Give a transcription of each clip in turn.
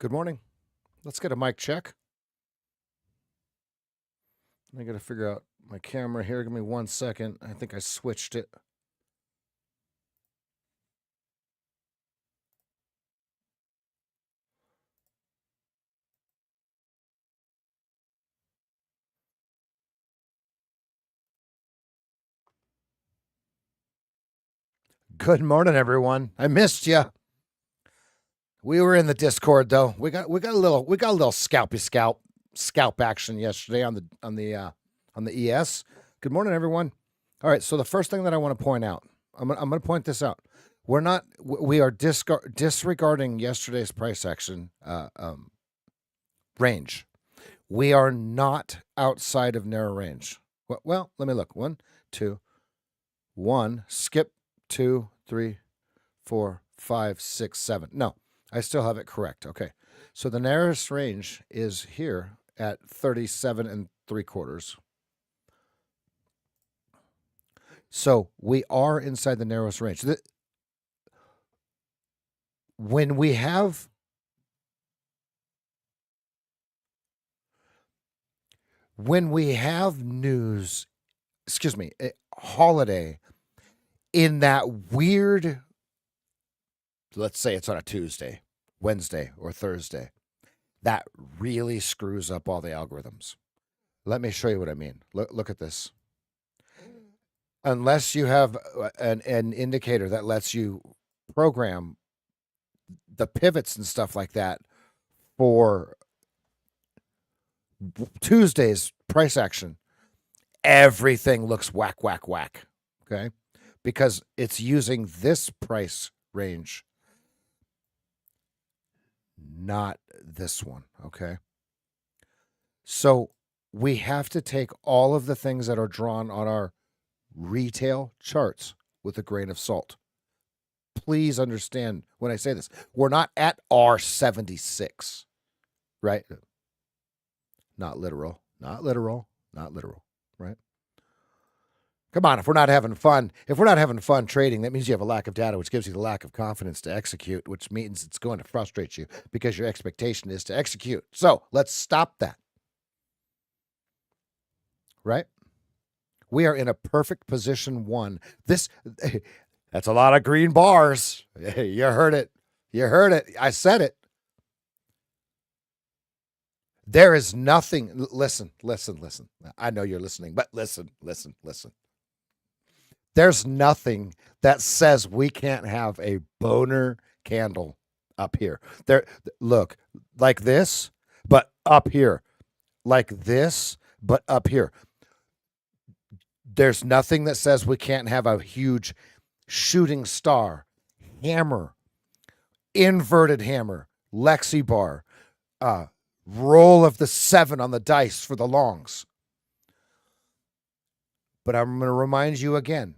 Good morning. Let's get a mic check. I got to figure out my camera here. Give me 1 second. I think I switched it. Good morning, everyone. I missed you. We were in the Discord though. We got a little scalp action yesterday on the ES. Good morning, everyone. All right. So the first thing that I want to point out, I'm going to point this out. We are disregarding yesterday's price action range. We are not outside of narrow range. Well, let me look. 1, 2, 1. Skip 2, 3, 4, 5, 6, 7. No, I still have it correct. Okay. So the narrowest range is here at 37 3/4. So we are inside the narrowest range. When we have news, a holiday in that weird, let's say it's on a Tuesday, Wednesday, or Thursday, that really screws up all the algorithms. Let me show you what I mean. Look at this. Unless you have an indicator that lets you program the pivots and stuff like that for Tuesday's price action, everything looks whack, whack, whack. Okay. Because it's using this price range, not this one. Okay. So we have to take all of the things that are drawn on our retail charts with a grain of salt. Please understand when I say this. We're not at R76, right? Not literal, right? Come on, if we're not having fun trading, that means you have a lack of data, which gives you the lack of confidence to execute, which means it's going to frustrate you because your expectation is to execute. So let's stop that. Right? We are in a perfect position 1. That's a lot of green bars. You heard it. I said it. There is nothing. Listen. I know you're listening, but listen. There's nothing that says we can't have a boner candle up here. Look, like this, but up here. Like this, but up here. There's nothing that says we can't have a huge shooting star, hammer, inverted hammer, Lexi bar, roll of the 7 on the dice for the longs. But I'm going to remind you again,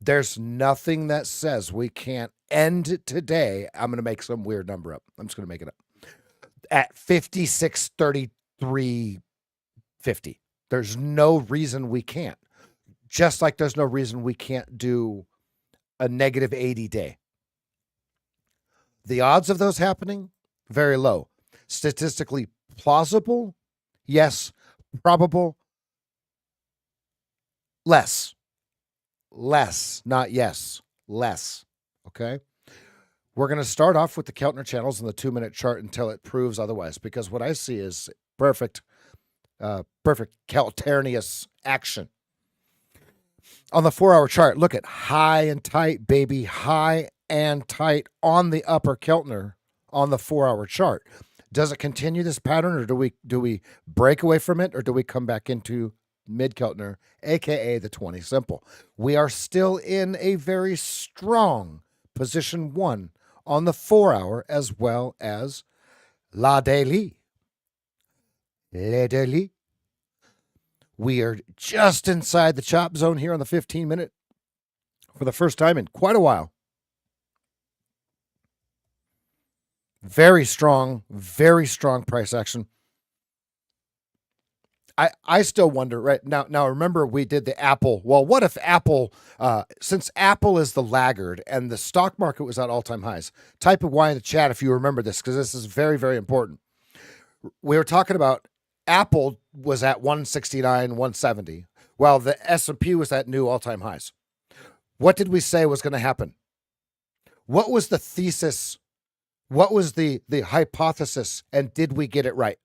there's nothing that says we can't end today. I'm going to make some weird number up. I'm just going to make it up. At 56.3350. There's no reason we can't. Just like there's no reason we can't do a negative 80 day. The odds of those happening, very low. Statistically plausible, yes. Probable, less, not yes, less. Okay. We're going to start off with the Keltner channels and the 2-minute chart until it proves otherwise, because what I see is perfect Keltnernius action. On the 4-hour chart, look at high and tight, baby, high and tight on the upper Keltner on the 4-hour chart. Does it continue this pattern, or do we break away from it, or do we come back into mid Keltner, aka the 20 simple? We are still in a very strong position 1 on the 4-hour, as well as la daily. Le daily. We are just inside the chop zone here on the 15-minute for the first time in quite a while. Very strong price action. I still wonder right now. Now, remember, we did the Apple. Well, what if Apple, since Apple is the laggard and the stock market was at all-time highs? Type of Y in the chat if you remember this, because this is very, very important. We were talking about Apple was at 169, 170. Well, the S&P was at new all-time highs. What did we say was going to happen? What was the thesis? What was the hypothesis? And did we get it right?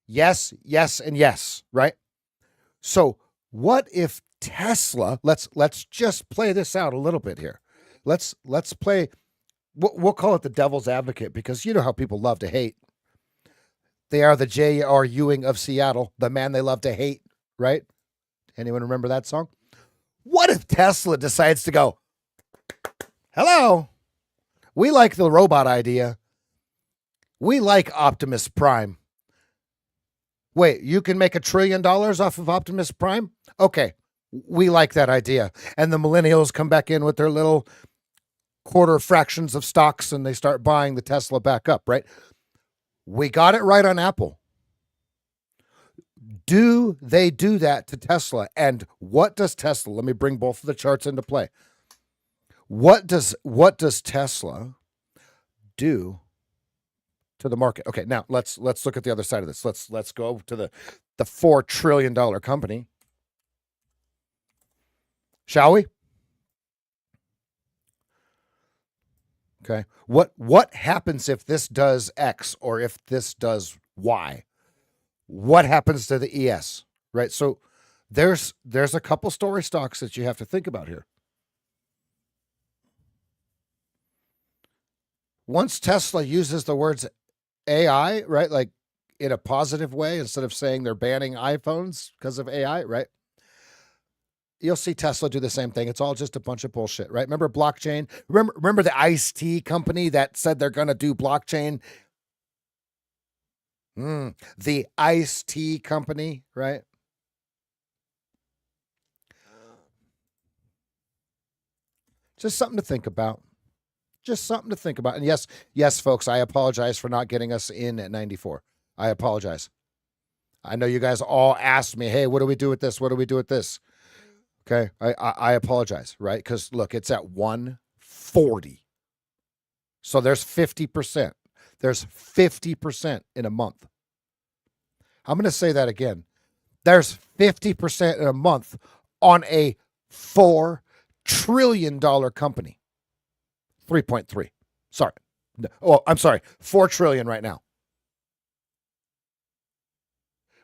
Yes, yes, and yes, right? So what if Tesla, let's just play this out a little bit here. Let's play, we'll call it the devil's advocate, because you know how people love to hate. They are the J.R. Ewing of Seattle, the man they love to hate, right? Anyone remember that song? What if Tesla decides to go, hello, we like the robot idea. We like Optimus Prime. Wait, you can make $1 trillion off of Optimus Prime? Okay, we like that idea. And the millennials come back in with their little quarter fractions of stocks and they start buying the Tesla back up, right? We got it right on Apple. Do they do that to Tesla? And what does Tesla, let me bring both of the charts into play. What does Tesla do to the market? Okay, now let's look at the other side of this. Let's go to the $4 trillion company. Shall we? Okay. What happens if this does X or if this does Y? What happens to the ES? Right? So there's a couple story stocks that you have to think about here. Once Tesla uses the words AI, right? Like in a positive way, instead of saying they're banning iPhones because of AI, right? You'll see Tesla do the same thing. It's all just a bunch of bullshit, right? Remember blockchain? Remember the iced tea company that said they're going to do blockchain? The iced tea company, right? Just something to think about. Just something to think about. And yes, folks, I apologize for not getting us in at 94. I apologize. I know you guys all asked me, hey, what do we do with this? What do we do with this? Okay, I apologize, right? Because look, it's at 140. So there's 50%. There's 50% in a month. I'm going to say that again. There's 50% in a month on a $4 trillion company. 3.3. Sorry. Oh, I'm sorry. 4 trillion right now.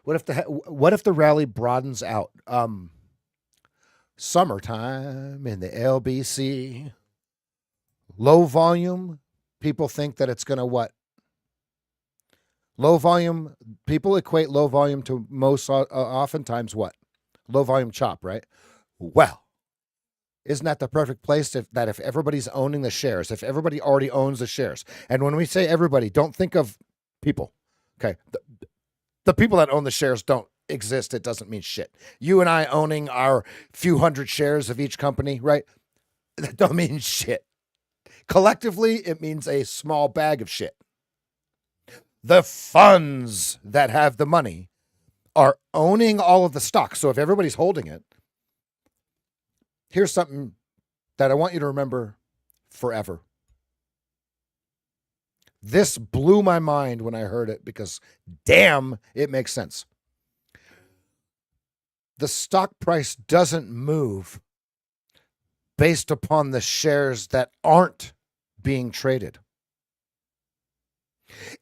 What if the rally broadens out? Summertime in the LBC. Low volume. People think that it's going to what? Low volume. People equate low volume to most oftentimes what? Low volume chop, right? Well, isn't that the perfect place if everybody's owning the shares, if everybody already owns the shares? And when we say everybody, don't think of people. Okay. The people that own the shares don't exist. It doesn't mean shit. You and I owning our few hundred shares of each company, right? That don't mean shit. Collectively, it means a small bag of shit. The funds that have the money are owning all of the stock. So if everybody's holding it, here's something that I want you to remember forever. This blew my mind when I heard it because, damn, it makes sense. The stock price doesn't move based upon the shares that aren't being traded.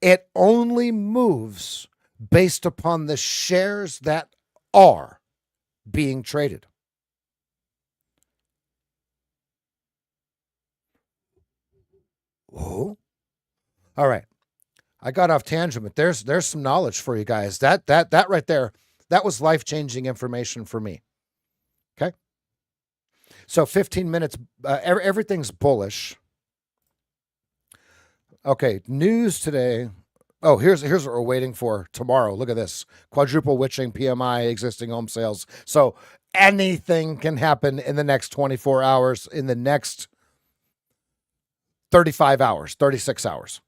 It only moves based upon the shares that are being traded. Oh, all right. I got off tangent, but there's some knowledge for you guys. That right there, that was life-changing information for me. Okay. So 15 minutes, everything's bullish. Okay, news today. Oh, here's what we're waiting for tomorrow. Look at this. Quadruple witching PMI, existing home sales. So anything can happen in the next 24 hours, in the next 35 hours, 36 hours.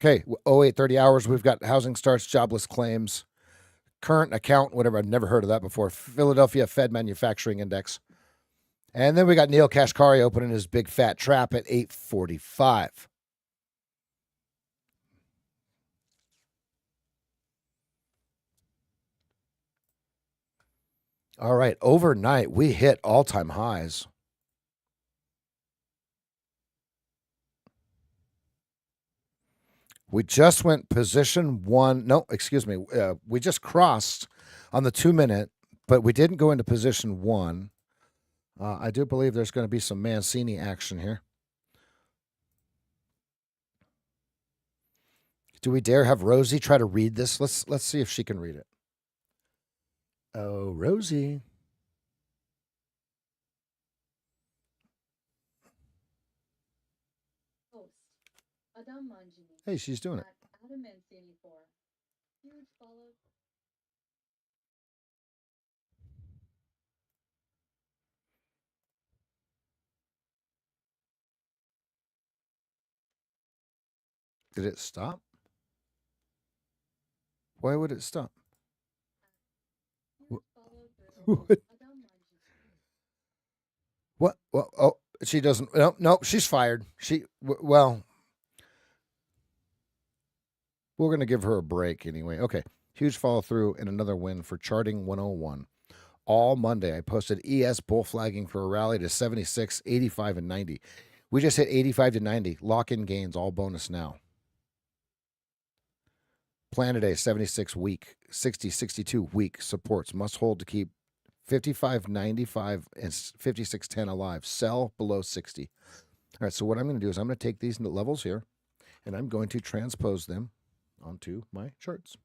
Okay, 08, 30 hours. We've got housing starts, jobless claims, current account, whatever. I've never heard of that before. Philadelphia Fed Manufacturing Index. And then we got Neil Kashkari opening his big fat trap at 8:45. All right, overnight we hit all-time highs. We just went position one. No, excuse me. We just crossed on the 2-minute, but we didn't go into position one. I do believe there's going to be some Mancini action here. Do we dare have Rosie try to read this? Let's see if she can read it. Oh, Rosie. Hey, she's doing it. Did it stop? Why would it stop? What? Well, oh, she doesn't. No, she's fired. Well, we're going to give her a break anyway. Okay. Huge follow through and another win for Charting 101. All Monday, I posted ES bull flagging for a rally to 76, 85, and 90. We just hit 85 to 90. Lock in gains, all bonus now. Plan today, 76 week, 60, 62 week supports. Must hold to keep 55, 95, and 56, 10 alive. Sell below 60. All right, so what I'm going to do is I'm going to take these levels here, and I'm going to transpose them onto my charts.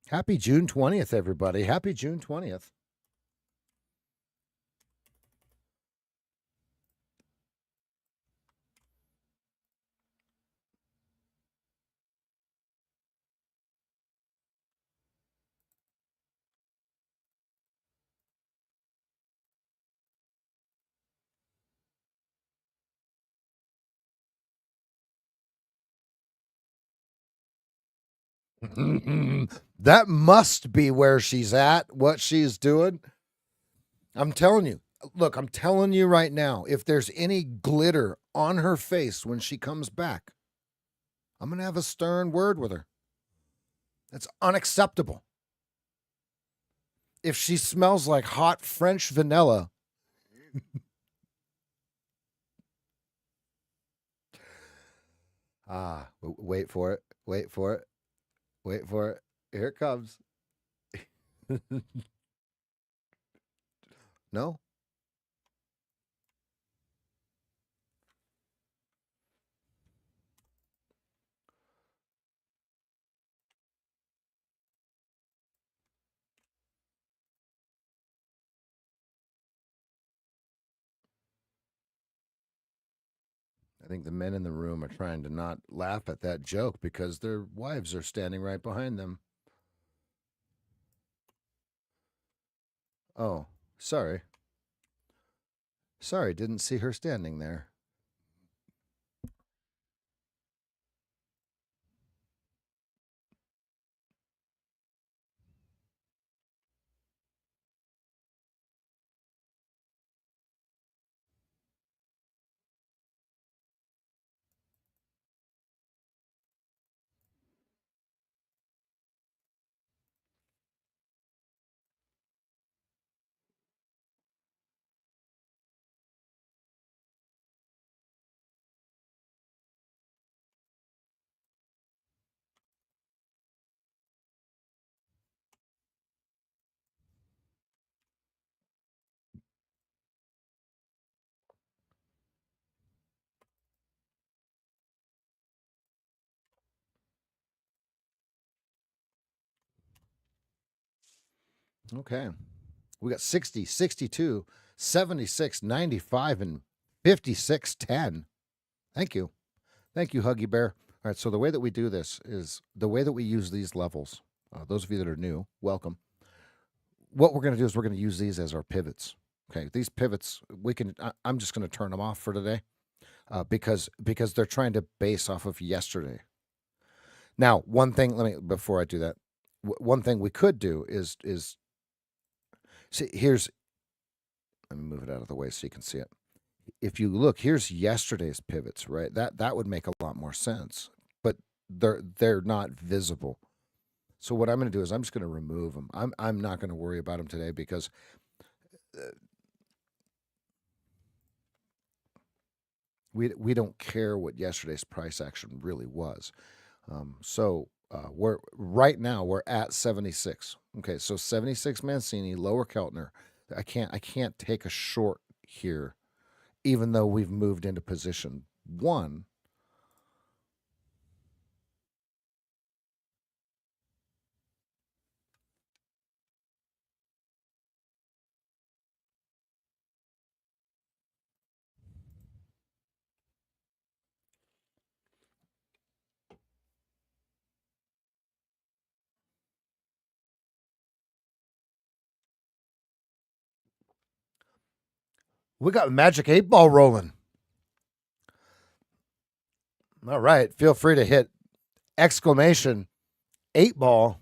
Happy June 20th, everybody. Happy June 20th. That must be where she's at, what she's doing. I'm telling you. Look, I'm telling you right now, if there's any glitter on her face when she comes back, I'm going to have a stern word with her. That's unacceptable. If she smells like hot French vanilla, wait for it. Wait for it. Wait for it. Here it comes. No? I think the men in the room are trying to not laugh at that joke because their wives are standing right behind them. Oh, sorry. Sorry, didn't see her standing there. Okay. We got 60, 62, 76, 95, and 56, 10. Thank you. Thank you, Huggy Bear. All right, so the way that we do this is the way that we use these levels. Those of you that are new, welcome. What we're going to do is we're going to use these as our pivots. Okay, these pivots, I'm just going to turn them off for today because they're trying to base off of yesterday. Now, one thing, before I do that, one thing we could do is see, let me move it out of the way so you can see it. If you look, here's yesterday's pivots, right? That would make a lot more sense, but they're not visible. So what I'm going to do is I'm just going to remove them. I'm not going to worry about them today because we don't care what yesterday's price action really was. We're right now we're at 76. Okay, so 76 Mancini, lower Keltner. I can't take a short here, even though we've moved into position 1. We got Magic 8 Ball rolling. All right, feel free to hit exclamation 8 Ball,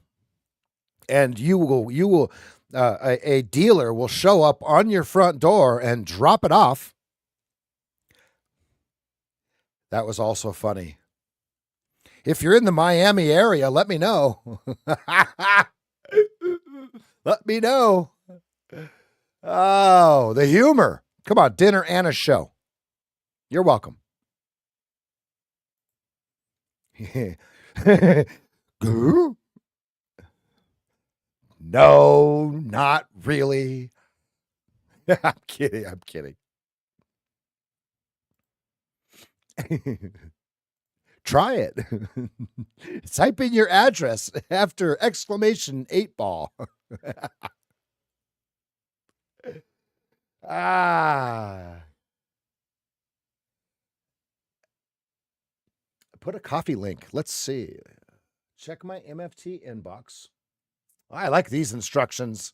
and you will a dealer will show up on your front door and drop it off. That was also funny. If you're in the Miami area, let me know. Let me know. Oh, the humor. Come on, dinner and a show. You're welcome. No, not really. I'm kidding. Try it. Type in your address after exclamation 8 Ball. Put a coffee link. Let's see. Check my MFT inbox. I like these instructions.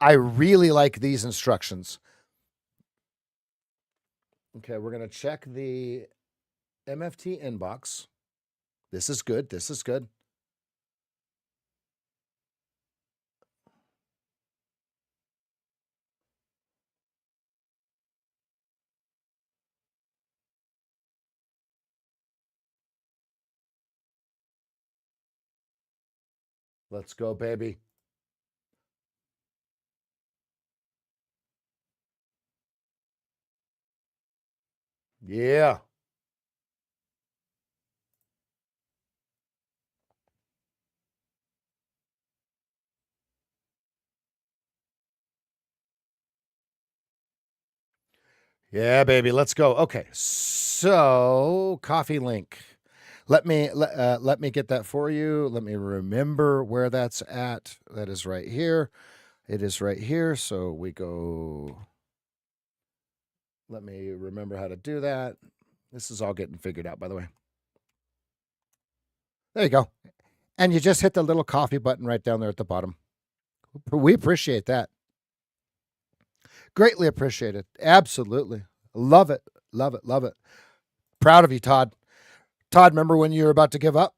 I really like these instructions. Okay, we're going to check the MFT inbox. This is good. This is good. Let's go, baby. Yeah. Yeah, baby. Let's go. Okay. So, coffee link. Let me get that for you. Let me remember where that's at. That is right here. It is right here. So we go. Let me remember how to do that. This is all getting figured out, by the way. There you go. And you just hit the little coffee button right down there at the bottom. We appreciate that. Greatly appreciate it. Absolutely. Love it. Love it. Love it. Proud of you, Todd. Todd, remember when you were about to give up?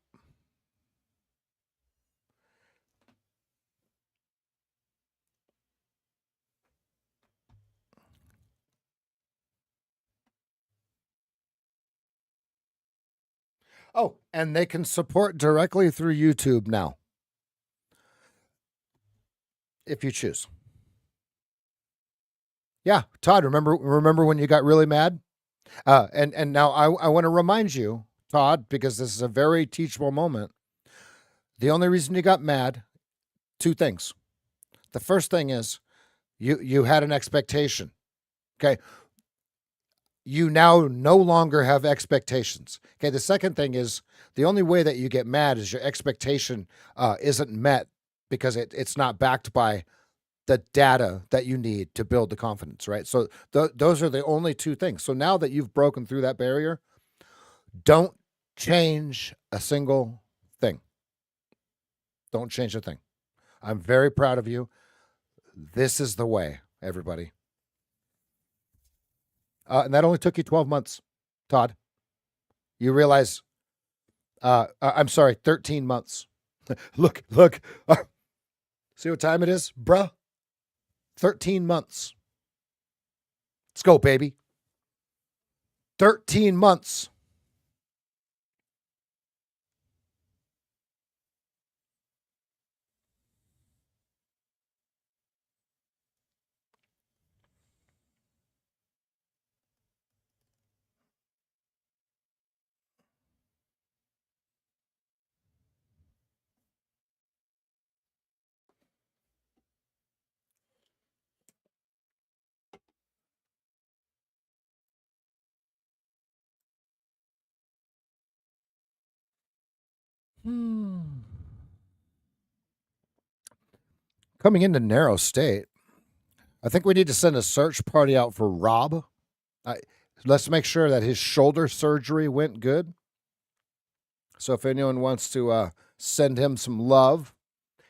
Oh, and they can support directly through YouTube now, if you choose. Yeah, Todd, remember when you got really mad? And now I want to remind you, Todd, because this is a very teachable moment. The only reason you got mad, 2 things. The first thing is you had an expectation. Okay. You now no longer have expectations. Okay. The second thing is the only way that you get mad is your expectation isn't met because it's not backed by the data that you need to build the confidence, right? So those are the only two things. So now that you've broken through that barrier, don't change a single thing. Don't change a thing. I'm very proud of you. This is the way, everybody. And that only took you 12 months, Todd. You realize, I'm sorry, 13 months. Look. See what time it is, bruh? 13 months. Let's go, baby. 13 months. Coming into narrow state, I think we need to send a search party out for Rob. Let's make sure that his shoulder surgery went good. So if anyone wants to send him some love,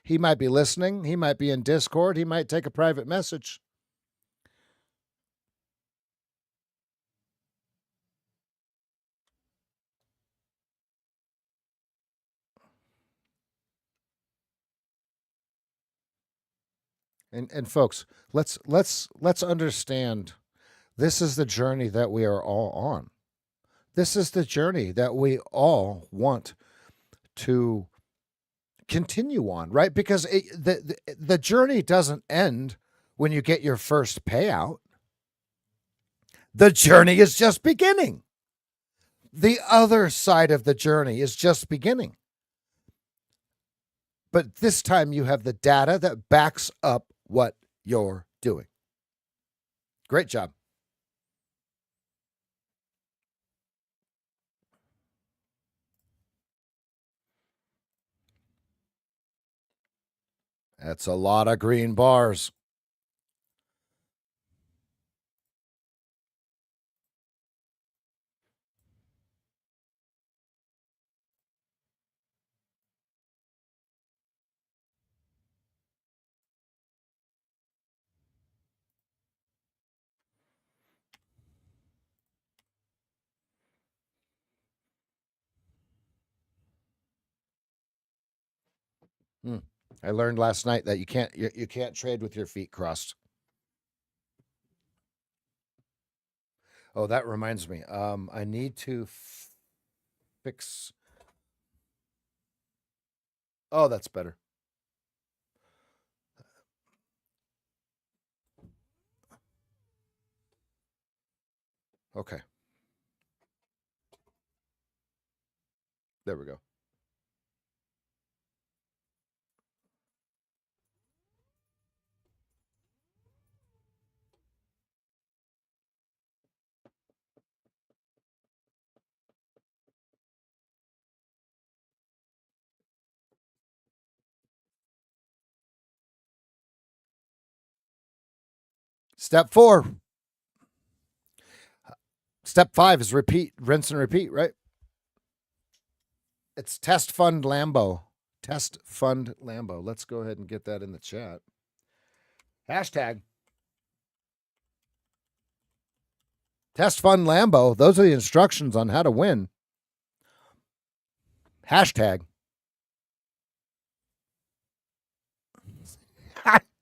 he might be listening. He might be in Discord. He might take a private message. And folks, let's understand this is the journey that we are all on. This is the journey that we all want to continue on, right? Because the journey doesn't end when you get your first payout. The journey is just beginning. The other side of the journey is just beginning. But this time you have the data that backs up what you're doing. Great job. That's a lot of green bars. I learned last night that you can't trade with your feet crossed. Oh, that reminds me. I need to fix. Oh, that's better. Okay. There we go. Step 4. Step 5 is repeat, rinse and repeat, right? It's test fund Lambo. Test fund Lambo. Let's go ahead and get that in the chat. Hashtag test fund Lambo. Those are the instructions on how to win. Hashtag.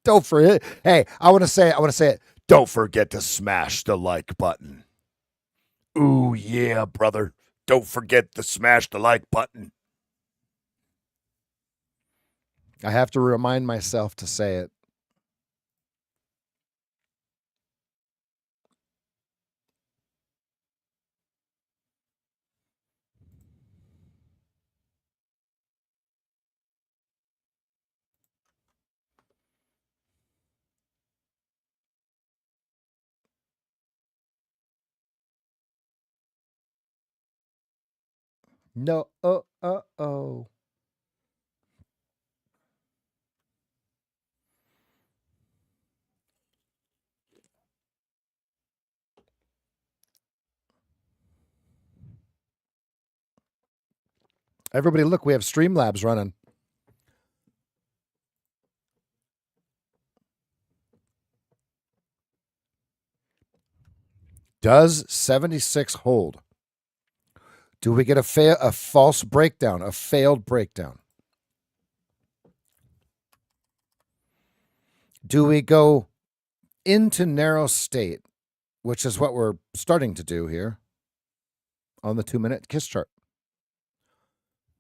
Don't forget. Hey, I want to say it. Don't forget to smash the like button. Ooh, yeah, brother. Don't forget to smash the like button. I have to remind myself to say it. No. Oh. Everybody, look, we have Streamlabs running. Does 76 hold? Do we get a false breakdown, a failed breakdown? Do we go into narrow state, which is what we're starting to do here on the 2-minute KISS chart?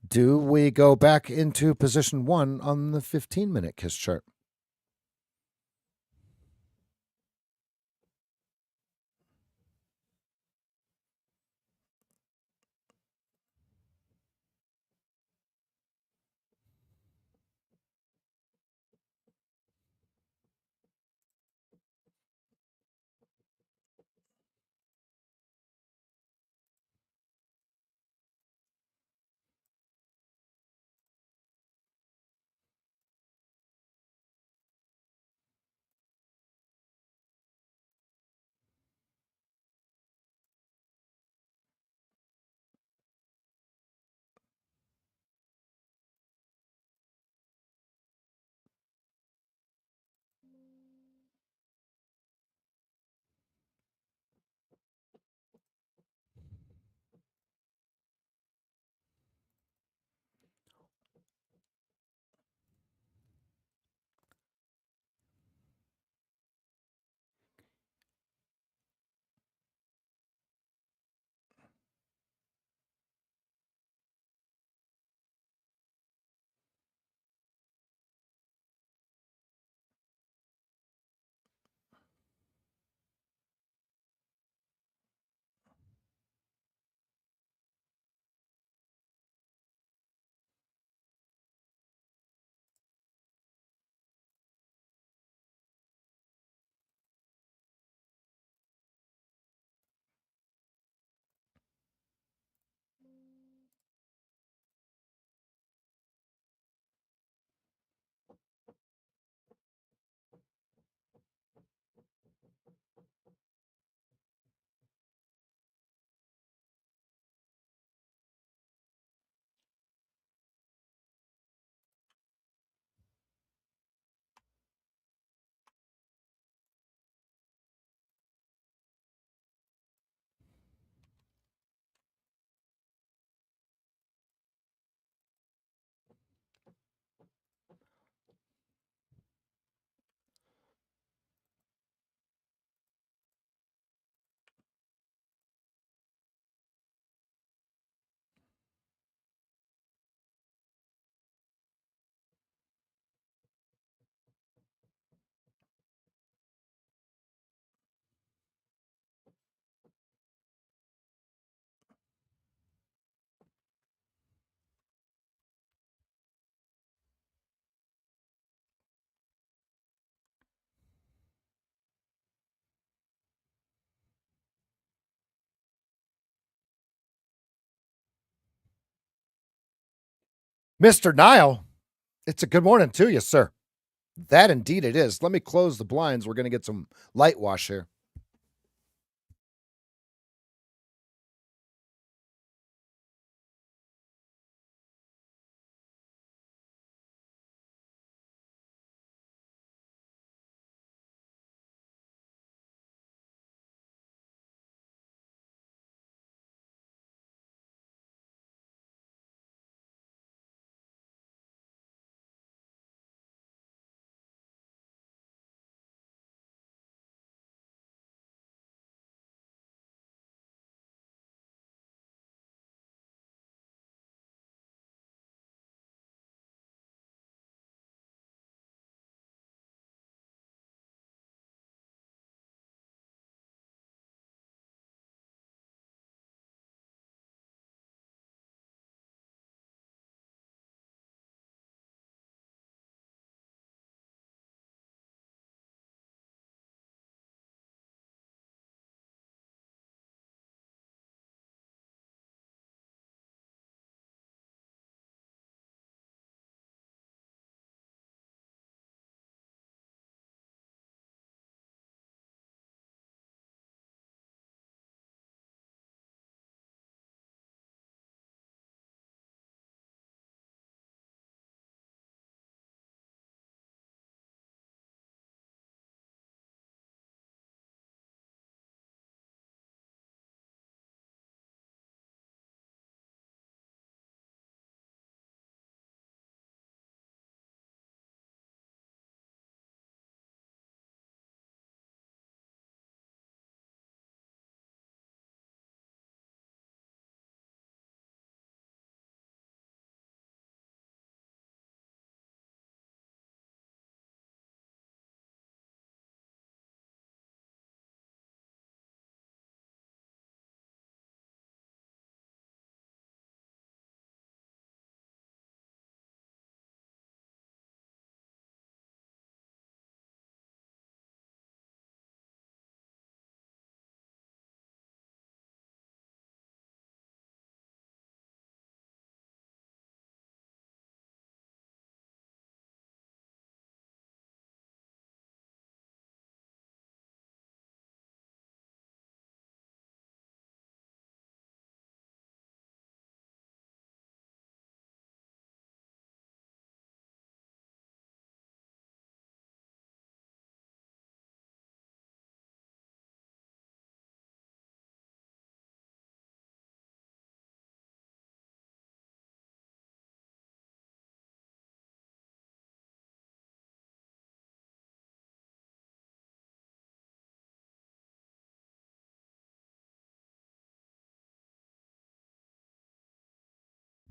Do we go back into position 1 on the 15-minute KISS chart? Mr. Nile, it's a good morning to you, sir. That indeed it is. Let me close the blinds. We're going to get some light wash here.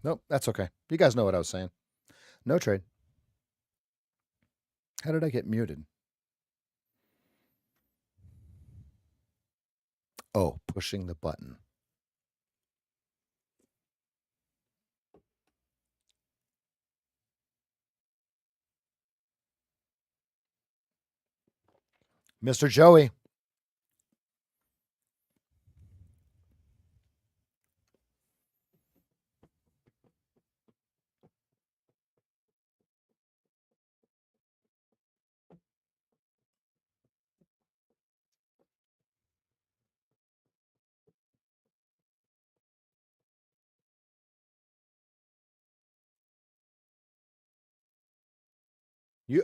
Nope, that's okay. You guys know what I was saying. No trade. How did I get muted? Oh, pushing the button. Mr. Joey.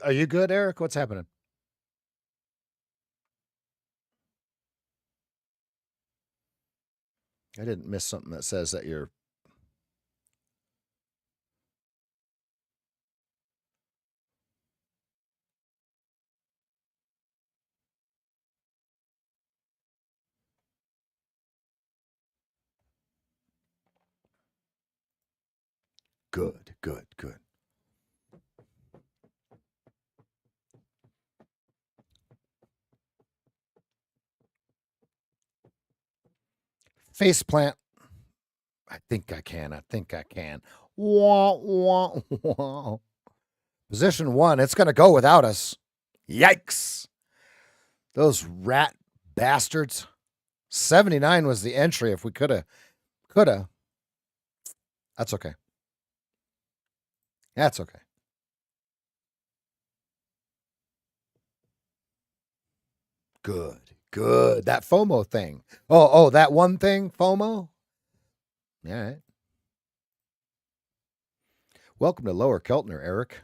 Are you good, Eric? What's happening? I didn't miss something that says that you're good, good, good. Face plant. I think I can. I think I can. Wah, wah, wah. Position 1. It's going to go without us. Yikes. Those rat bastards. 79 was the entry. If we coulda. That's okay. That's okay. Good. Good. That FOMO thing. Oh, that one thing, FOMO? All right. Welcome to Lower Keltner, Eric.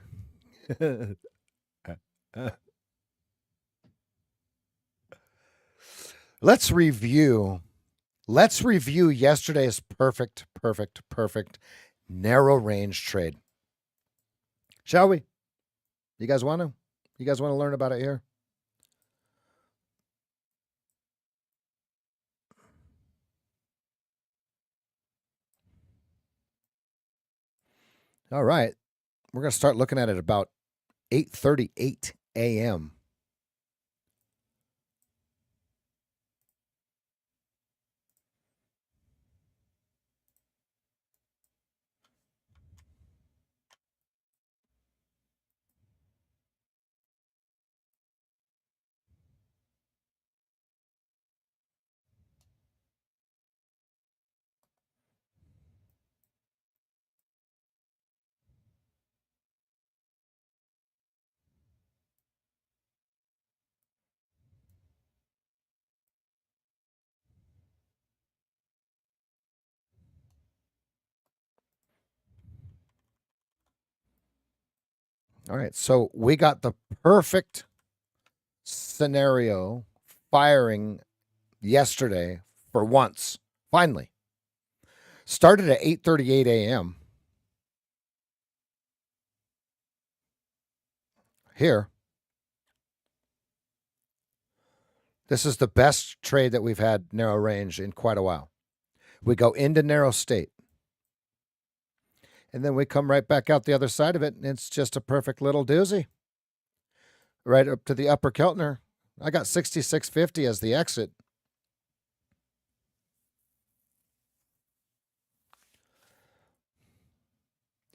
Let's review. Let's review yesterday's perfect narrow range trade. Shall we? You guys want to? You guys want to learn about it here? All right. We're going to start looking at it about 8:38 a.m. All right. So we got the perfect scenario firing yesterday for once. Finally. Started at 8:38 a.m. Here. This is the best trade that we've had narrow range in quite a while. We go into narrow state. And then we come right back out the other side of it, and it's just a perfect little doozy. Right up to the upper Keltner. I got 66.50 as the exit.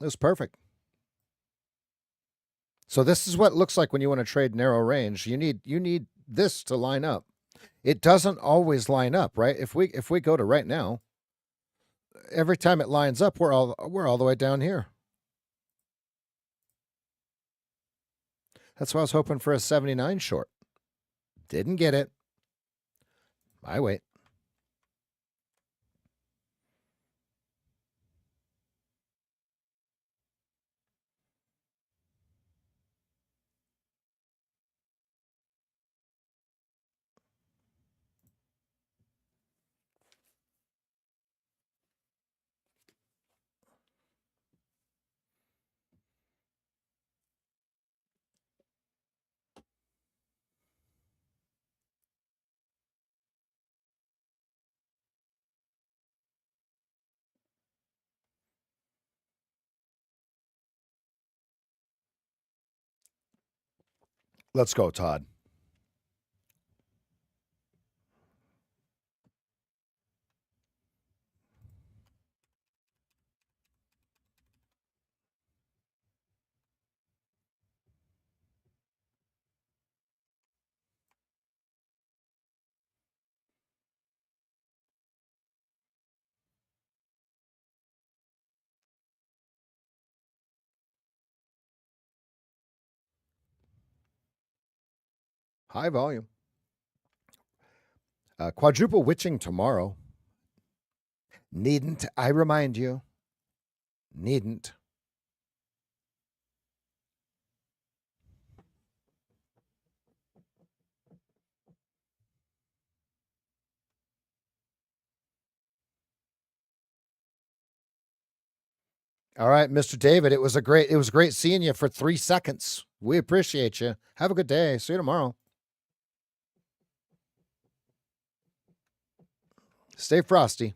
It was perfect. So this is what it looks like when you want to trade narrow range. You need this to line up. It doesn't always line up, right? If we go to right now, every time it lines up, we're all the way down here. That's why I was hoping for a 79 short. Didn't get it. I wait. Let's go, Todd. High volume. Quadruple witching tomorrow. Needn't, I remind you. Needn't. All right, Mr. David, it was great seeing you for 3 seconds. We appreciate you. Have a good day. See you tomorrow. Stay frosty.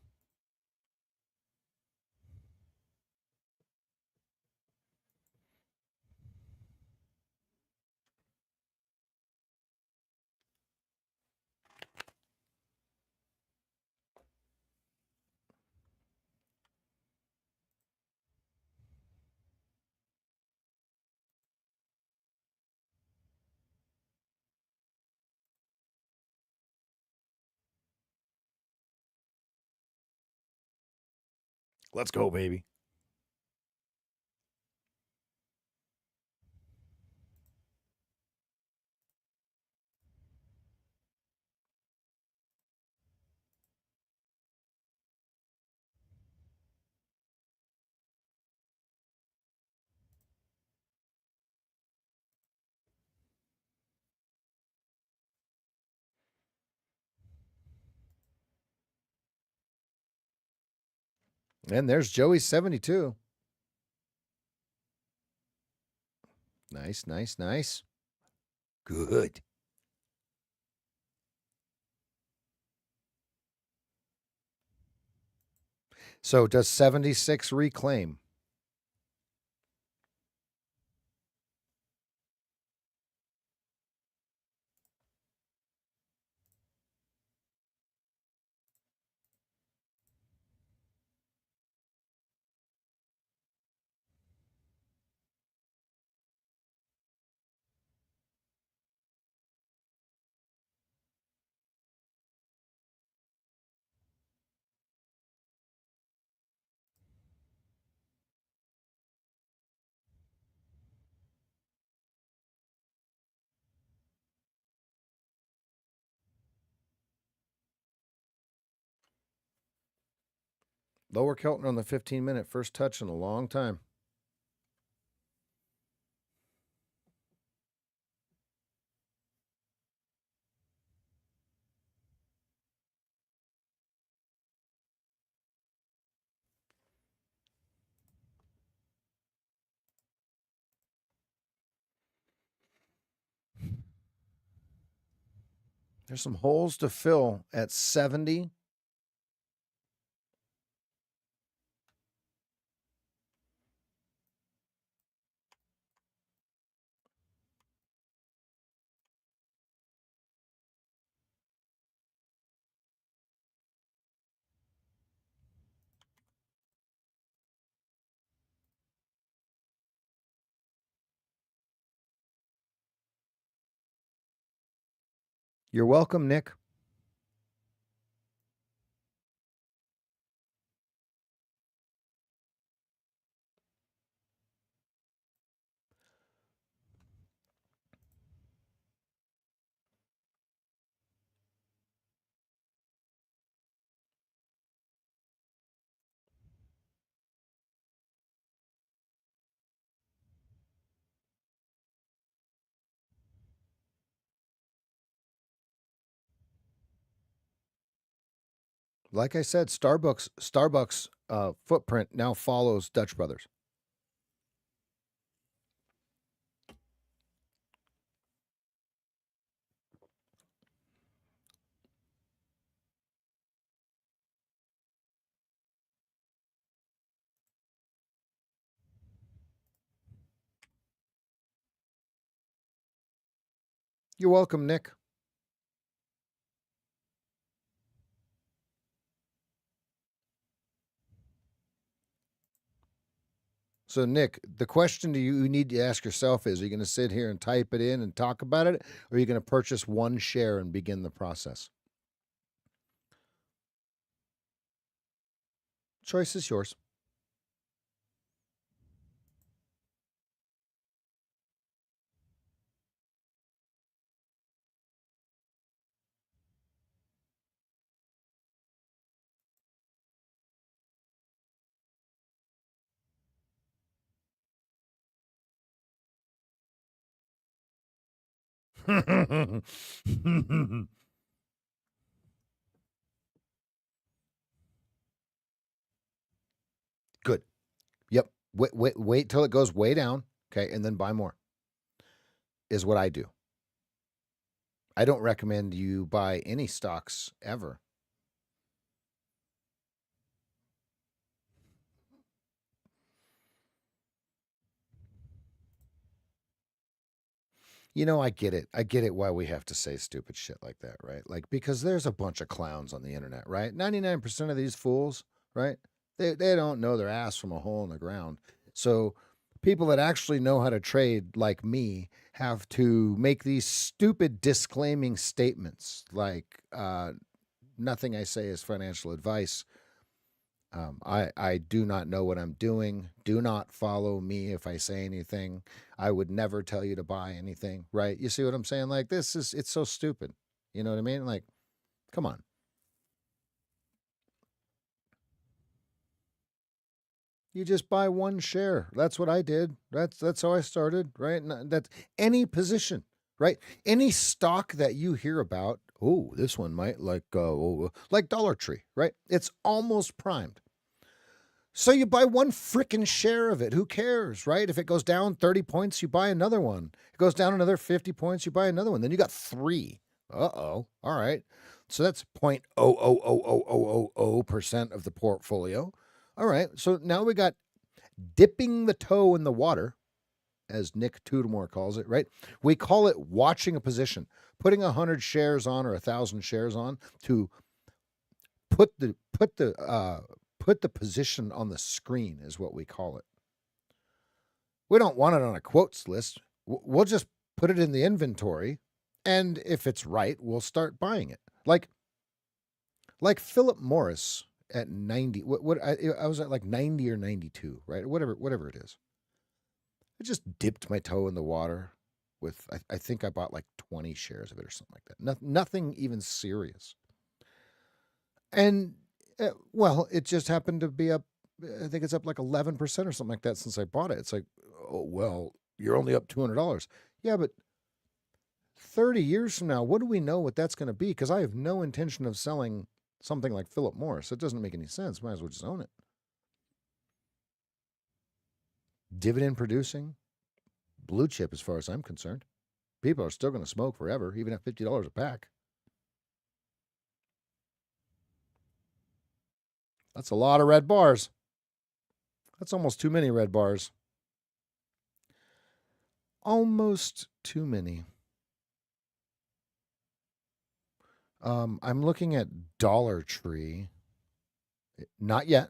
Let's go, baby. And there's Joey's 72. Nice, nice, nice. Good. So does 76 reclaim? Lower Keltner on the 15-minute, first touch in a long time. There's some holes to fill at 70. You're welcome, Nick. Like I said, Starbucks footprint now follows Dutch Brothers. You're welcome, Nick. So, Nick, the question you need to ask yourself is, are you going to sit here and type it in and talk about it, or are you going to purchase one share and begin the process? Choice is yours. Good. Yep. Wait till it goes way down. Okay. And then buy more is what I do. I don't recommend you buy any stocks ever. You know, I get it. I get it why we have to say stupid shit like that, right? Like, because there's a bunch of clowns on the internet, right? 99% of these fools, right? They don't know their ass from a hole in the ground. So people that actually know how to trade, like me, have to make these stupid disclaiming statements like, nothing I say is financial advice. I do not know what I'm doing. Do not follow me if I say anything. I would never tell you to buy anything, right? You see what I'm saying? Like, it's so stupid. You know what I mean? Like, come on. You just buy one share. That's what I did. That's how I started, right? And that's any position, right? Any stock that you hear about. Oh, this one might like Dollar Tree, right? It's almost primed. So you buy one freaking share of it. Who cares, right? If it goes down 30 points, you buy another one. It goes down another 50 points, you buy another one. Then you got three. Uh-oh. All right. So that's 0.0000000% of the portfolio. All right. So now we got dipping the toe in the water, as Nick Tudemore calls it, right? We call it watching a position, putting 100 shares on or 1,000 shares on to put the position on the screen is what we call it. We don't want it on a quotes list. We'll just put it in the inventory, and if it's right, we'll start buying it. Like Philip Morris at 90. I was at like 90 or 92, right? Whatever it is. I just dipped my toe in the water with I think I bought like 20 shares of it or something like that. Nothing even serious. And well, it just happened to be up. I think it's up like 11% or something like that since I bought it. It's like, oh well, you're only up $200. Yeah, but 30 years from now, what do we know what that's going to be? Because I have no intention of selling something like Philip Morris. It doesn't make any sense. Might as well just own it. Dividend producing, blue chip, as far as I'm concerned. People are still going to smoke forever, even at $50 a pack. That's a lot of red bars. That's almost too many red bars. Almost too many. I'm looking at Dollar Tree. Not yet.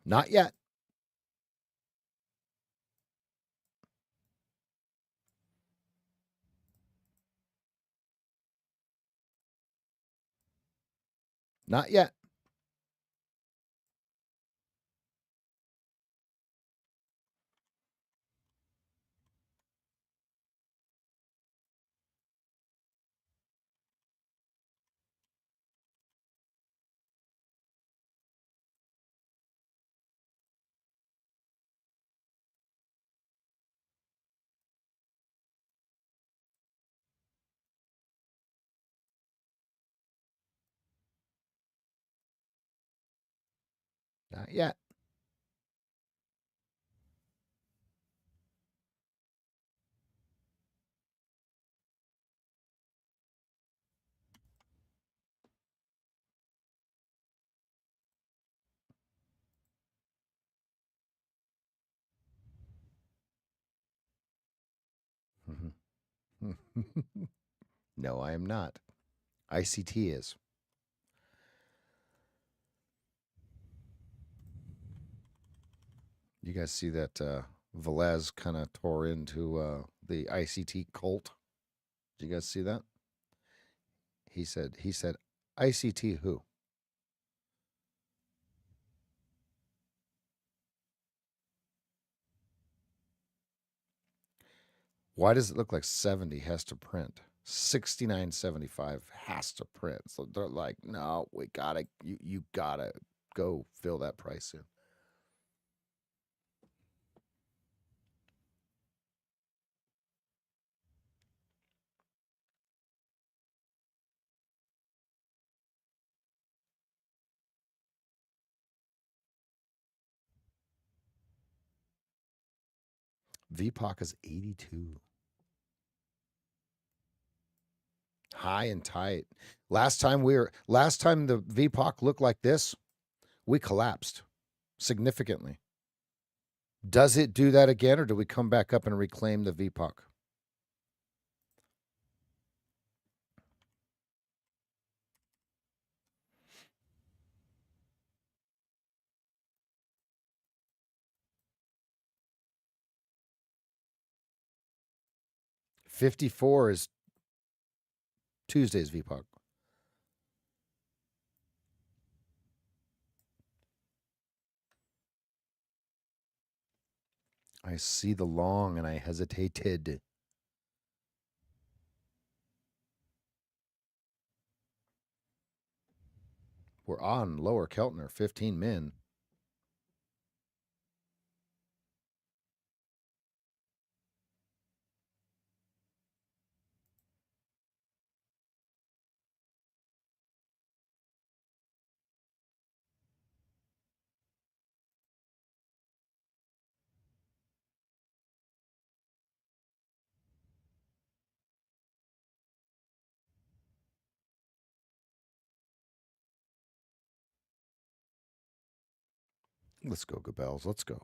Not yet. Not yet. Not yet. No, I am not. ICT is. You guys see that Velez kind of tore into the ICT cult? Did you guys see that? He said ICT who? Why does it look like 70 has to print? 69.75 has to print. So they're like, no, we gotta you gotta go fill that price in. VPOC is 82. High and tight. Last time the VPOC looked like this, we collapsed significantly. Does it do that again, or do we come back up and reclaim the VPOC? $54 is Tuesday's VPOC. I see the long and I hesitated. We're on lower Keltner, 15 min. Let's go, Gabels. Let's go.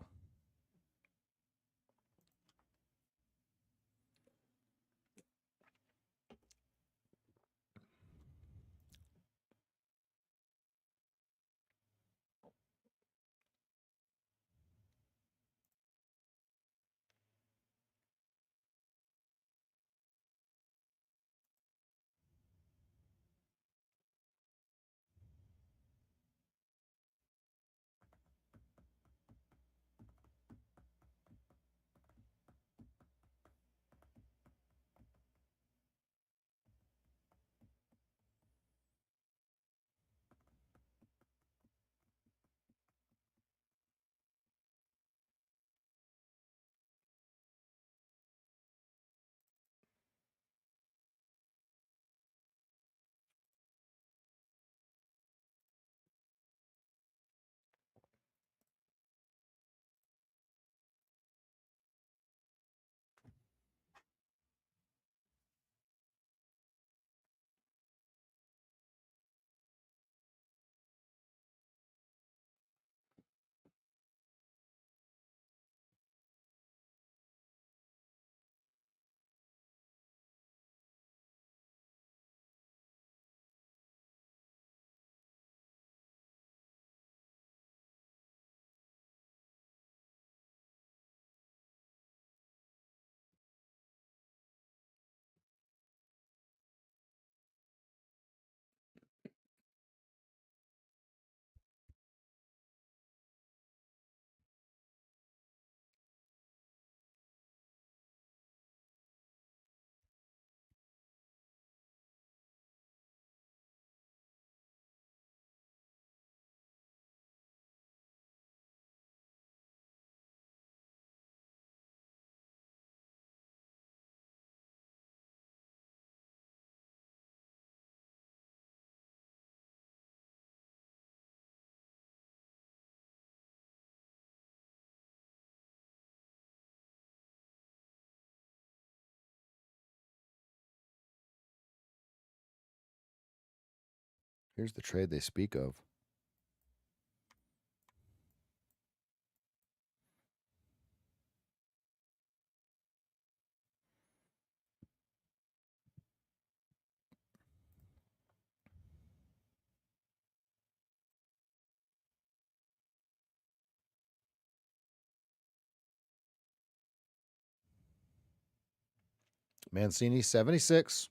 Here's the trade they speak of. Mancini, 76.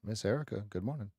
Miss Erica, good morning.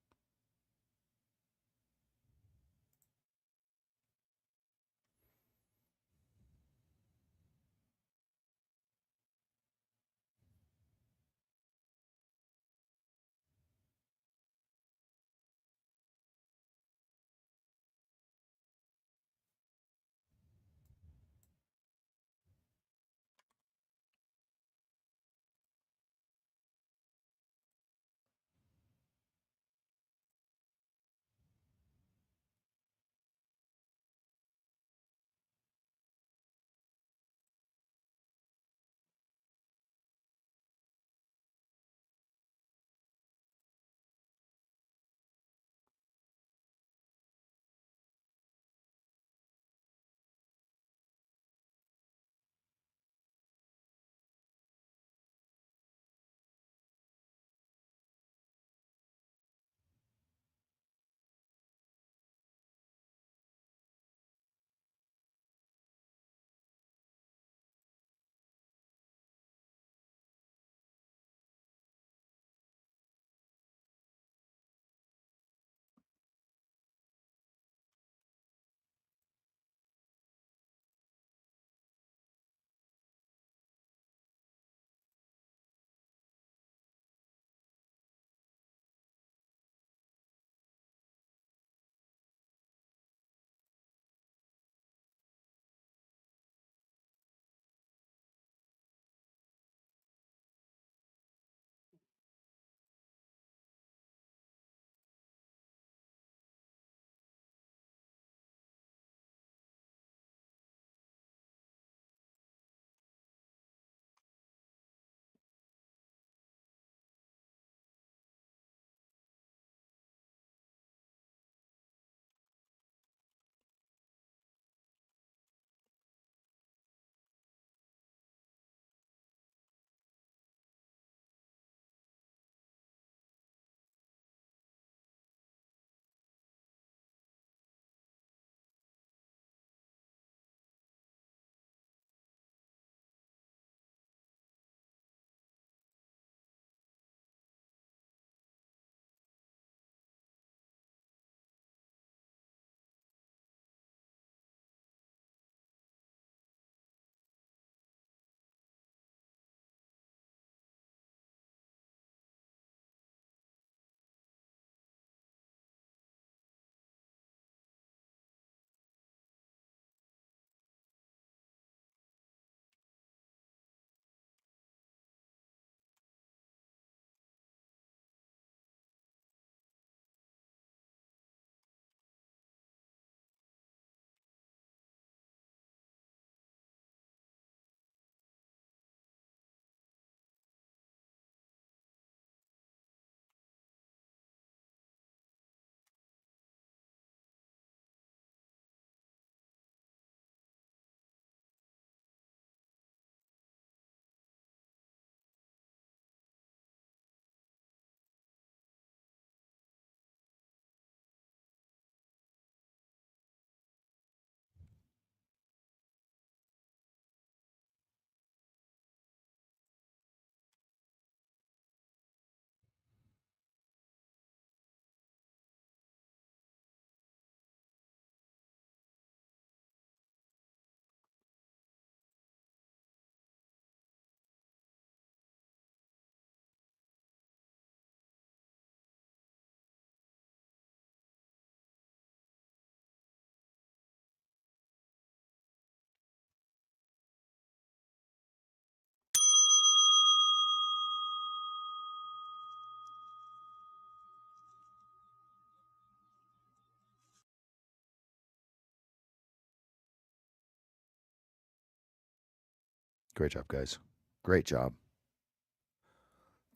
Great job, guys. Great job.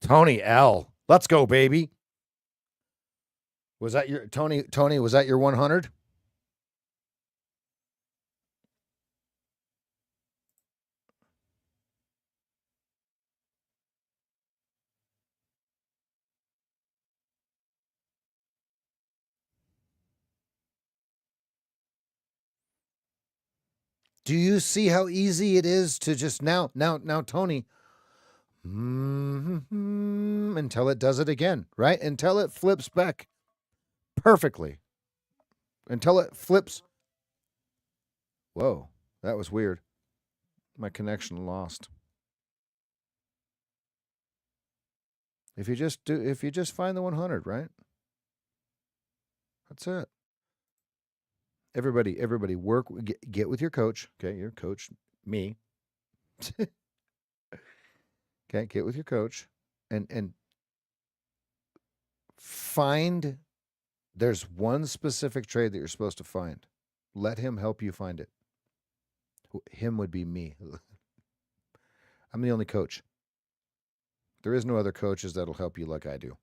Tony L. Let's go, baby. Was that your Tony? Tony, was that your 100? Do you see how easy it is to just now, Tony, until it does it again, right? Until it flips back perfectly. Until it flips. Whoa, that was weird. My connection lost. If you just find the 100, right? That's it. Everybody, work, get with your coach. Okay, your coach, me. Okay, get with your coach and find. There's one specific trade that you're supposed to find. Let him help you find it. Him would be me. I'm the only coach. There is no other coaches that'll help you like I do.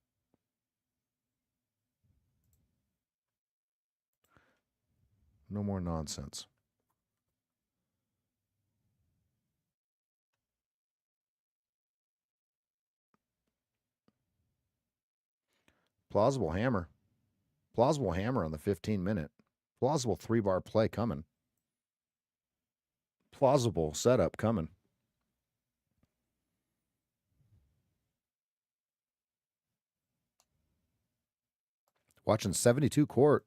No more nonsense. Plausible hammer. Plausible hammer on the 15-minute. Plausible 3-bar play coming. Plausible setup coming. Watching 72 court.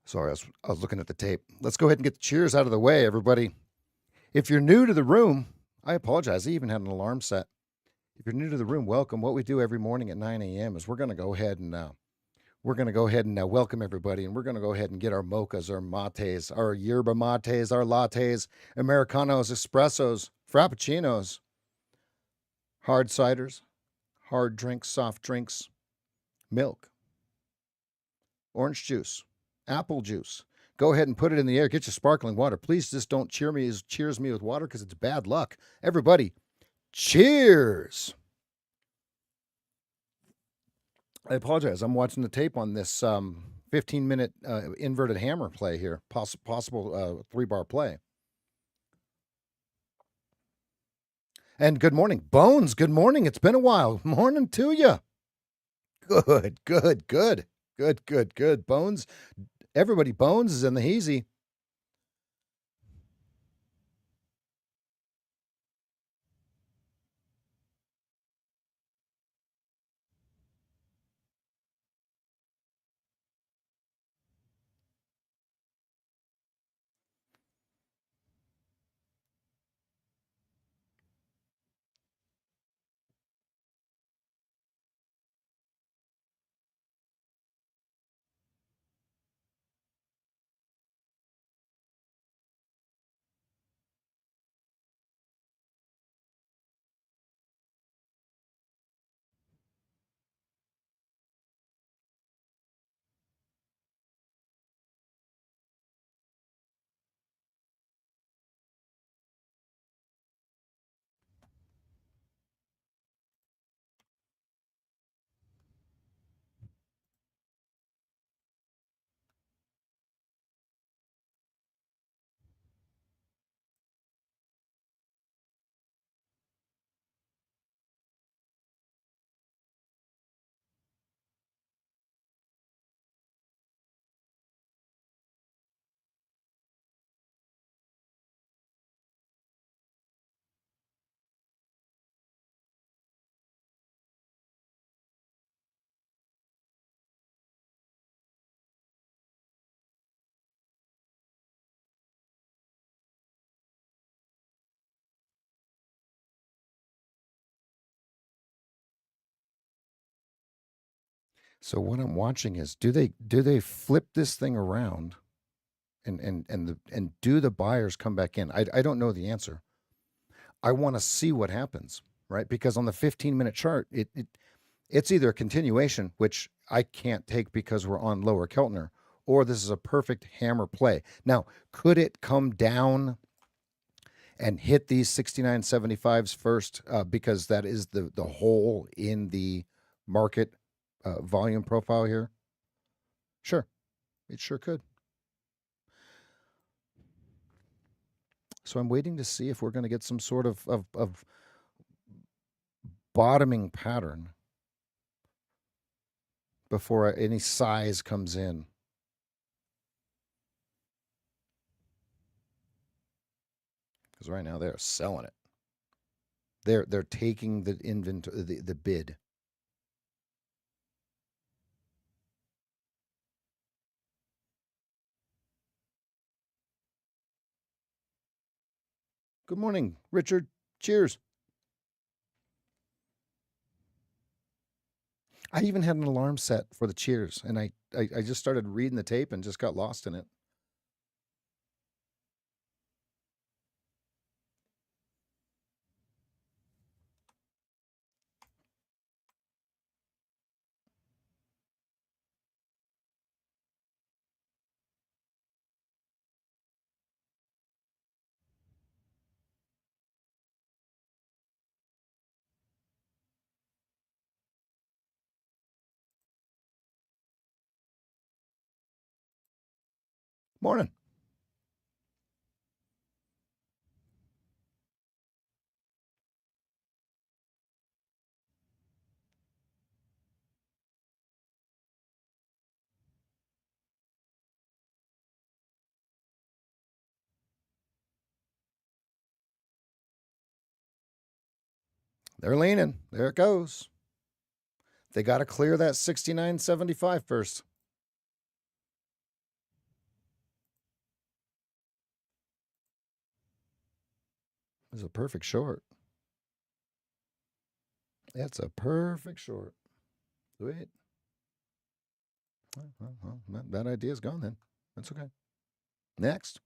Sorry, I was looking at the tape. Let's go ahead and get the cheers out of the way, everybody. If you're new to the room, I apologize. I even had an alarm set. If you're new to the room, welcome. What we do every morning at 9 a.m. is we're going to go ahead and welcome everybody, and we're going to go ahead and get our mochas, our mates, our yerba mates, our lattes, Americanos, espressos, frappuccinos, hard ciders, hard drinks, soft drinks, milk, orange juice, apple juice. Go ahead and put it in the air. Get your sparkling water. Please just don't cheers me with water because it's bad luck. Everybody, cheers. I apologize. I'm watching the tape on this 15-minute inverted hammer play here, possible 3-bar play. And good morning, Bones. Good morning. It's been a while. Morning to you. Good. Bones. Everybody, Bones is in the heezy. So what I'm watching is do they flip this thing around and do the buyers come back in? I don't know the answer. I want to see what happens, right? Because on the 15-minute chart, it's either a continuation, which I can't take because we're on lower Keltner, or this is a perfect hammer play. Now, could it come down and hit these 69.75s first because that is the hole in the market volume profile here? Sure, it sure could. So I'm waiting to see if we're going to get some sort of bottoming pattern before any size comes in. Because right now they're selling it. They're taking the inventory, the bid. Good morning, Richard. Cheers. I even had an alarm set for the cheers, and I just started reading the tape and just got lost in it. Morning. They're leaning. There it goes. They got to clear that 69.75 first. It's a perfect short. It's a perfect short. Sweet. Well, that idea's gone then. That's okay. Next.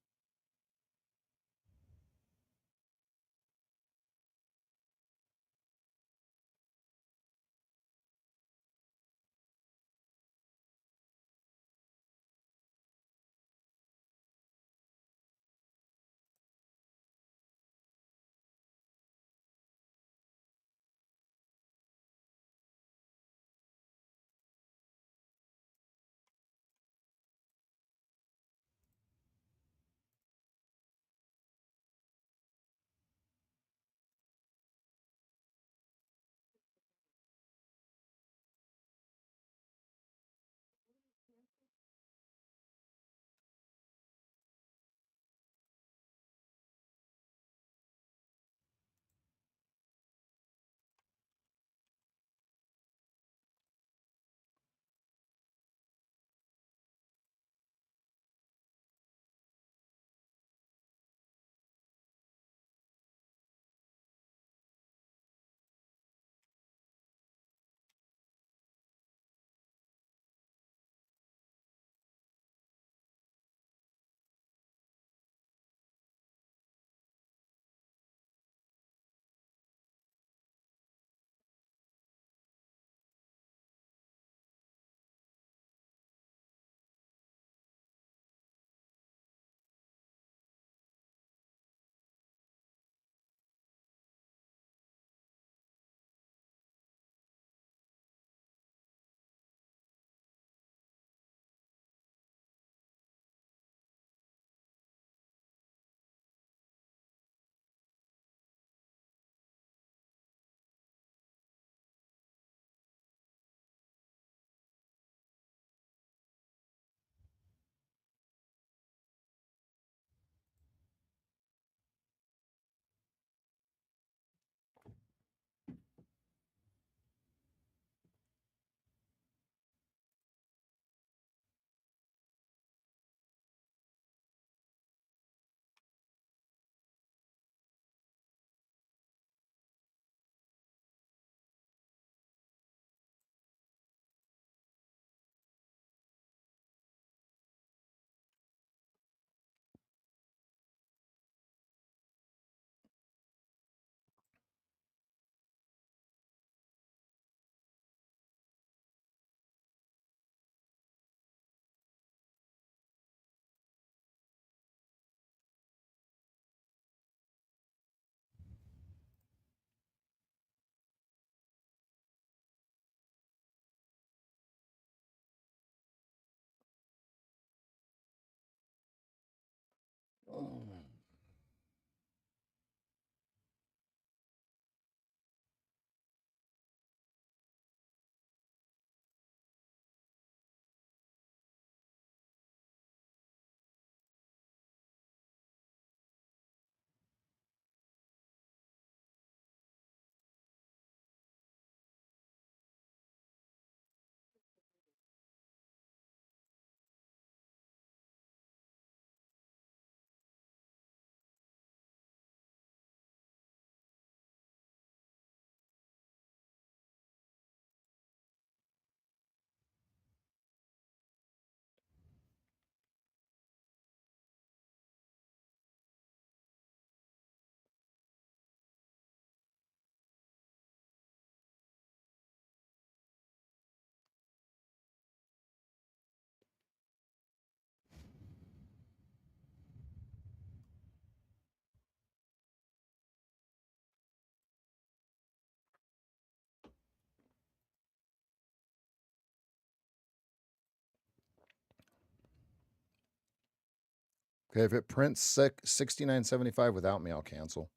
Okay, if it prints 69.75 without me, I'll cancel.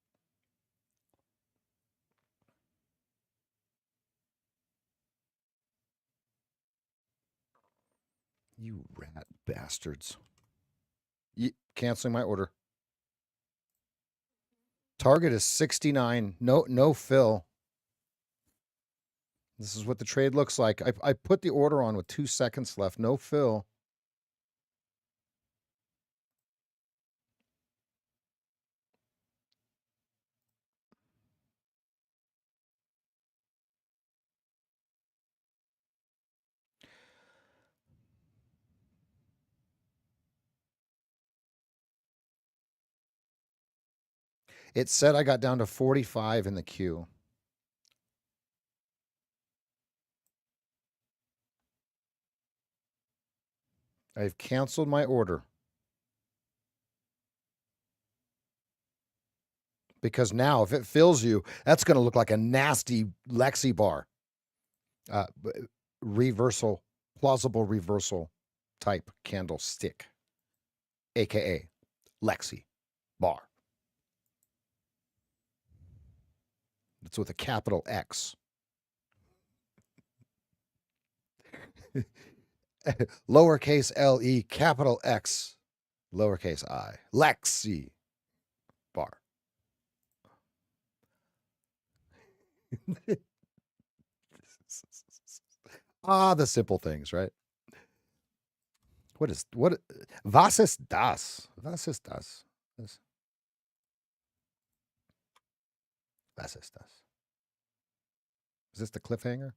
You rat bastards. Canceling my order. Target is 69. No fill. This is what the trade looks like. I put the order on with 2 seconds left. No fill. It said I got down to 45 in the queue. I've canceled my order. Because now, if it fills you, that's going to look like a nasty Lexi bar. Reversal, plausible reversal type candlestick, aka Lexi bar. It's with a capital X. Lowercase LE, capital X, lowercase I. Lexi bar. The simple things, right? What? Was ist das? Was ist das? Was ist das? Is this the cliffhanger?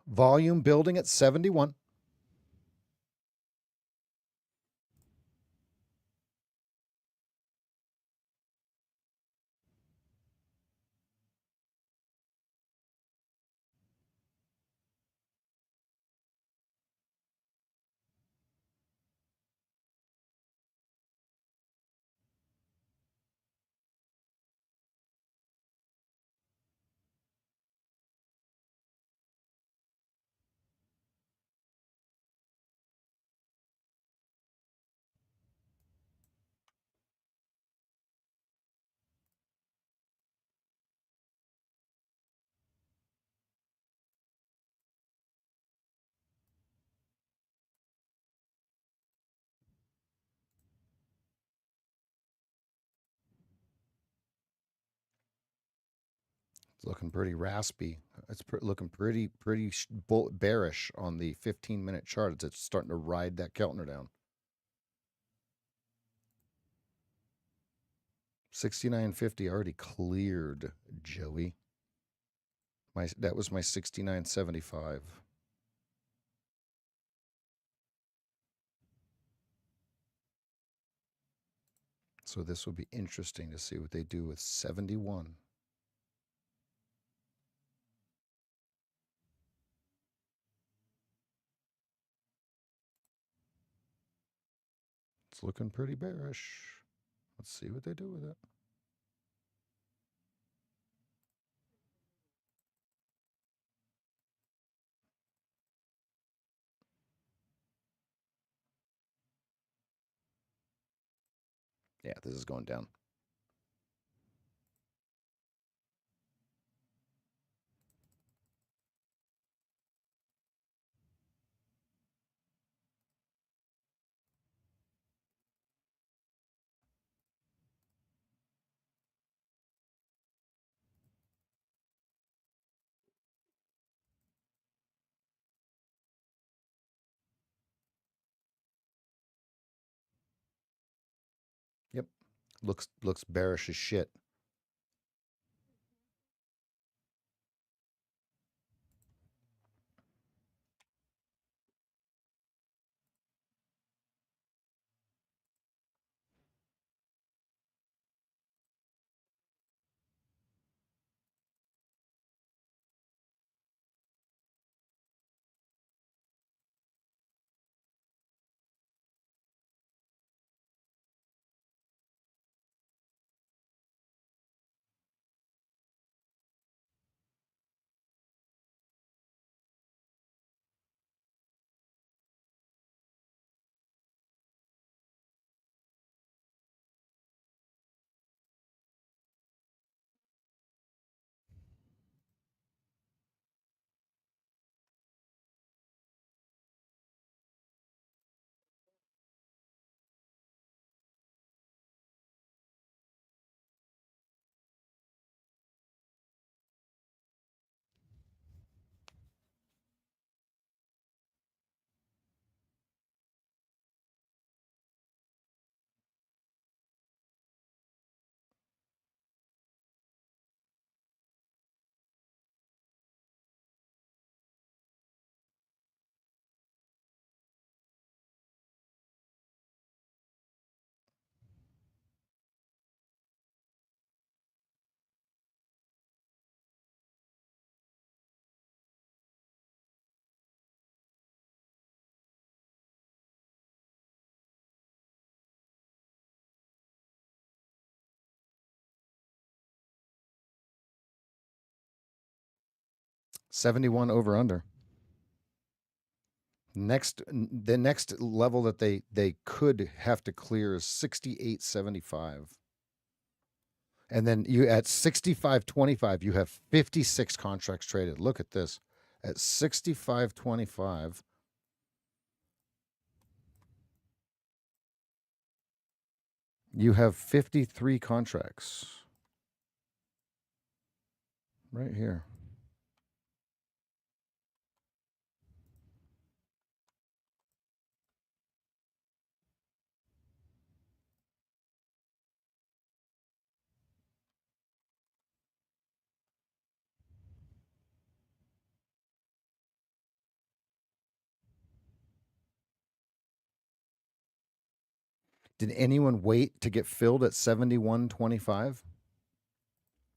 Volume building at 71. It's looking pretty raspy. It's looking pretty bearish on the 15-minute chart. It's starting to ride that Keltner down. 69.50 already cleared, Joey. That was my 69.75. So this will be interesting to see what they do with 71. It's looking pretty bearish. Let's see what they do with it. Yeah, this is going down. Yep. Looks bearish as shit. 71 over under. The next level that they could have to clear is 68.75. And then you at 65.25, you have 56 contracts traded. Look at this. At 65.25, you have 53 contracts. Right here. Did anyone wait to get filled at 71.25?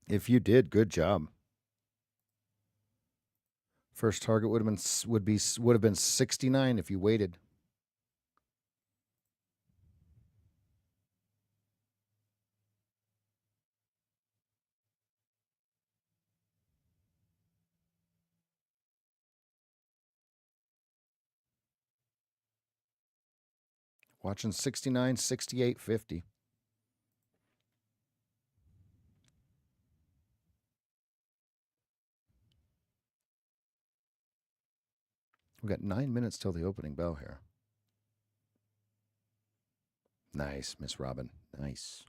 If you did, good job. First target would have been 69 if you waited. Watching 69, 68, 50. We've got 9 minutes till the opening bell here. Nice, Miss Robin. Nice.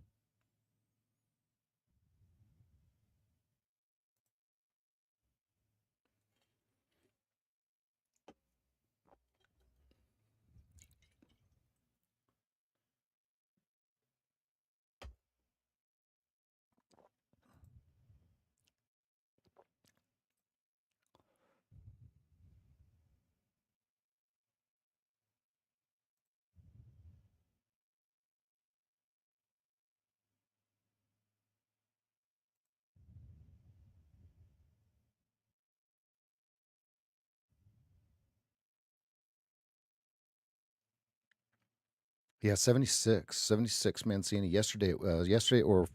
Yeah, 76 Mancini. Yesterday or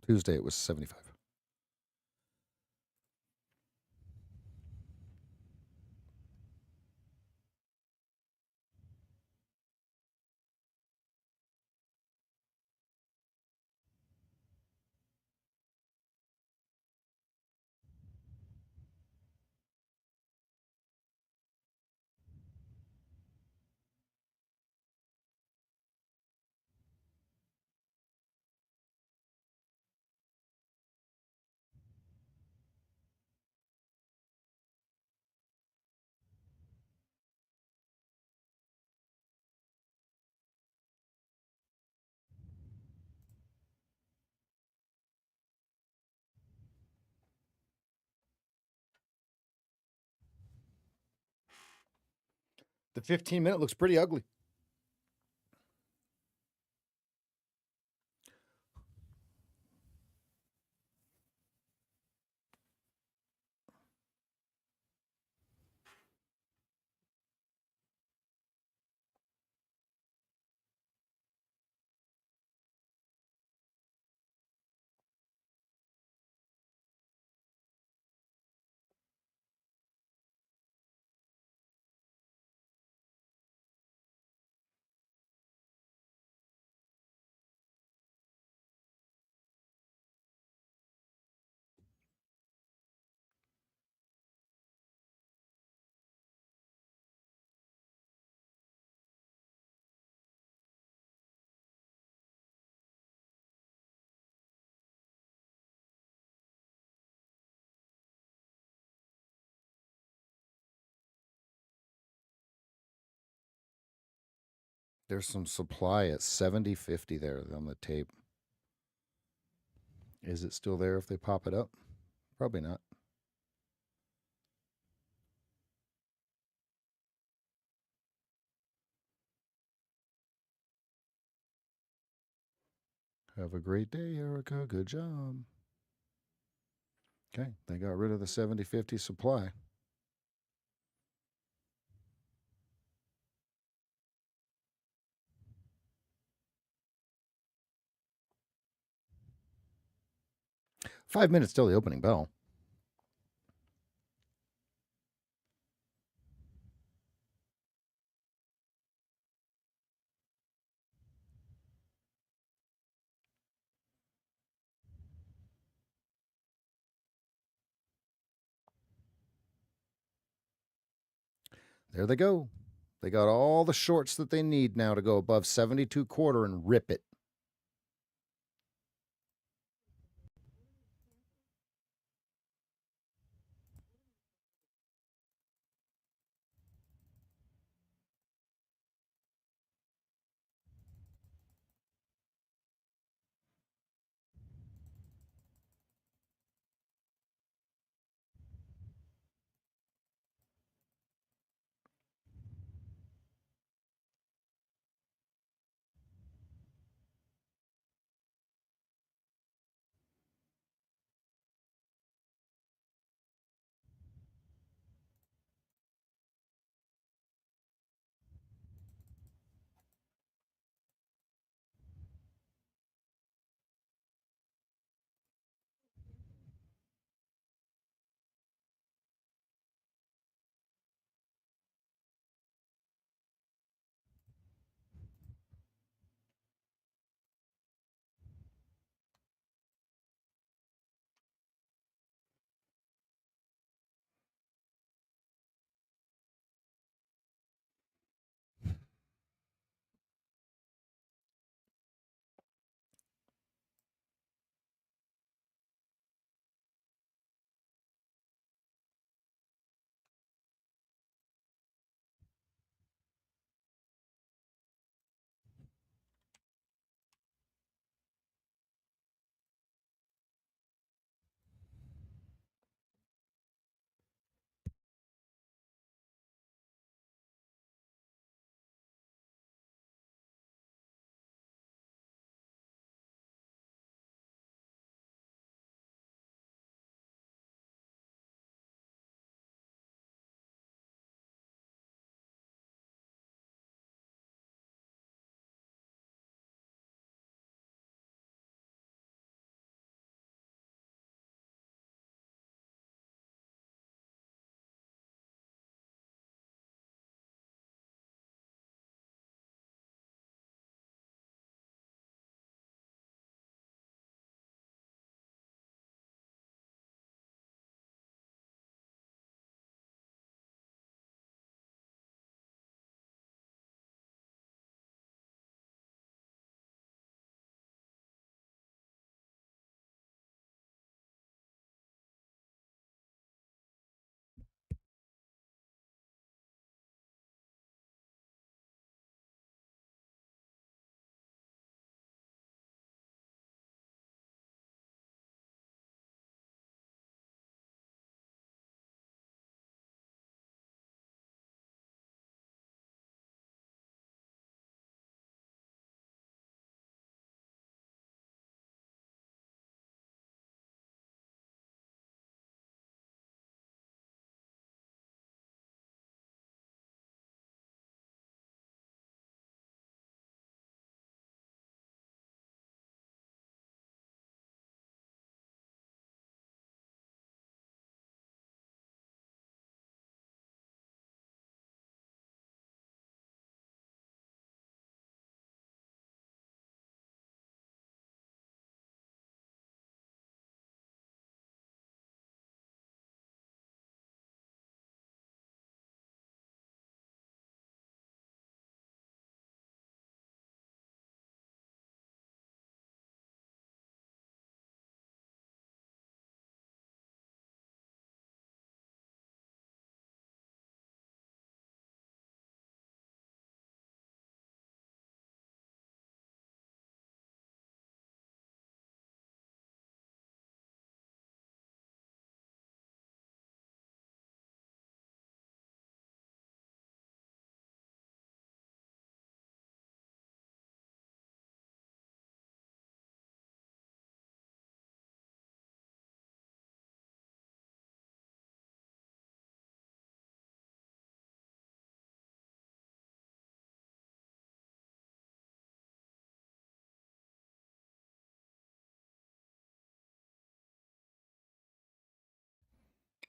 Tuesday it was 75. The 15-minute looks pretty ugly. There's some supply at 70.50 there on the tape. Is it still there if they pop it up? Probably not. Have a great day, Erica. Good job. Okay, they got rid of the 70.50 supply. Five minutes till the opening bell. There they go. They got all the shorts that they need now to go above 72.25 and rip it.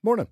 Morning.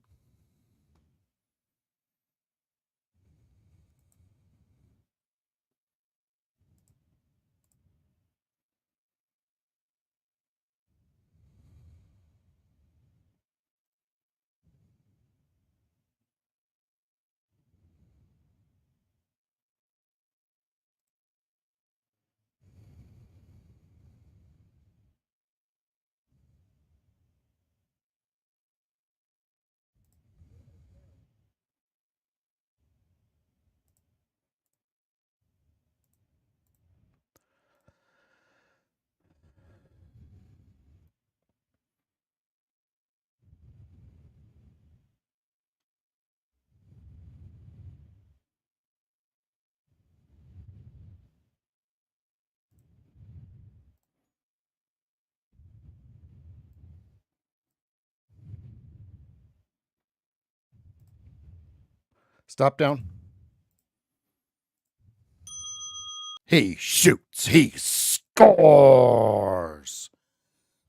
Stop down. He shoots. He scores.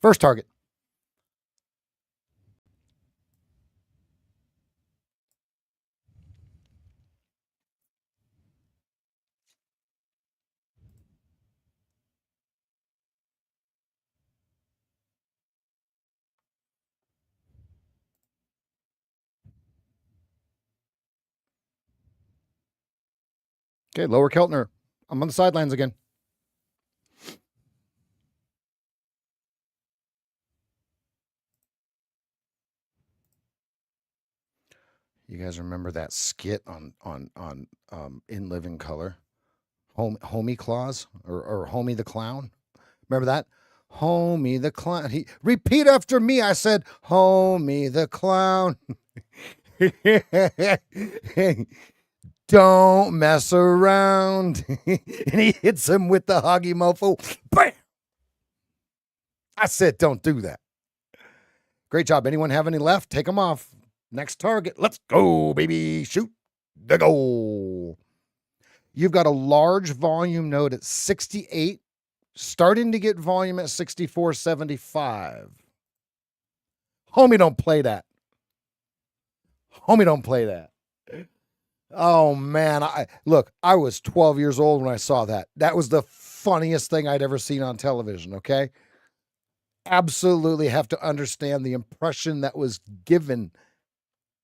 First target. Okay, lower Keltner. I'm on the sidelines again. You guys remember that skit on In Living Color? Homie Claus or Homie the Clown? Remember that? Homie the Clown. He repeat after me. I said, Homie the Clown. Don't mess around. And he hits him with the huggy mofo. Bam! I said, don't do that. Great job. Anyone have any left? Take them off. Next target. Let's go, baby. Shoot the goal. You've got a large volume node at 68, starting to get volume at 64.75. Homie, don't play that. Homie, don't play that. Oh, man. I was 12 years old when I saw that. That was the funniest thing I'd ever seen on television, okay? Absolutely have to understand the impression that was given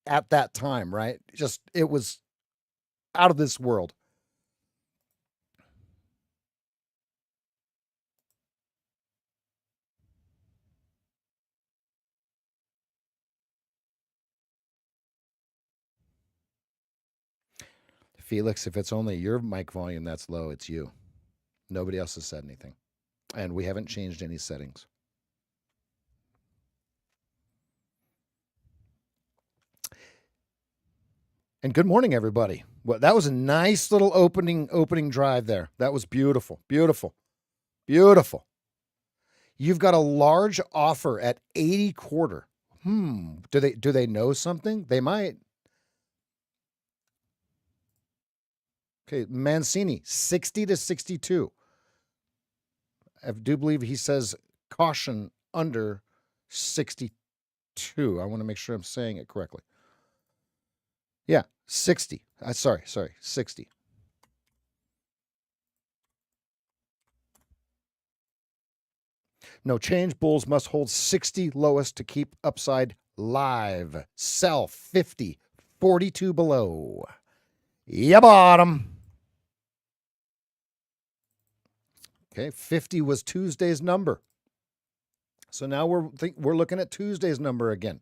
at that time, right? Just, it was out of this world. Felix, if it's only your mic volume that's low, it's you. Nobody else has said anything. And we haven't changed any settings. And good morning, everybody. Well, that was a nice little opening drive there. That was beautiful, beautiful, beautiful. You've got a large offer at 80 quarter. Do they know something? They might. Okay, Mancini, 60 to 62. I do believe he says caution under 62. I want to make sure I'm saying it correctly. Yeah, 60. Sorry, 60. No change. Bulls must hold 60 lowest to keep upside live. Sell 50, 42 below. Yeah, bottom. Okay, 50 was Tuesday's number. So now we're looking at Tuesday's number again.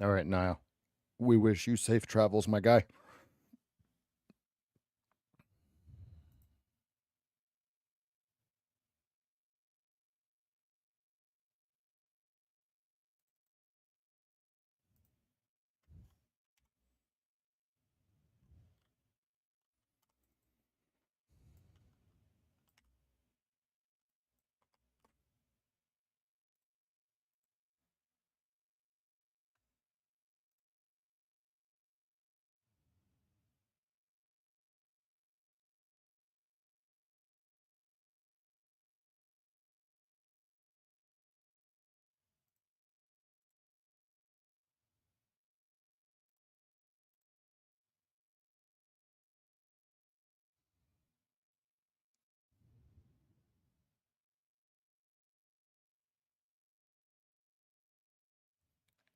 All right, Niall. We wish you safe travels, my guy.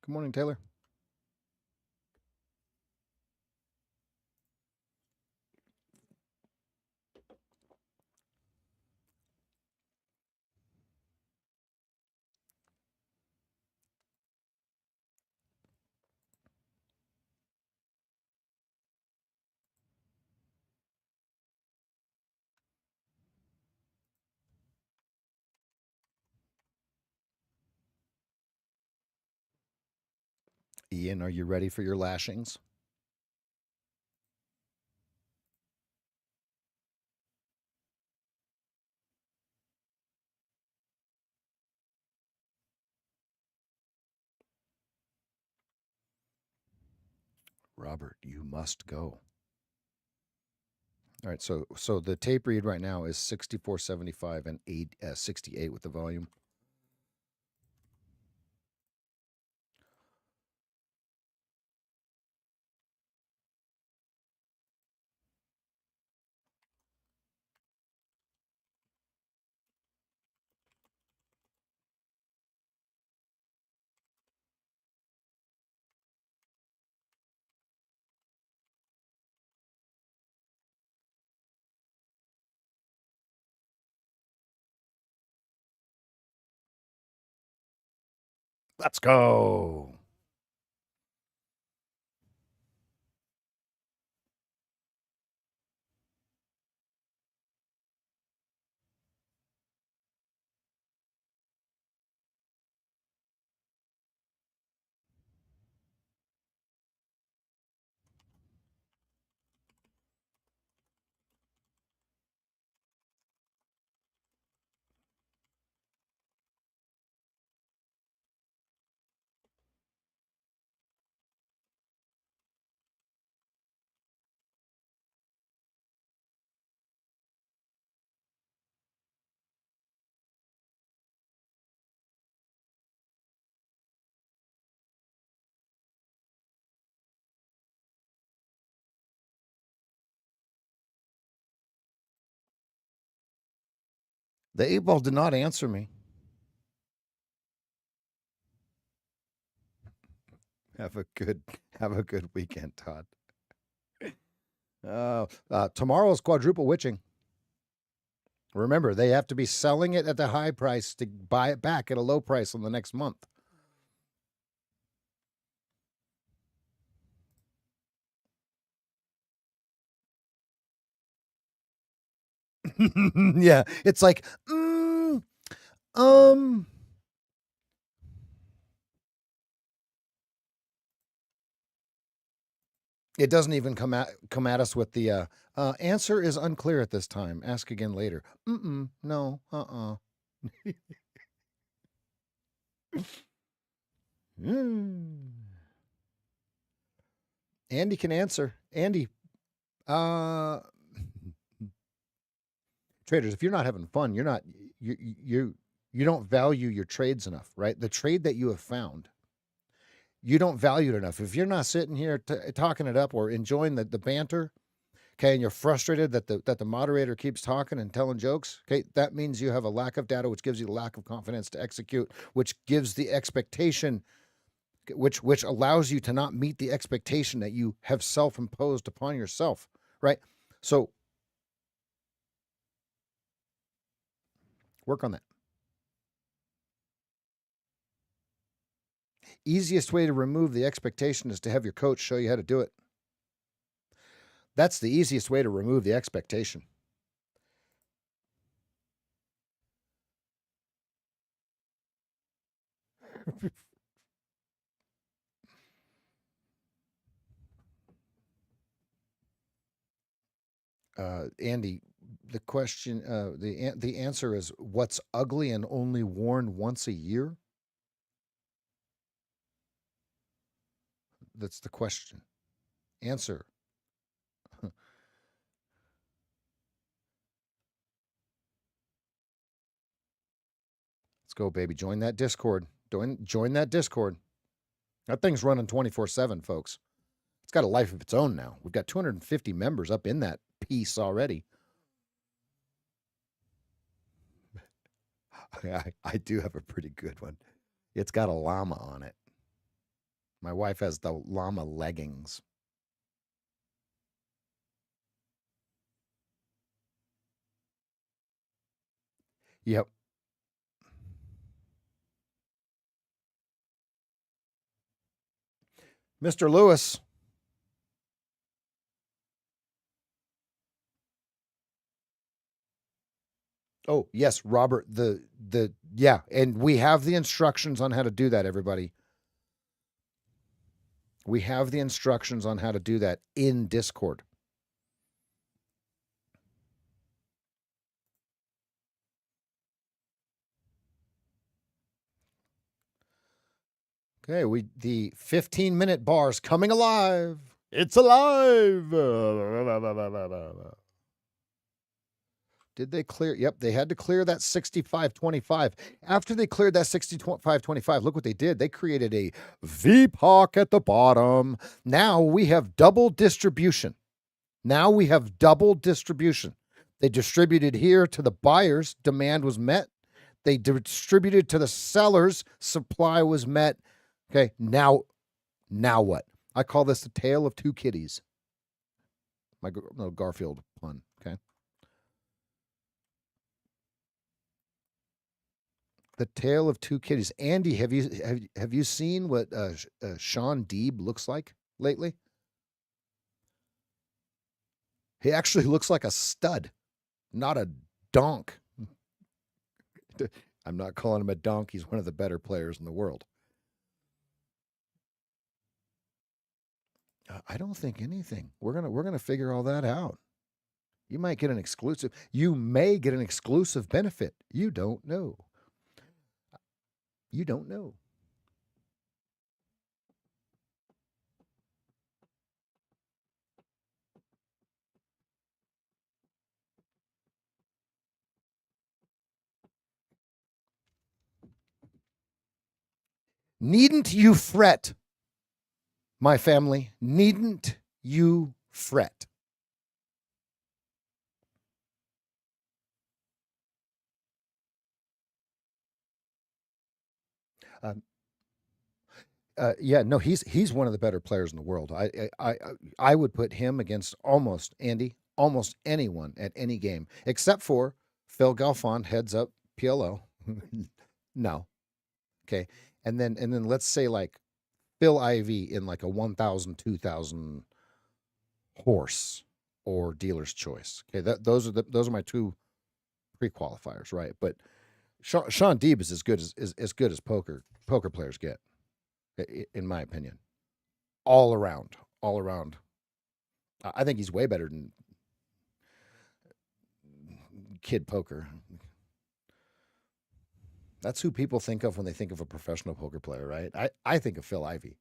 Good morning, Taylor. Ian, are you ready for your lashings? Robert, you must go. All right, so the tape read right now is 64.75 and 68 with the volume. Let's go. The 8-ball did not answer me. Have a good weekend, Todd. Tomorrow's quadruple witching. Remember, they have to be selling it at the high price to buy it back at a low price on the next month. Yeah, it's like, it doesn't even come at us with the answer is unclear at this time. Ask again later. No. Andy can answer. Andy, traders, if you're not having fun, you're not you don't value your trades enough, right? The trade that you have found, you don't value it enough. If you're not sitting here talking it up or enjoying the banter, okay, and you're frustrated that the moderator keeps talking and telling jokes, okay, that means you have a lack of data, which gives you the lack of confidence to execute, which gives the expectation, which allows you to not meet the expectation that you have self-imposed upon yourself, right? So work on that. Easiest way to remove the expectation is to have your coach show you how to do it. That's the easiest way to remove the expectation. Andy, the question, the answer is, what's ugly and only worn once a year? That's the question. Answer. Let's go, baby. Join that Discord. Join that Discord. That thing's running 24/7, folks. It's got a life of its own now. We've got 250 members up in that piece already. I do have a pretty good one. It's got a llama on it. My wife has the llama leggings. Yep. Mr. Lewis. Oh, yes, Robert, yeah, and we have the instructions on how to do that, everybody. We have the instructions on how to do that in Discord. Okay, the 15-minute bar's coming alive. It's alive. Did they clear? Yep, they had to clear that 65.25. After they cleared that 65.25, look what they did. They created a VPOC at the bottom. Now we have double distribution. They distributed here to the buyers. Demand was met. They distributed to the sellers. Supply was met. Okay, now what? I call this the tale of two kitties. My little Garfield pun, okay? The tale of two kitties. Andy, have you seen what Sean Deeb looks like lately? He actually looks like a stud, not a donk. I'm not calling him a donk. He's one of the better players in the world. I don't think anything. We're gonna figure all that out. You might get an exclusive. You may get an exclusive benefit. You don't know. You don't know. Needn't you fret, my family? Needn't you fret? Yeah, no, he's one of the better players in the world. I would put him against almost anyone at any game, except for Phil Galfond, heads up PLO. No, okay, and then let's say like Phil Ivey in like a 1,000, 2,000 horse or dealer's choice. Okay, those are my two pre-qualifiers, right? But Sean Deeb is as good as poker players get, in my opinion. All around. I think he's way better than kid poker. That's who people think of when they think of a professional poker player, right? I think of Phil Ivey.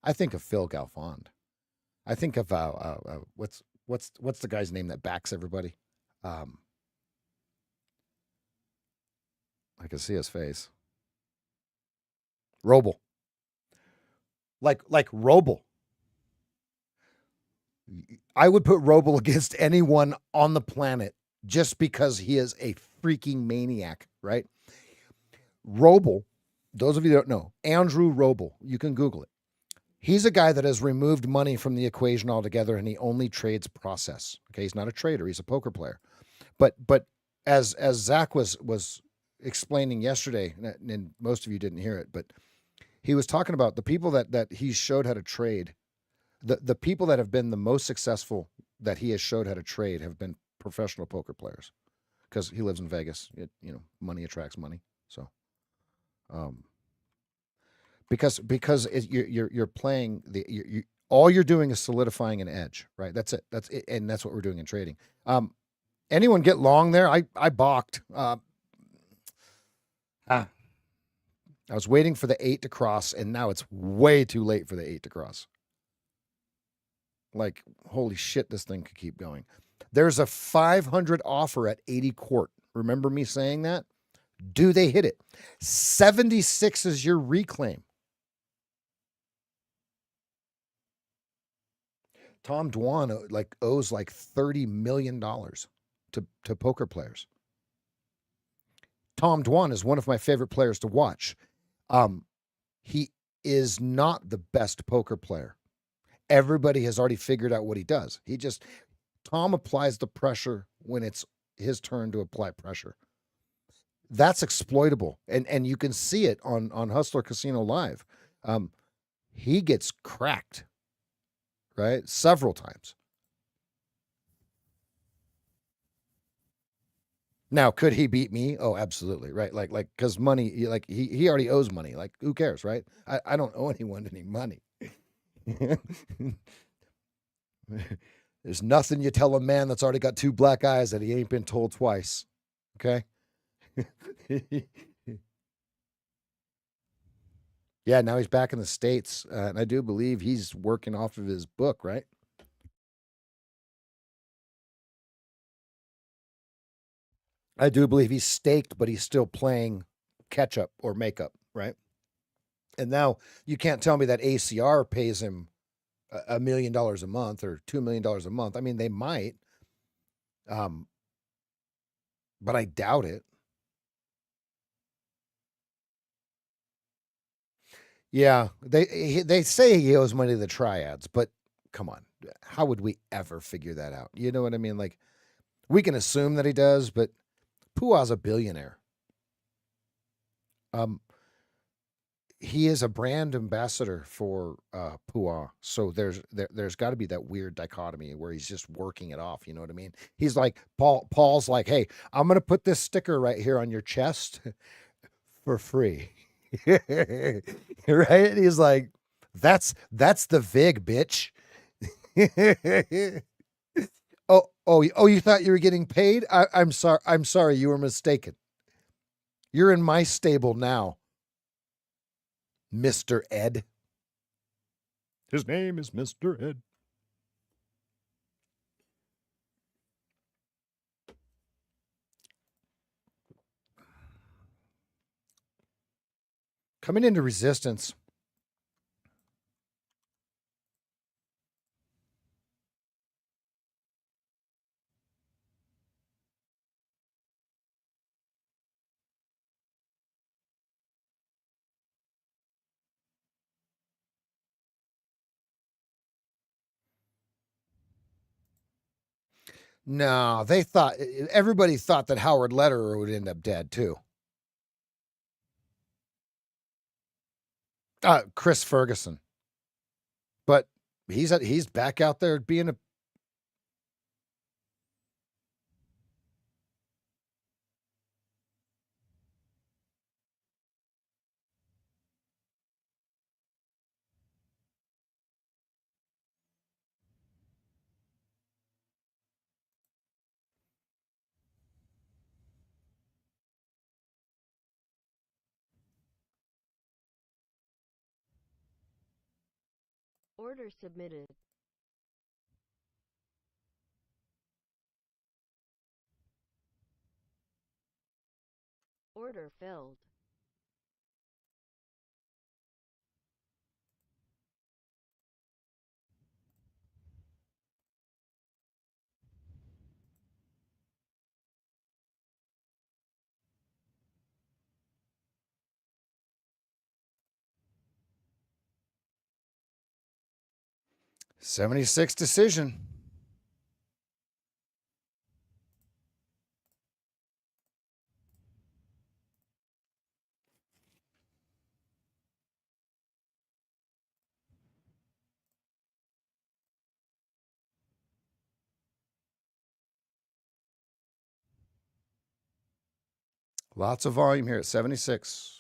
I think of Phil Galfond. I think of what's the guy's name that backs everybody? I can see his face. Roble. Like Roble. I would put Roble against anyone on the planet just because he is a freaking maniac, right? Roble, those of you that don't know, Andrew Roble, you can Google it. He's a guy that has removed money from the equation altogether, and he only trades process. Okay, he's not a trader; he's a poker player. But as Zach was explaining yesterday, and most of you didn't hear it, but he was talking about the people that he showed how to trade. The people that have been the most successful that he has showed how to trade have been professional poker players, because he lives in Vegas. Money attracts money. So, because you're playing all you're doing is solidifying an edge, right? That's it. That's it, and that's what we're doing in trading. Anyone get long there? I balked. I was waiting for the 8 to cross, and now it's way too late for the 8 to cross. Like, holy shit, this thing could keep going. There's a 500 offer at 80 court. Remember me saying that? Do they hit it? 76 is your reclaim. Tom Dwan owes like $30 million to poker players. Tom Dwan is one of my favorite players to watch. He is not the best poker player. Everybody has already figured out what he does. Tom applies the pressure when it's his turn to apply pressure. That's exploitable. And you can see it on Hustler Casino Live. He gets cracked, right? Several times. Now, could he beat me? Oh, absolutely, right? Like, because money, like he already owes money. Like, who cares, right? I don't owe anyone any money. There's nothing you tell a man that's already got two black eyes that he ain't been told twice. Okay? Yeah, now he's back in the States. And I do believe he's working off of his book, right? I do believe he's staked, but he's still playing catch up or makeup, right? And now you can't tell me that ACR pays him $1 million a month or $2 million a month. I mean, they might, um, but I doubt it. Yeah, they say he owes money to the triads, but come on, how would we ever figure that out? You know what I mean? Like, we can assume that he does, but Pua's a billionaire. Um, he is a brand ambassador for Pua, so there's got to be that weird dichotomy where he's just working it off. You know what I mean? He's like Paul's like, hey, I'm gonna put this sticker right here on your chest for free. Right? He's like, that's the vig, bitch. Oh, you thought you were getting paid? I'm sorry. I'm sorry. You were mistaken. You're in my stable now, Mr. Ed. His name is Mr. Ed. Coming into resistance. No, everybody thought that Howard Lederer would end up dead too. Chris Ferguson. But he's back out there being a 'Order submitted. Order filled.76 decision. Lots of volume here at 76.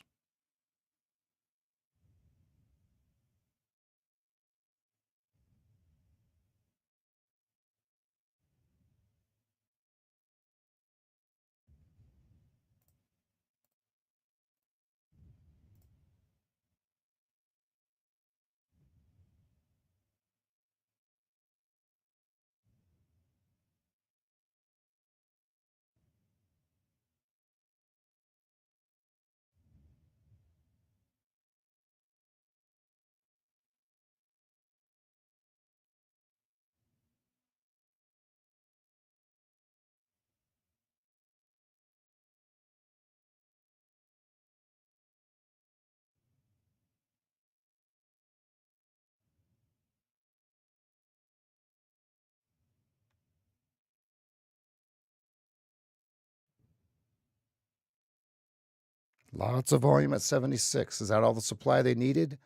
Lots of volume at 76. Is that all the supply they needed?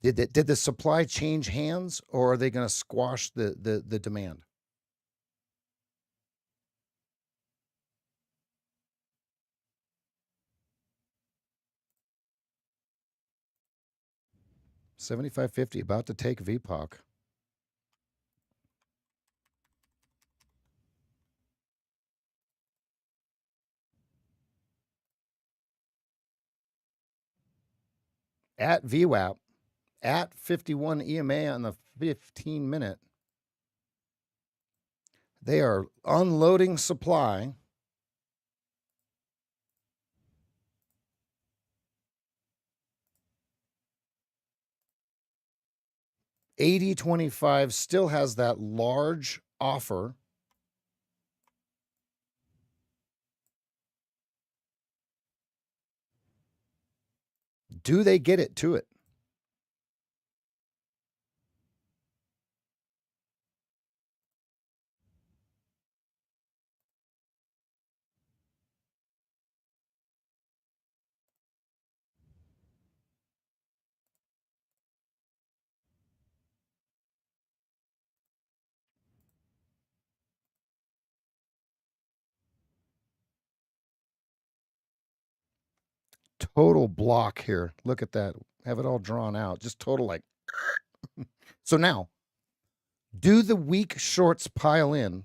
Did the supply change hands, or are they going to squash the demand? 75.50 about to take VPOC. At VWAP, at 51 EMA on the 15-minute. They are unloading supply. $80.25 still has that large offer. Do they get it to it? Total block here. Look at that. Have it all drawn out. Just total like. So now, do the weak shorts pile in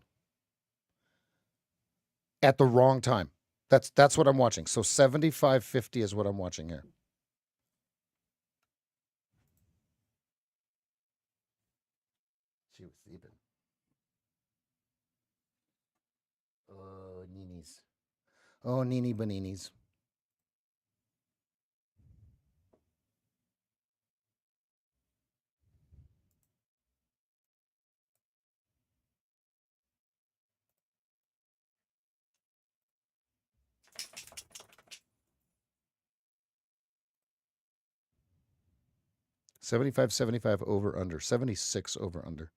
at the wrong time? That's what I'm watching. So 75.50 is what I'm watching here. She was sleeping. Oh, Ninis. Oh, Nini Baninis. $75.75 over under. 76 over under.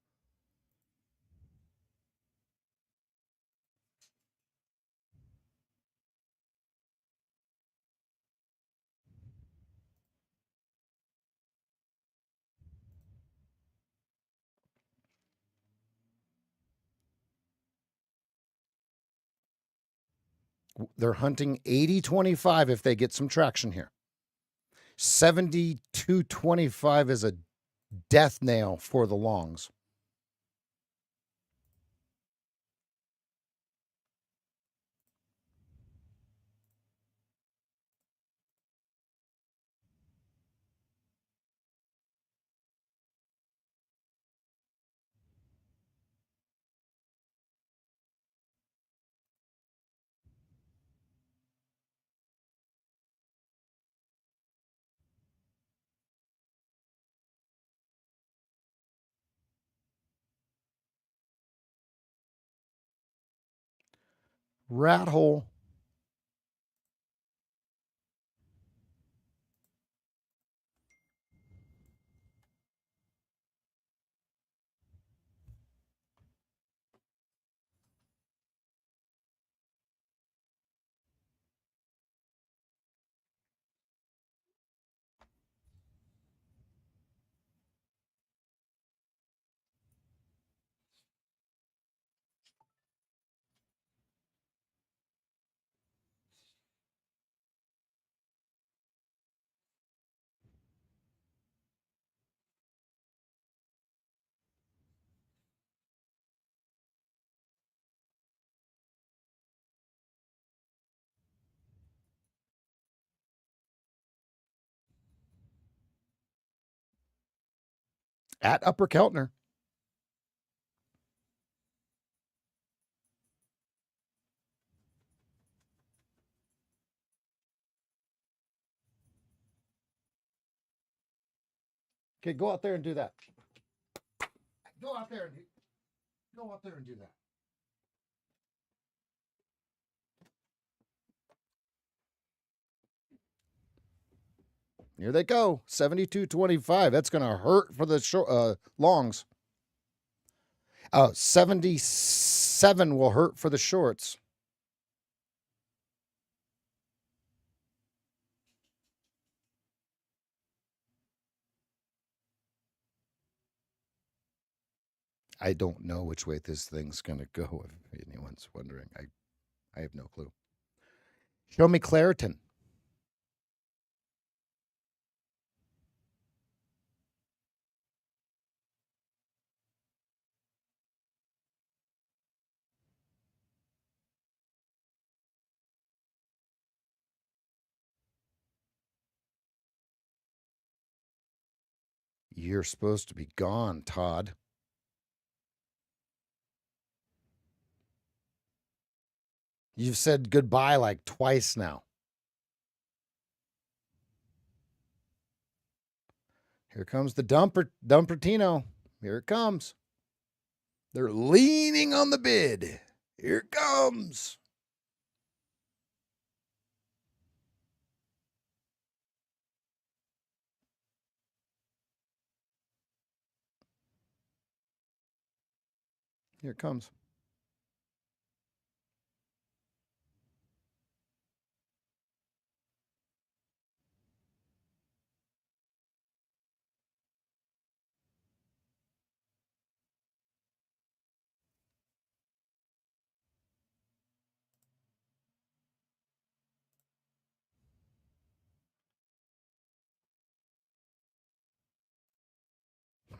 They're hunting 80.25 if they get some traction here. 72.25 is a death nail for the longs. Rat hole. At Upper Keltner. Okay, go out there and do that. Go out there and do that. Here they go. 72.25. That's going to hurt for the longs. 77 will hurt for the shorts. I don't know which way this thing's going to go, if anyone's wondering. I have no clue. Show me Claritin. You're supposed to be gone, Todd. You've said goodbye like twice now. Here comes the Dumpertino. Here it comes. They're leaning on the bid. Here it comes. Here it comes.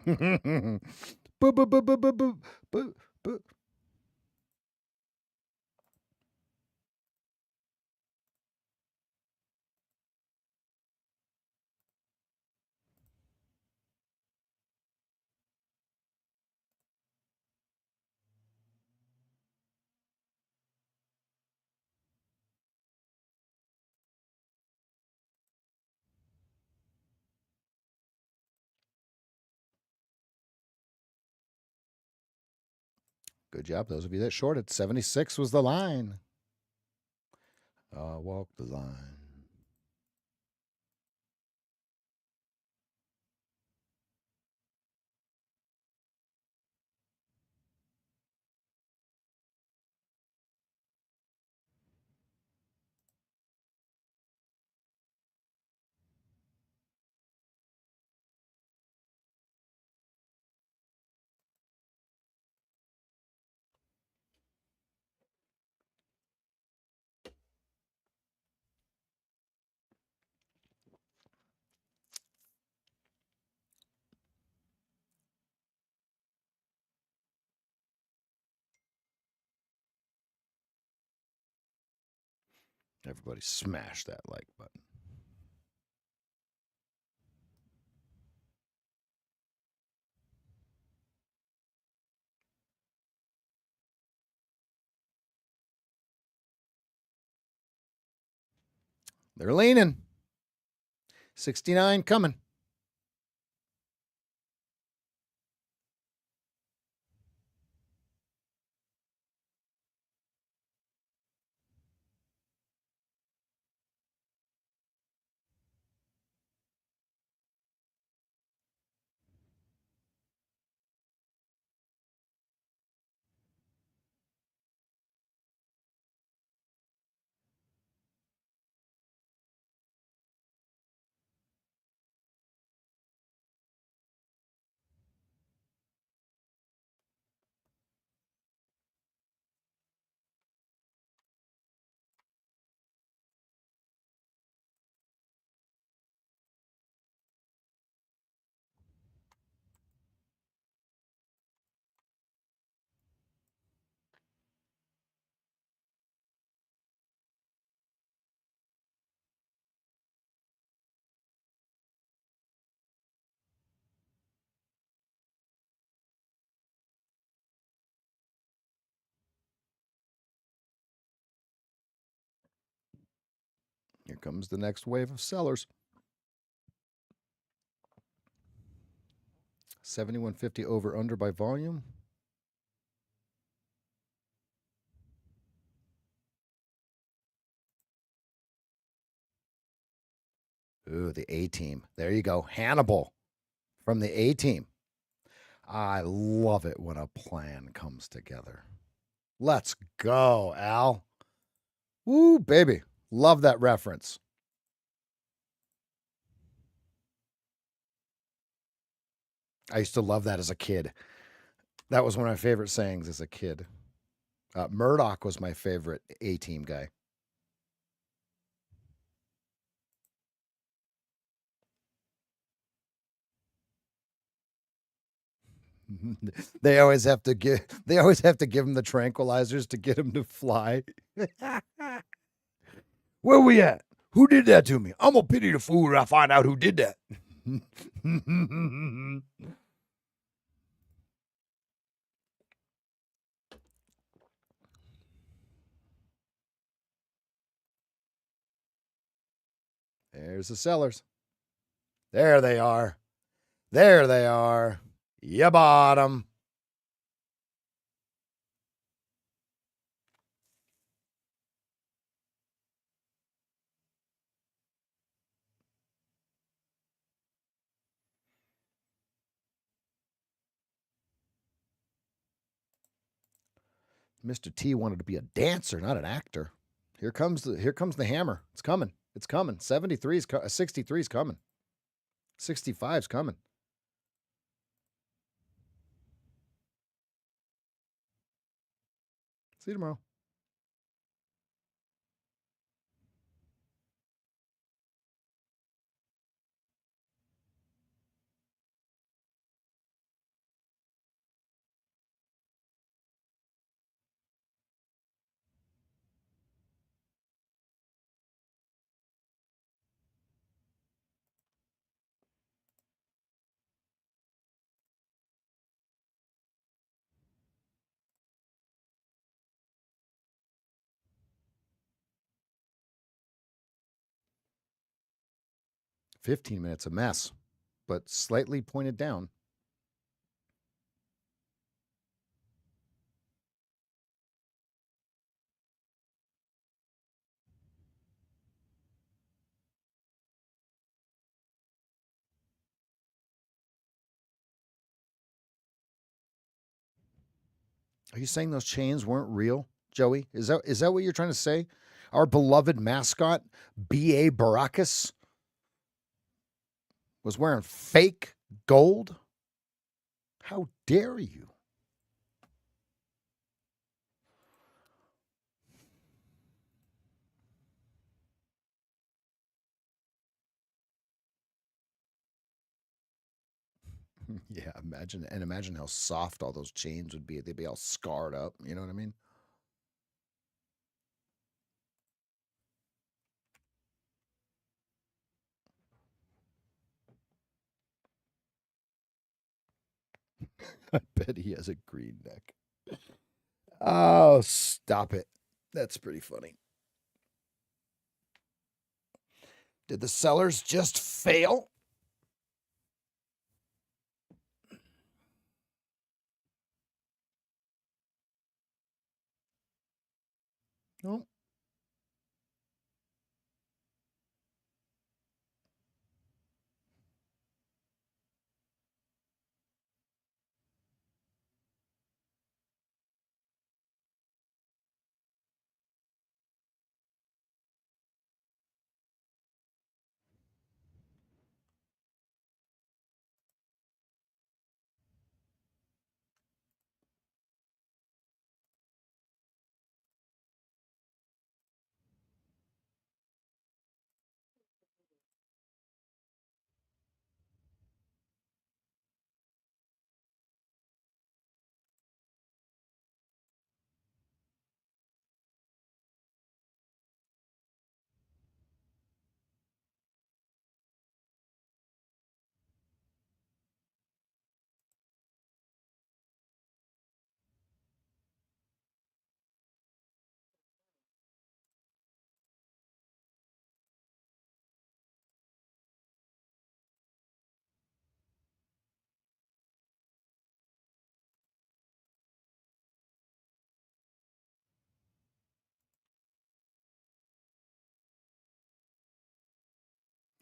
Boop, boop, boop, boop, boop, boop, boop, boop. Good job, those of you that shorted. 76 was the line. Walk the line. Everybody smash that like button. They're leaning. 69 coming. Here comes the next wave of sellers. 71.50 over under by volume. Ooh, the A team. There you go. Hannibal from the A team. I love it when a plan comes together. Let's go, Al. Woo, baby. Love that reference. I used to love that as a kid. That was one of my favorite sayings as a kid. Murdoch was my favorite A team guy. They always have to give him the tranquilizers to get him to fly. Where we at? Who did that to me? I'm gonna pity the fool when I find out who did that. There's the sellers. There they are. There they are. You bought them. Mr. T wanted to be a dancer, not an actor. Here comes the hammer. It's coming. It's coming. 63 is 63 is coming. 65 is coming. See you tomorrow. $15 a mess, but slightly pointed down. Are you saying those chains weren't real, Joey? Is that what you're trying to say? Our beloved mascot, B.A. Baracus, was wearing fake gold? How dare you? Yeah, imagine how soft all those chains would be. They'd be all scarred up. You know what I mean? I bet he has a green neck. Oh, stop it. That's pretty funny. Did the sellers just fail? No.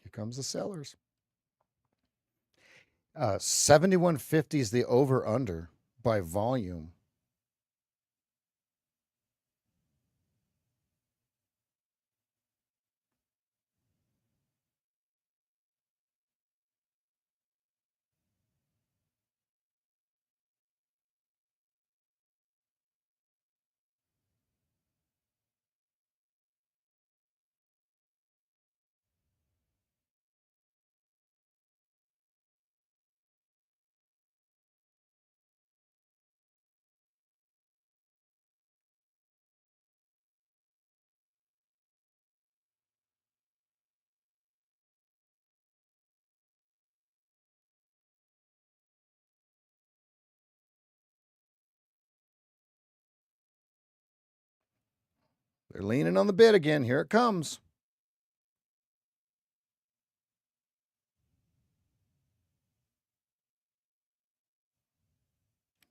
Here comes the sellers. 7150 is the over under by volume. They're leaning on the bid again. Here it comes.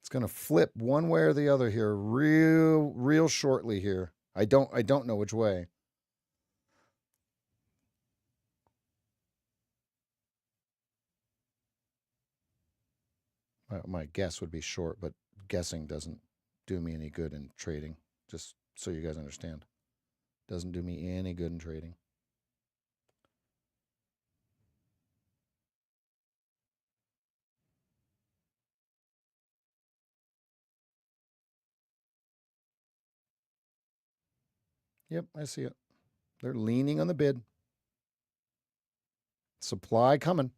It's going to flip one way or the other here real shortly here. I don't know which way. My guess would be short, but guessing doesn't do me any good in trading. Just so you guys understand. Doesn't do me any good in trading. Yep, I see it. They're leaning on the bid. Supply coming.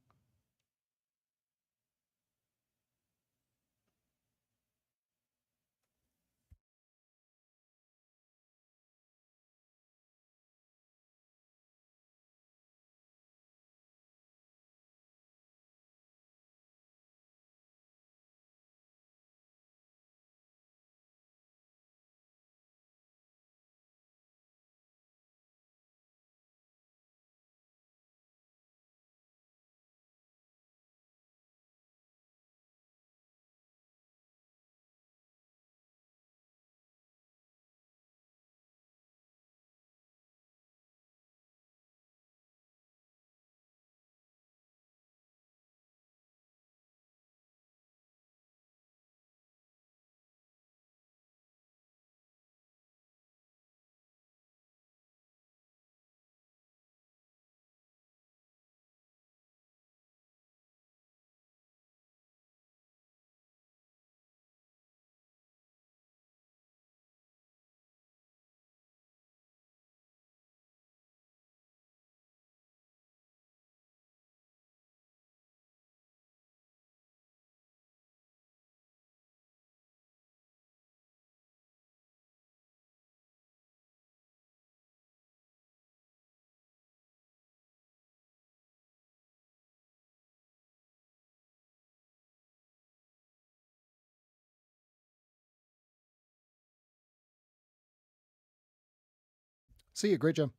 See you. Great job.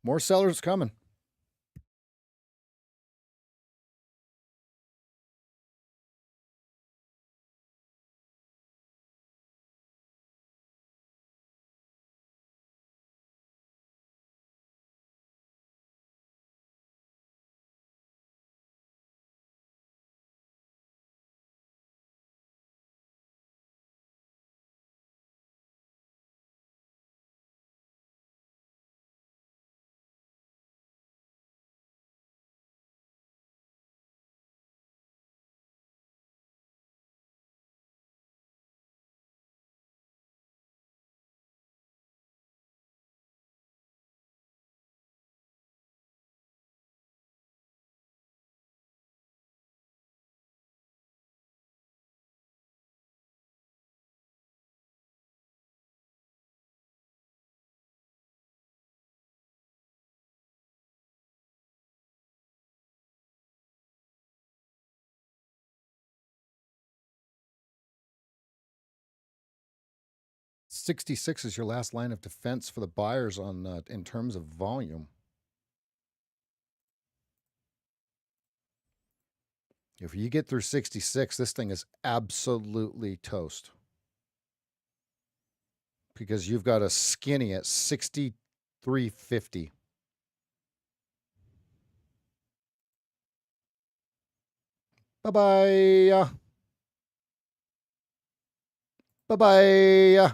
More sellers coming. $66 is your last line of defense for the buyers on in terms of volume. If you get through 66, this thing is absolutely toast. Because you've got a skinny at 63.50. Bye-bye. Bye-bye.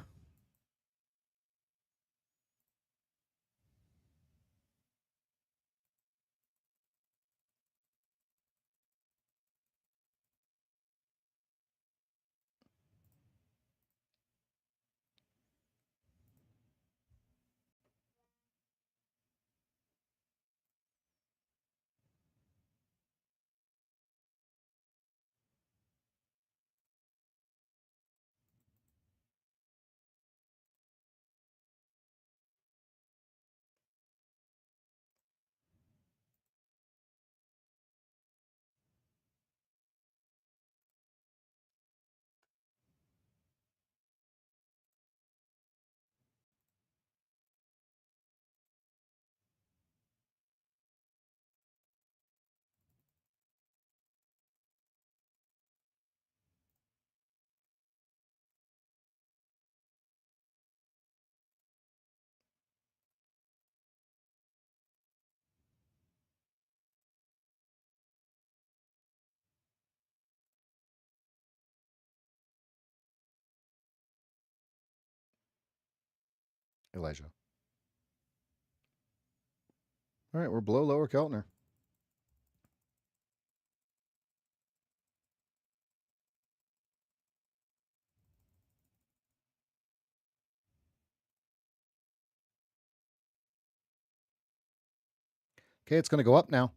Elijah. All right, we're below lower Keltner. Okay, it's going to go up now.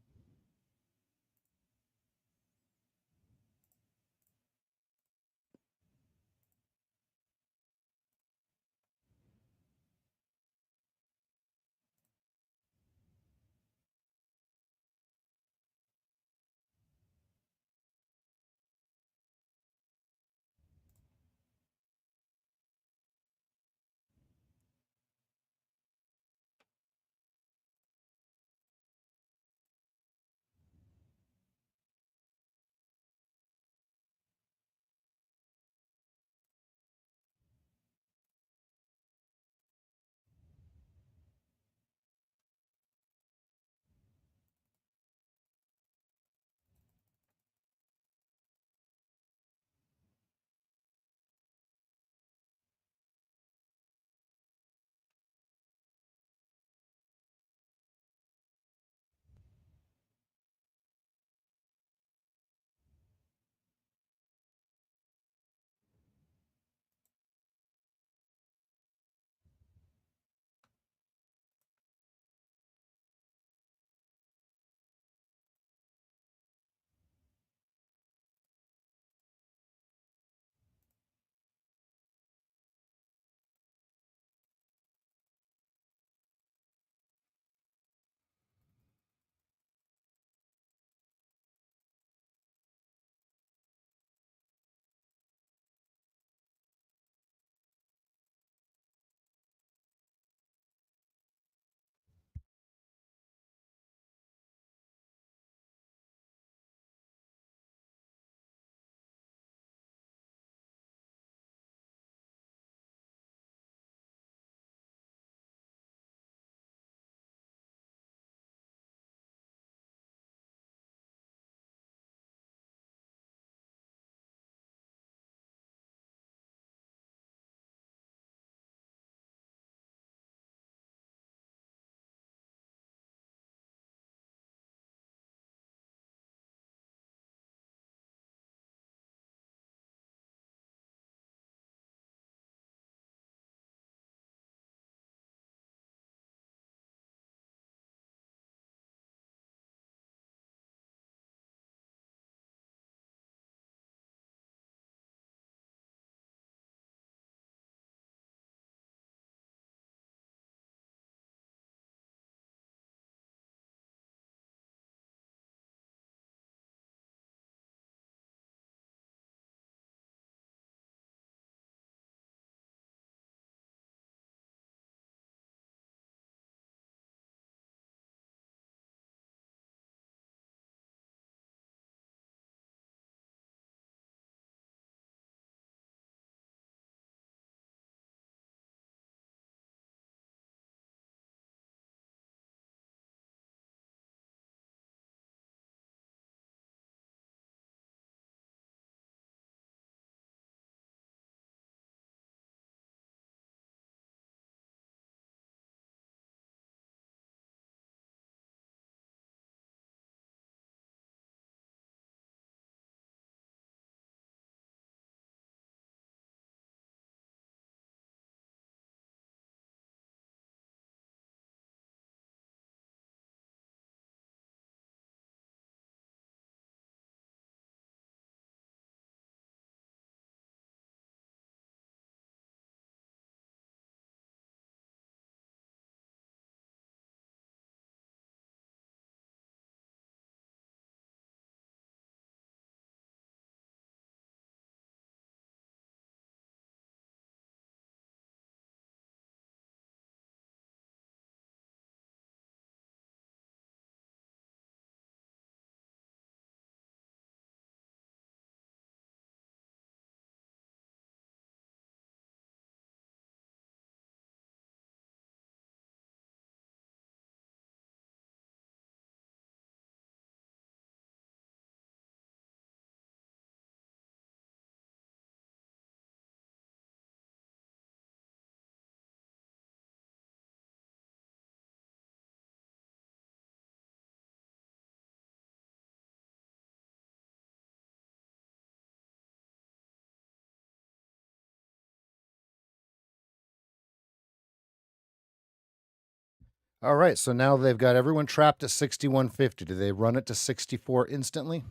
All right, so now they've got everyone trapped at 6150. Do they run it to 64 instantly?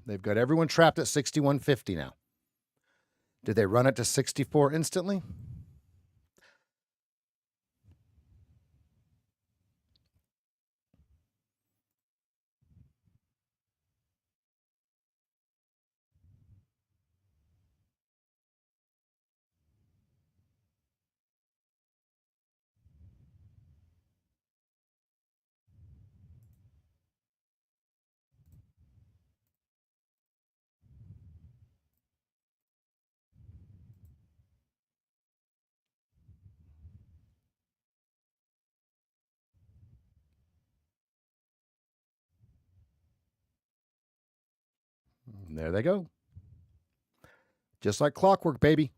They've got everyone trapped at 6150 now. Did they run it to 64 instantly? There they go. Just like clockwork, baby.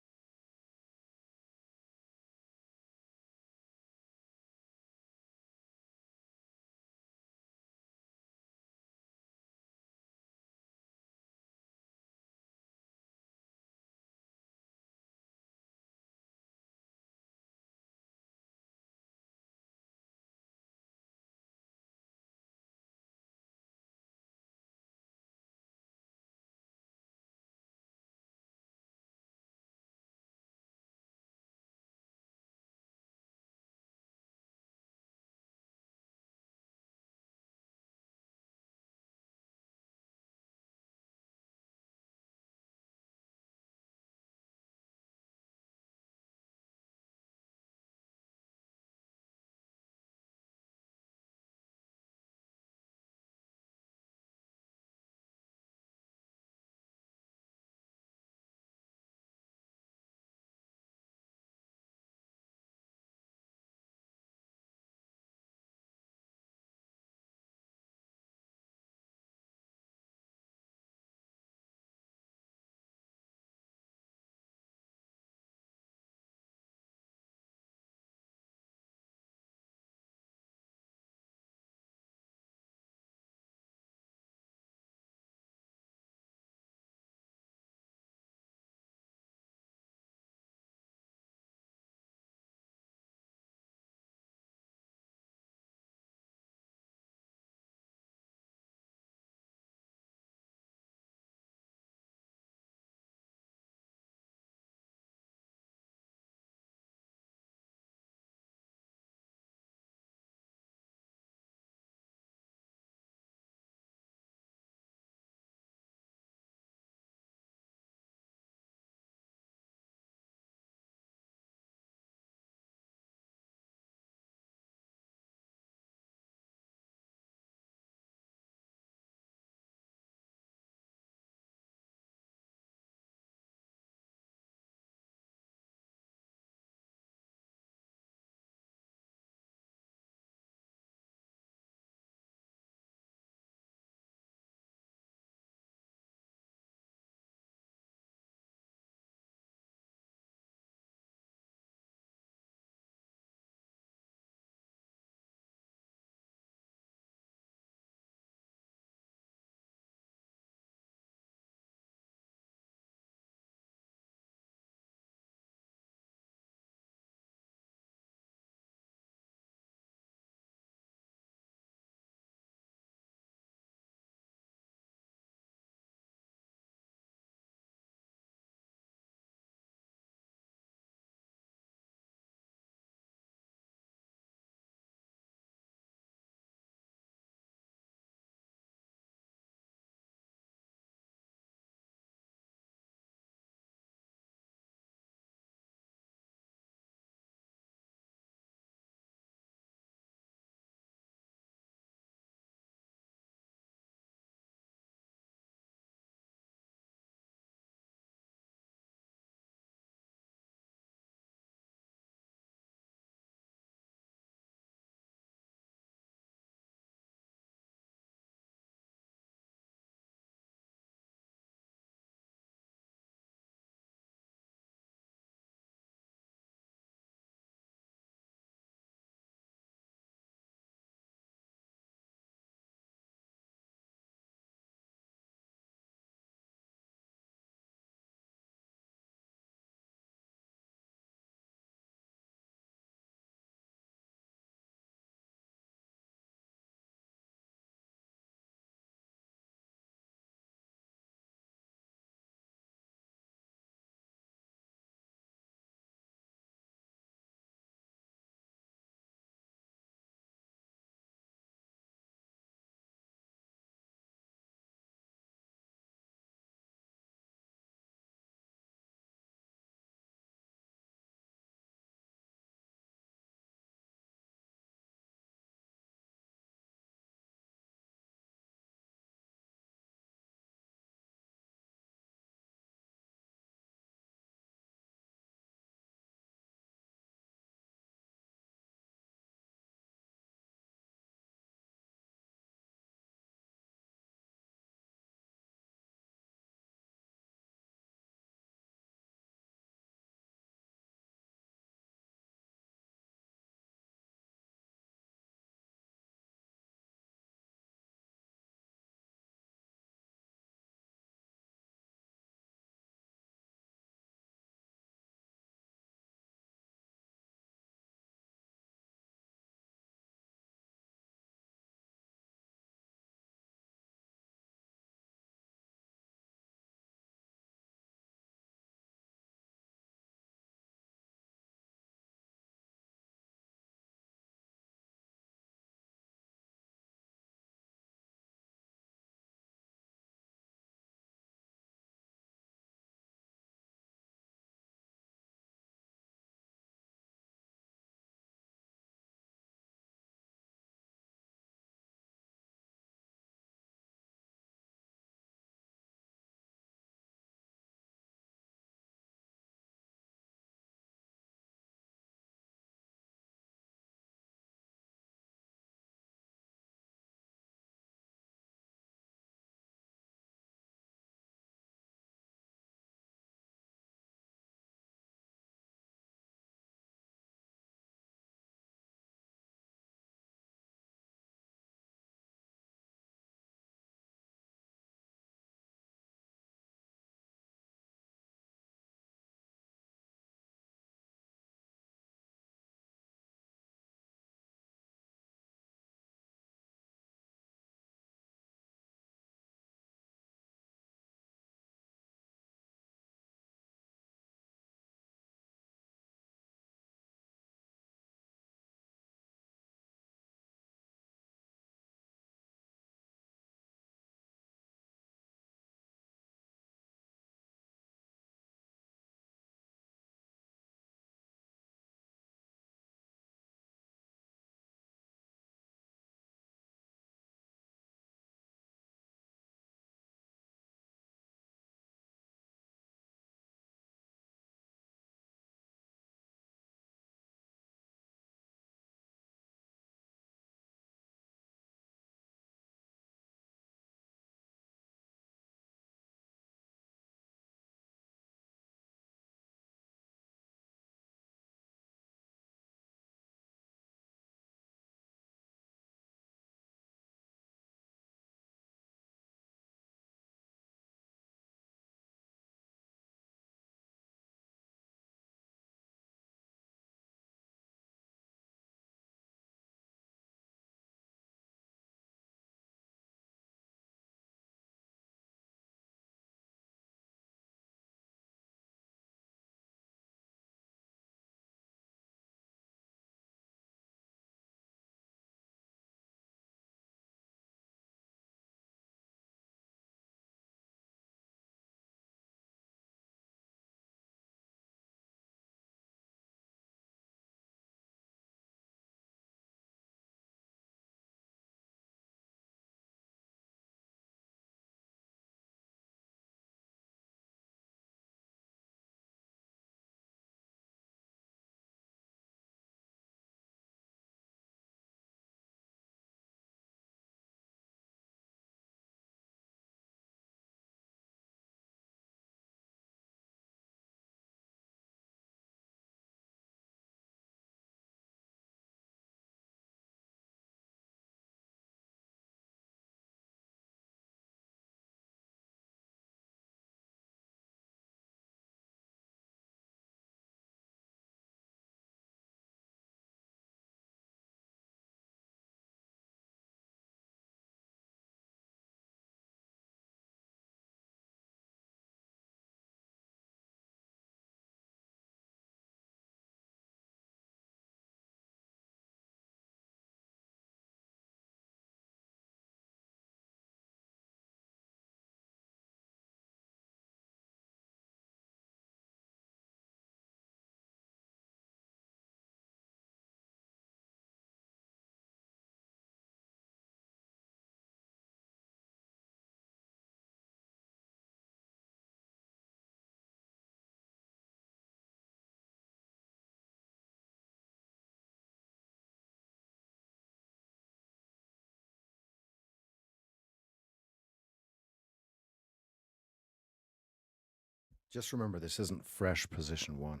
Just remember, this isn't fresh position 1.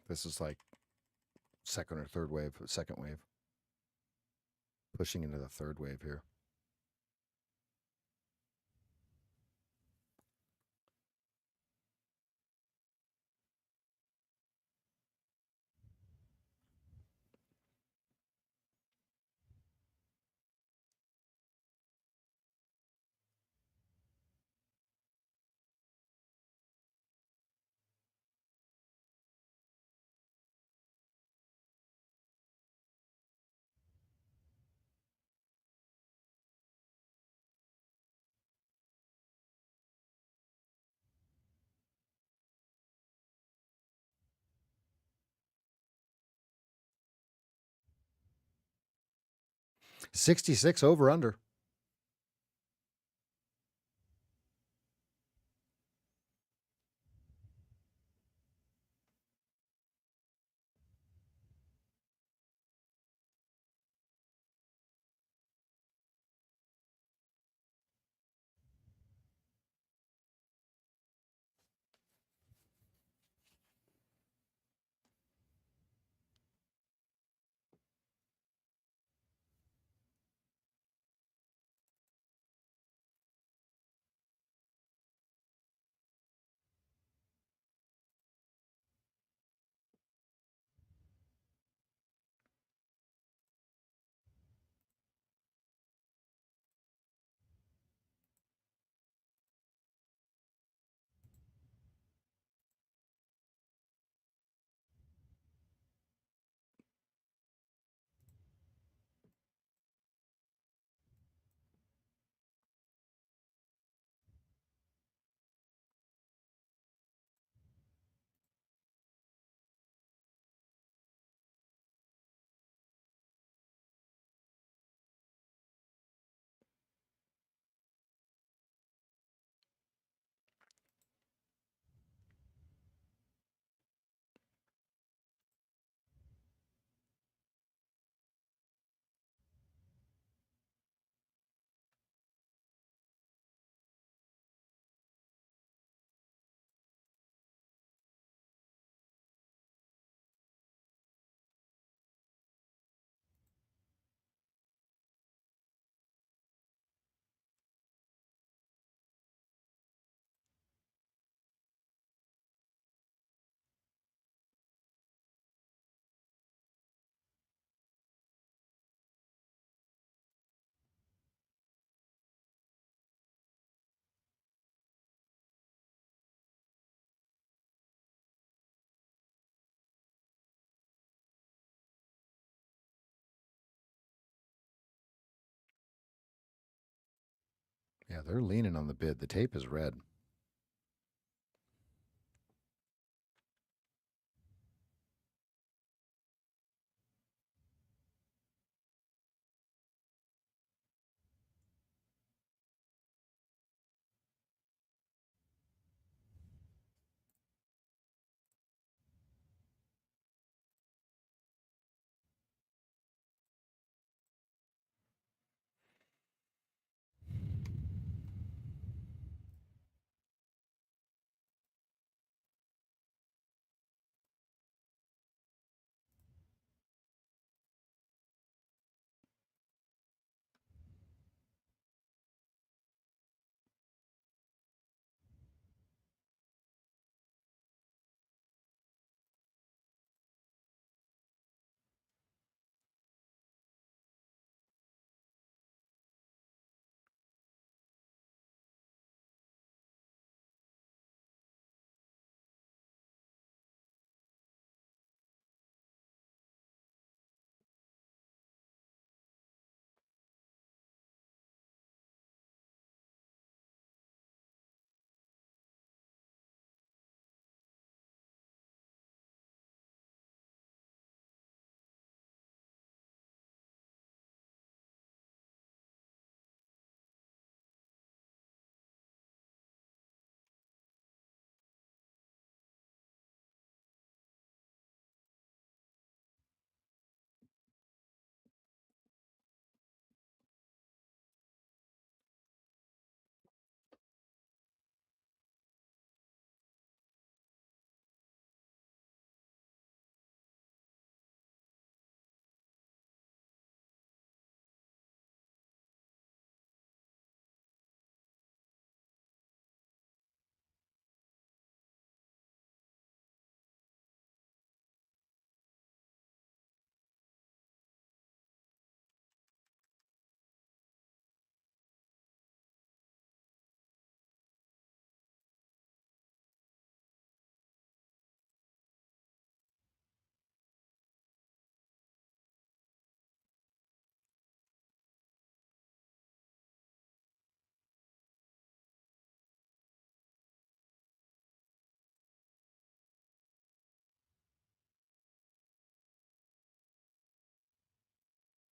This is like second or third wave, second wave. Pushing into the third wave here. $66 over under. Yeah, they're leaning on the bid. The tape is red.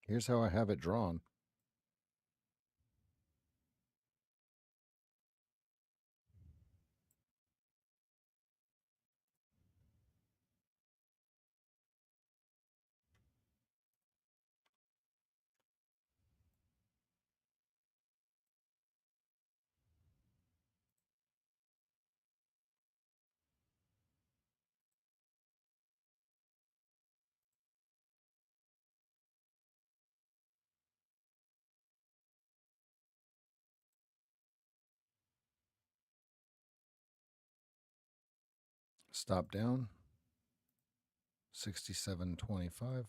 Here's how I have it drawn. Stop down. 67.25.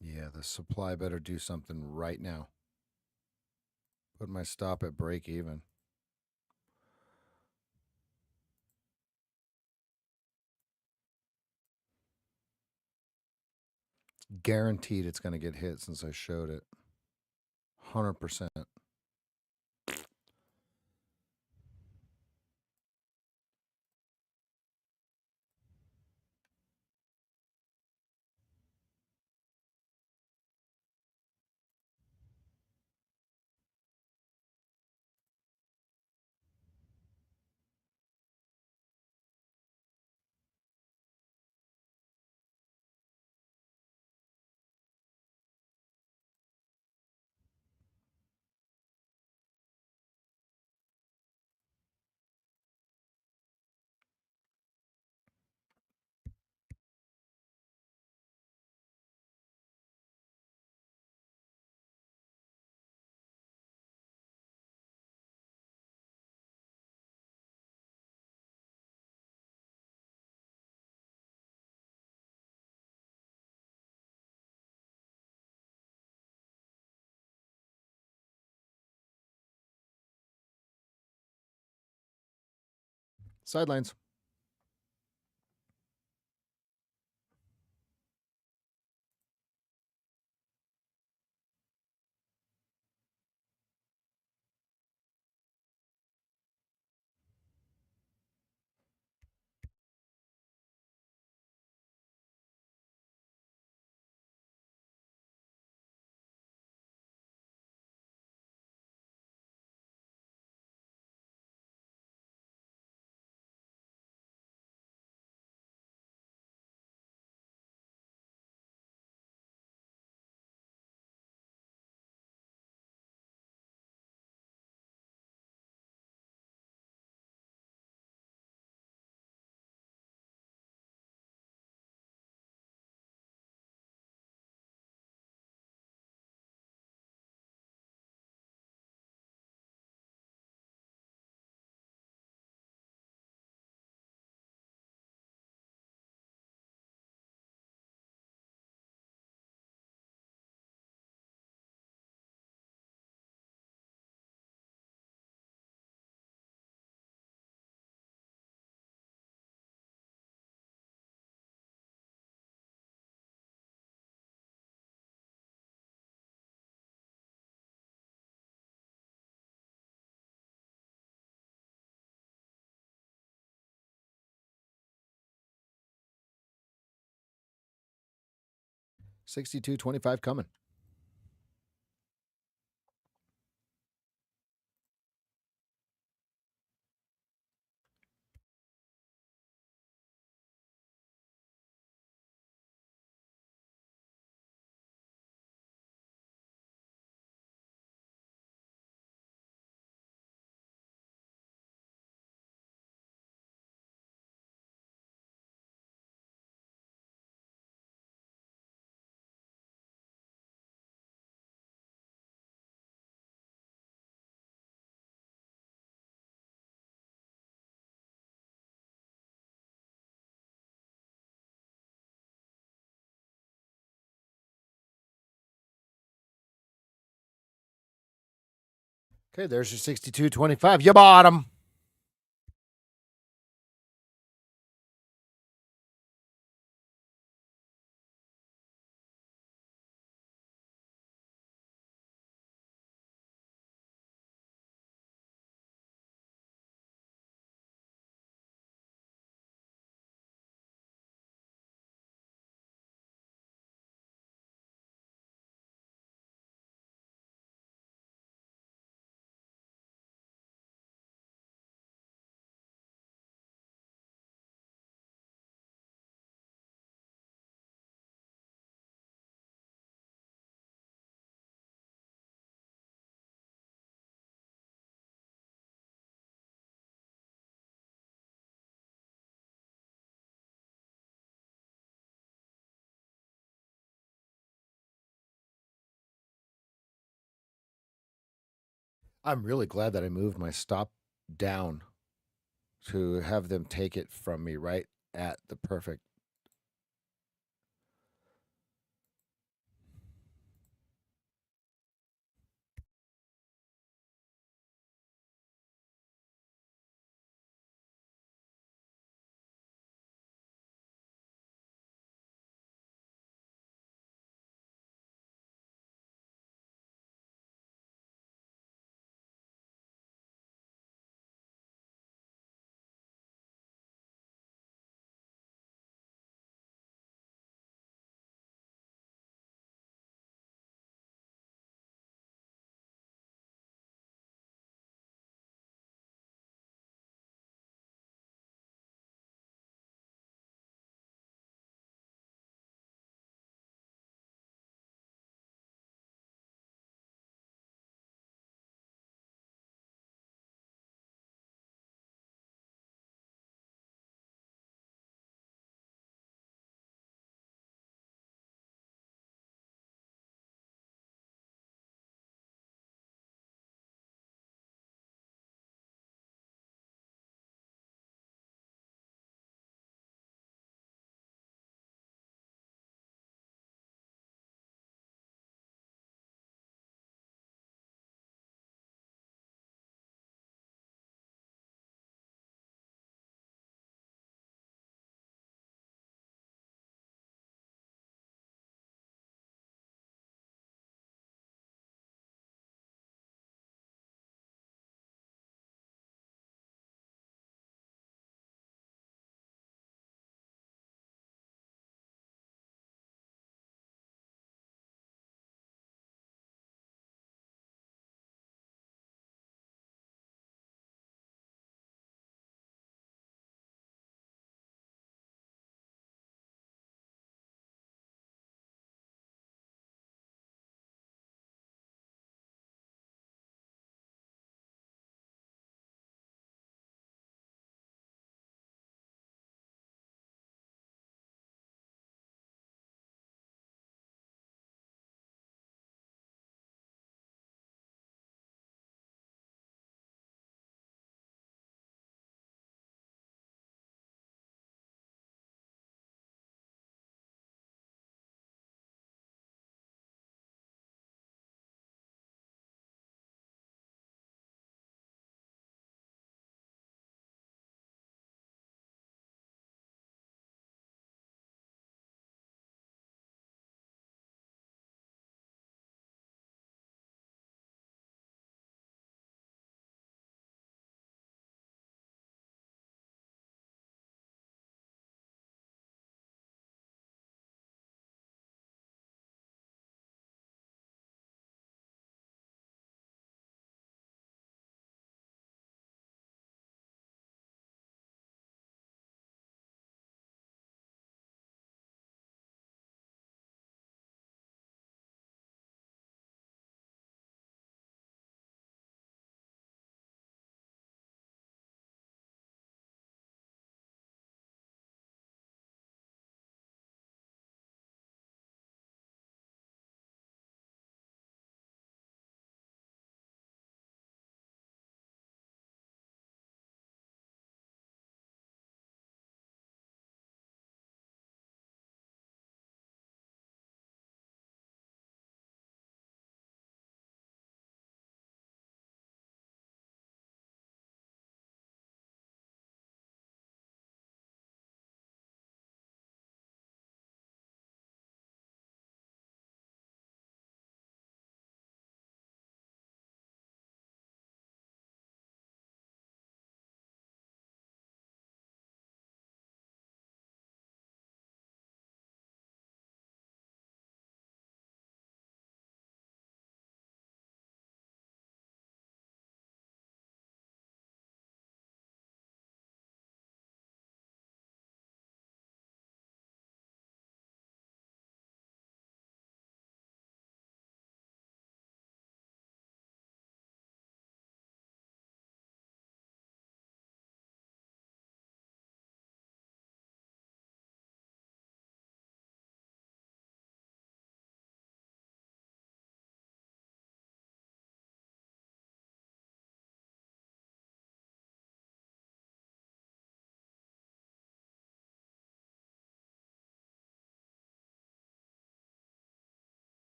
Yeah, the supply better do something right now. Put my stop at break even. Guaranteed it's going to get hit since I showed it. 100%. Sidelines. $62.25 coming. Okay, there's your 62.25. You bought them. I'm really glad that I moved my stop down to have them take it from me right at the perfect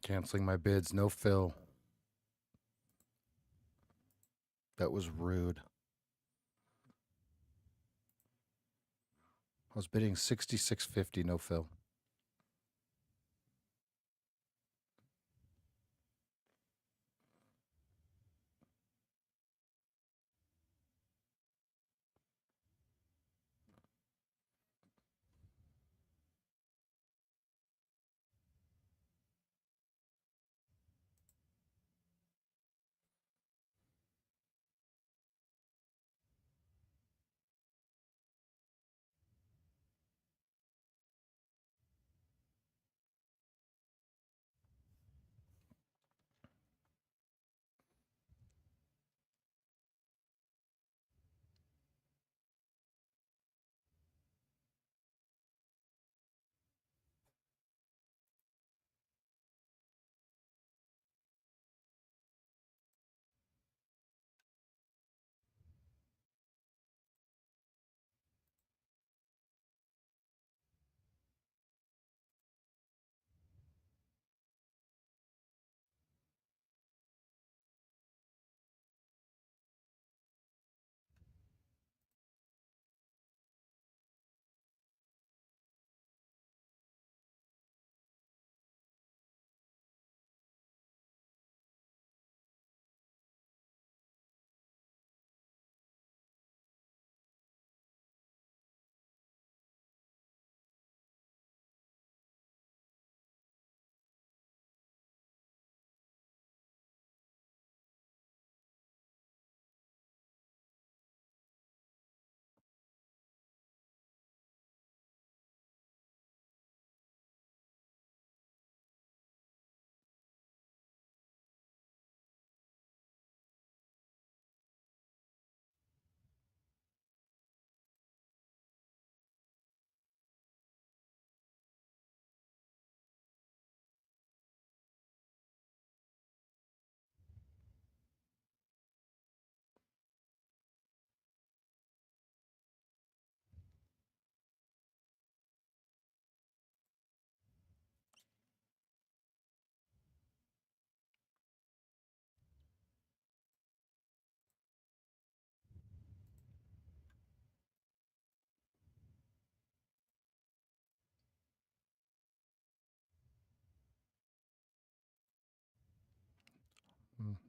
Canceling my bids. No fill. That was rude. I was bidding 66.50. No fill.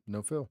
No fill.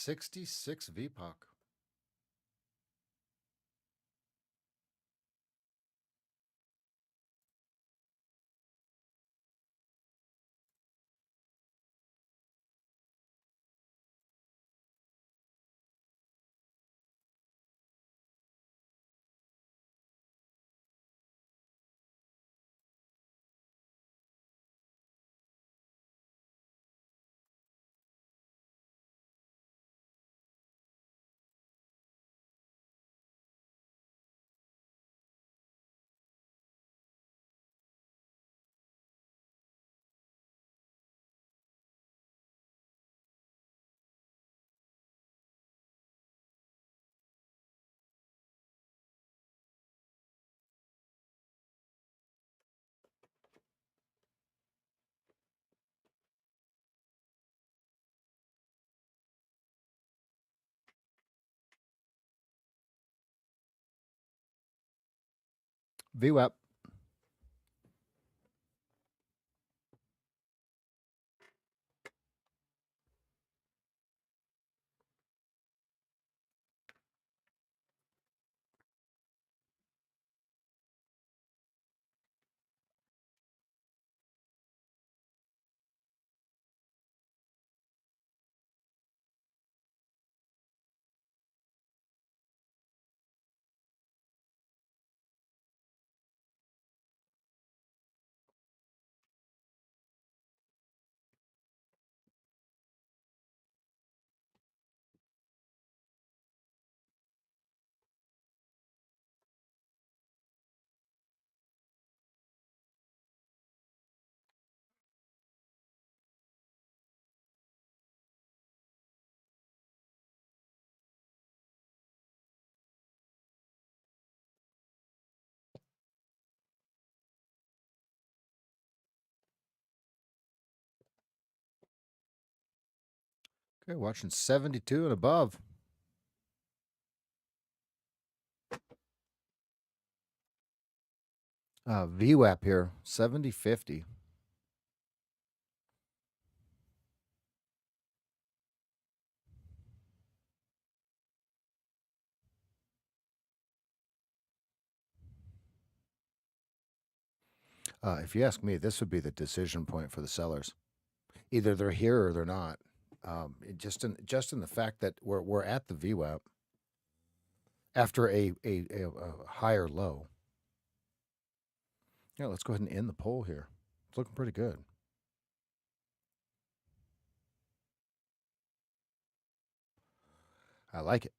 66 VPOC. VWAP. Okay, watching 72 and above. VWAP here, 70.50. If you ask me, this would be the decision point for the sellers. Either they're just or they're not. In the fact that we're at the VWAP after a higher low. Yeah, let's go ahead and end the poll here. It's looking pretty good. I like it.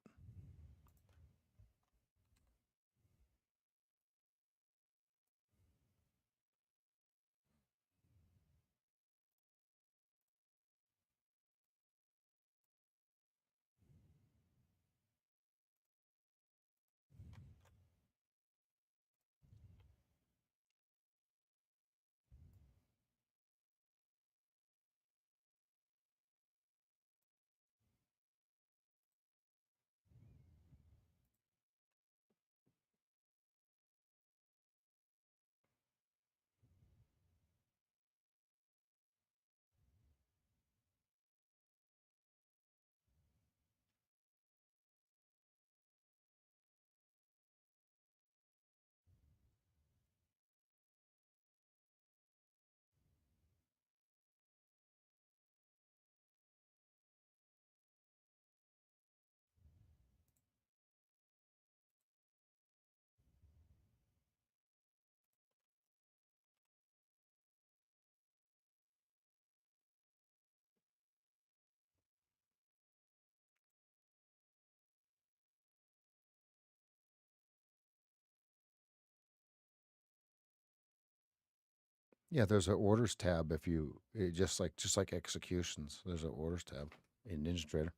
Yeah, there's an orders tab if you just like executions. There's an orders tab in NinjaTrader.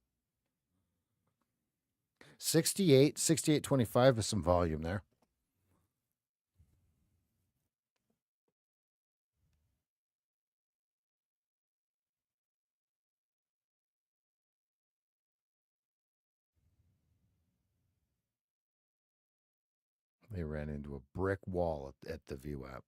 68, 68.25 is some volume there. They ran into a brick wall at the VWAP.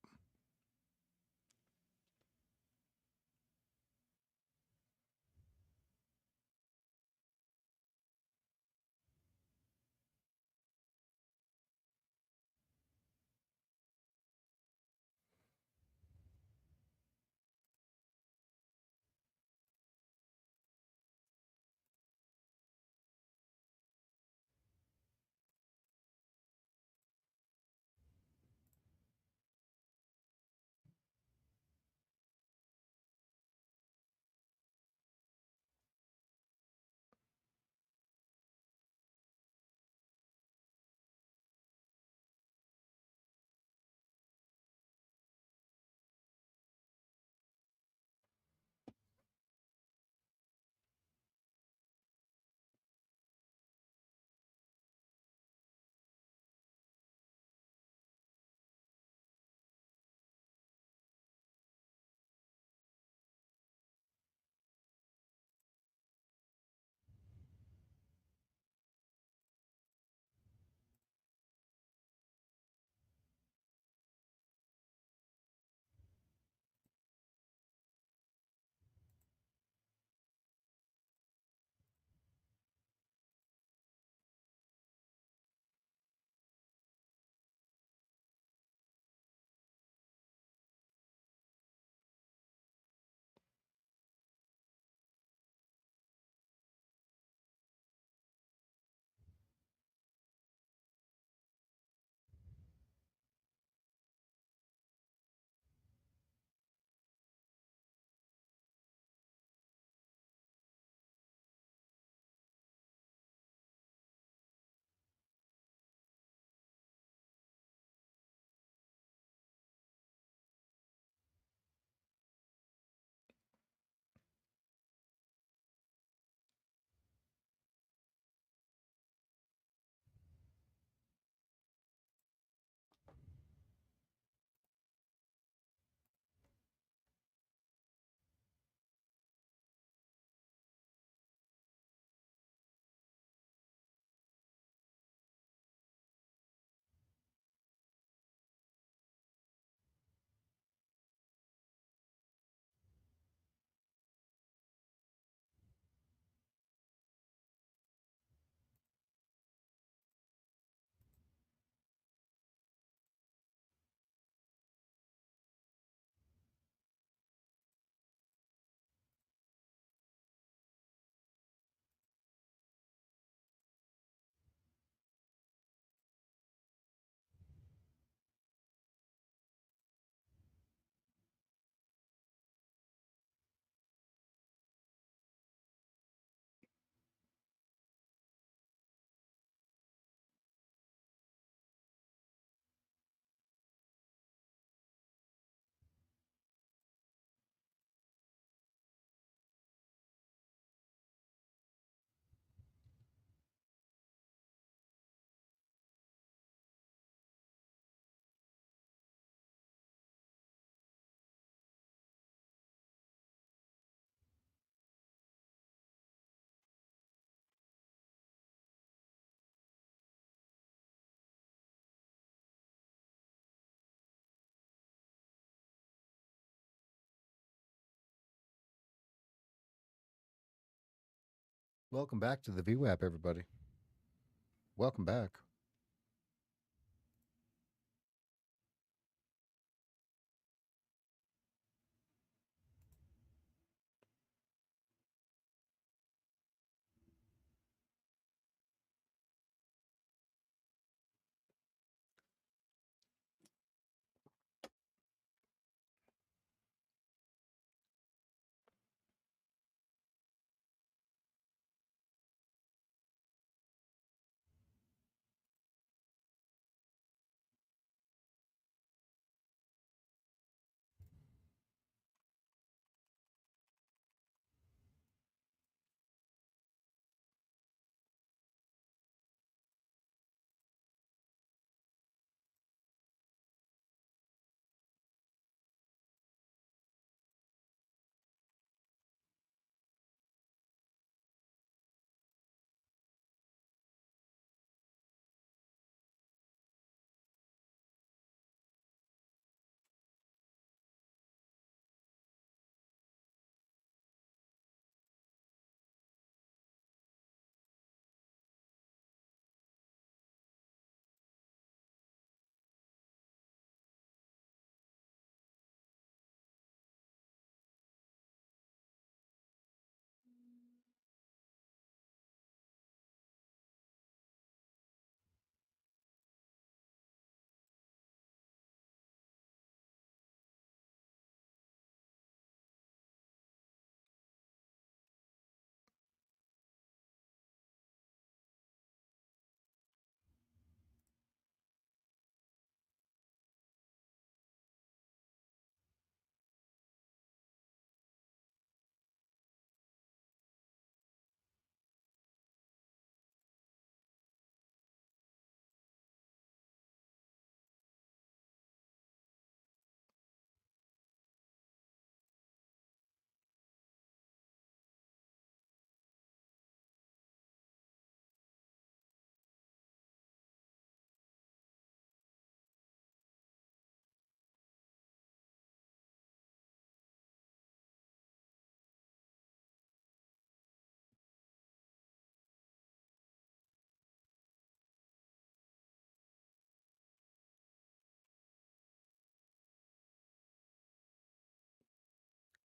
Welcome back to the VWAP, everybody. Welcome back.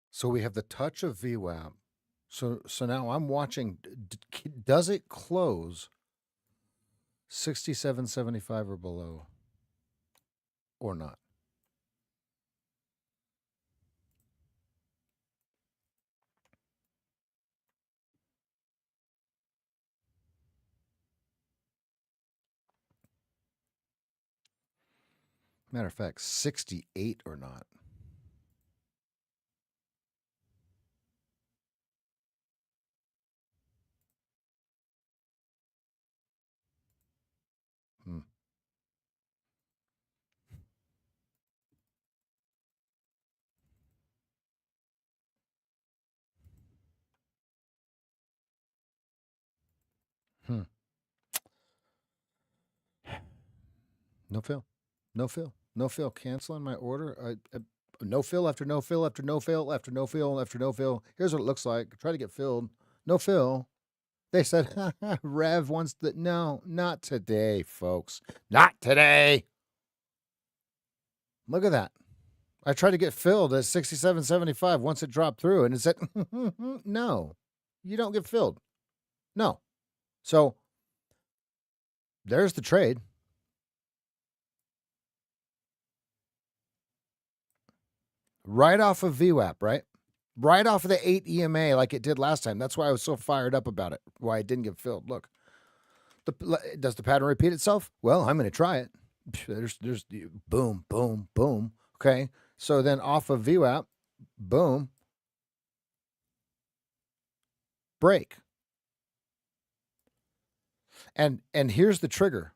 So we have the touch of VWAP. So now I'm watching. Does it close 67.75 or below, or not? Matter of fact, 68 or not. Hmm. Hmm. No fill. No fill. No fill. Canceling my order. No fill after no fill after no fill after no fill after no fill. Here's what it looks like. Try to get filled. No fill. They said, Rev wants the. No, not today, folks. Not today. Look at that. I tried to get filled at 67.75 once it dropped through, and it said, no, you don't get filled. No. So there's the trade. Right off of VWAP, right? Right off of the 8 EMA like it did last time. That's why I was so fired up about it, why it didn't get filled. Look, does the pattern repeat itself? Well, I'm going to try it. There's boom, boom, boom. Okay. So then off of VWAP, boom, break. And here's the trigger.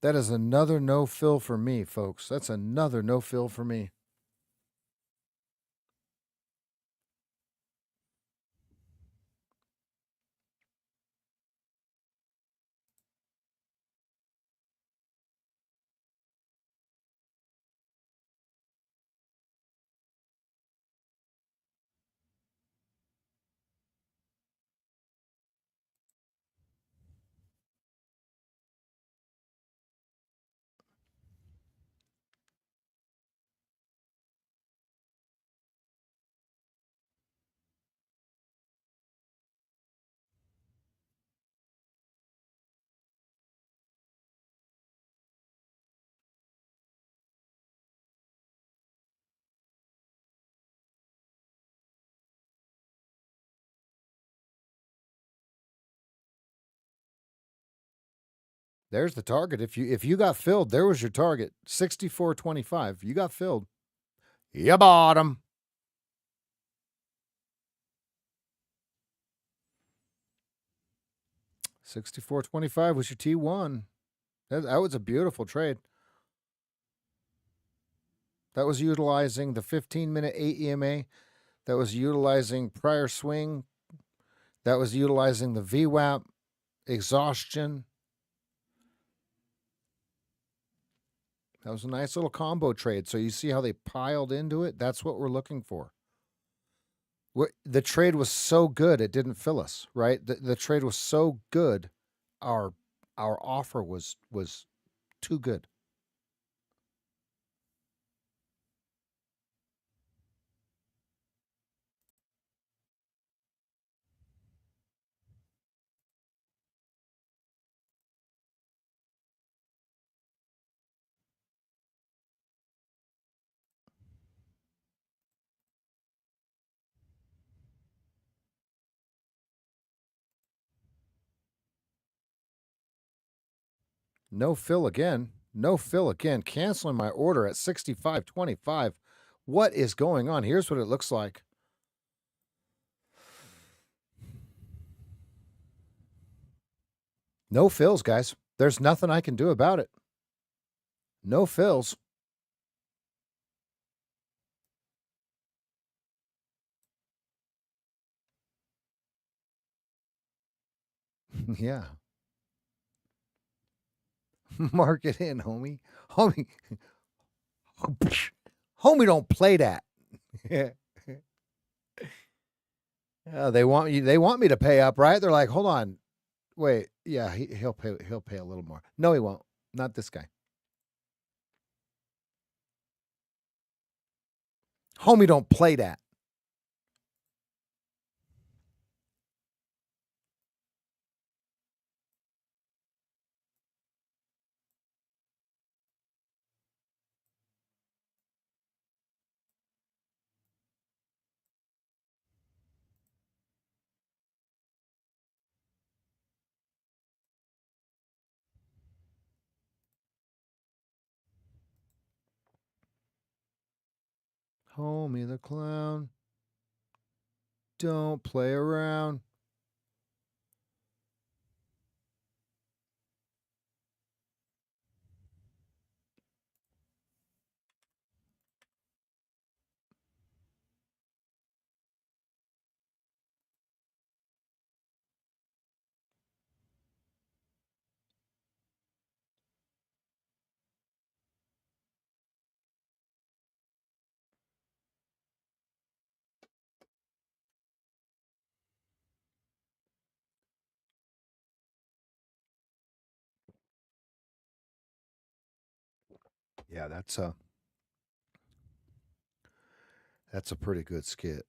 That is another no fill for me, folks. That's another no fill for me. There's the target. If you got filled, there was your target. 64.25. You got filled. You bought 'em. 64.25 was your T1. That was a beautiful trade. That was utilizing the 15-minute 8 EMA. That was utilizing prior swing. That was utilizing the VWAP, exhaustion. That was a nice little combo trade. So you see how they piled into it? That's what we're looking for. The trade was so good, it didn't fill us, right? The trade was so good, our offer was too good. No fill again. No fill again. Canceling my order at 65.25. What is going on? Here's what it looks like. No fills, guys. There's nothing I can do about it. No fills. Yeah. Mark it in, homie. Homie. Homie don't play that. They want me to pay up, right? They're like, "Hold on. Wait. Yeah, he'll pay a little more." No, he won't. Not this guy. Homie don't play that. Homie the clown. Don't play around. Yeah, that's a pretty good skit.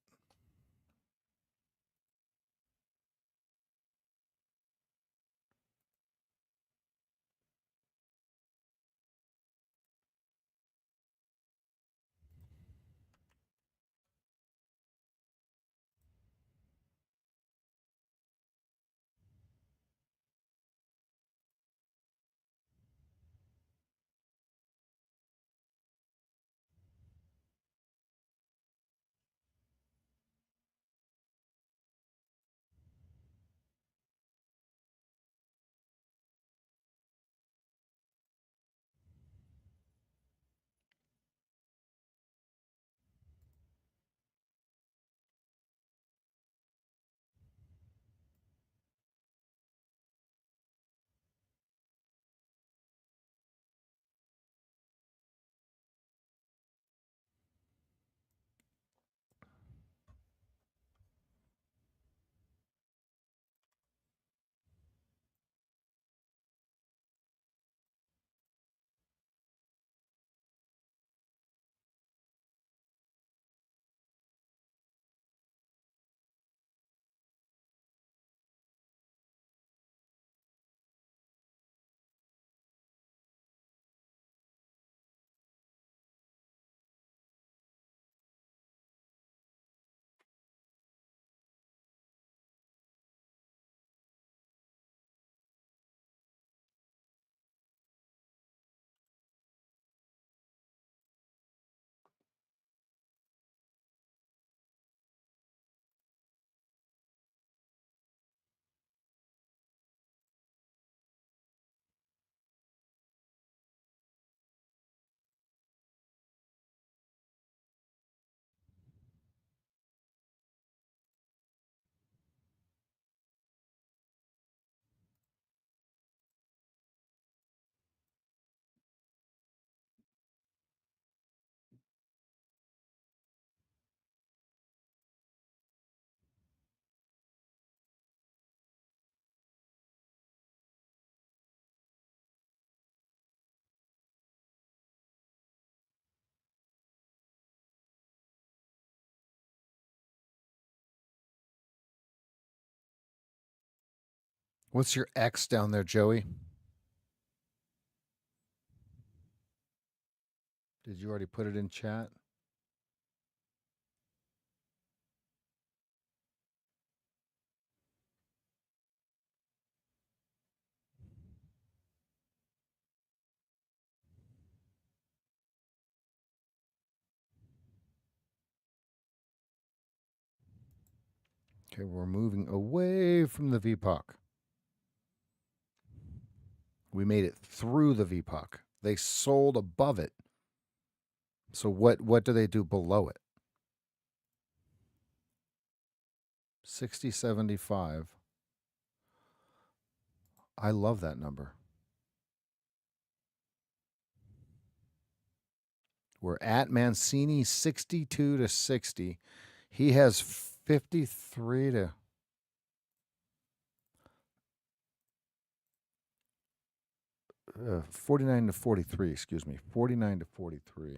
What's your X down there, Joey? Did you already put it in chat? Okay, we're moving away from the VPOC. We made it through the VPOC. They sold above it. So what do they do below it? 60.75. I love that number. We're at Mancini 62 to 60. He has 53 to 49 to 43, excuse me. 49 to 43.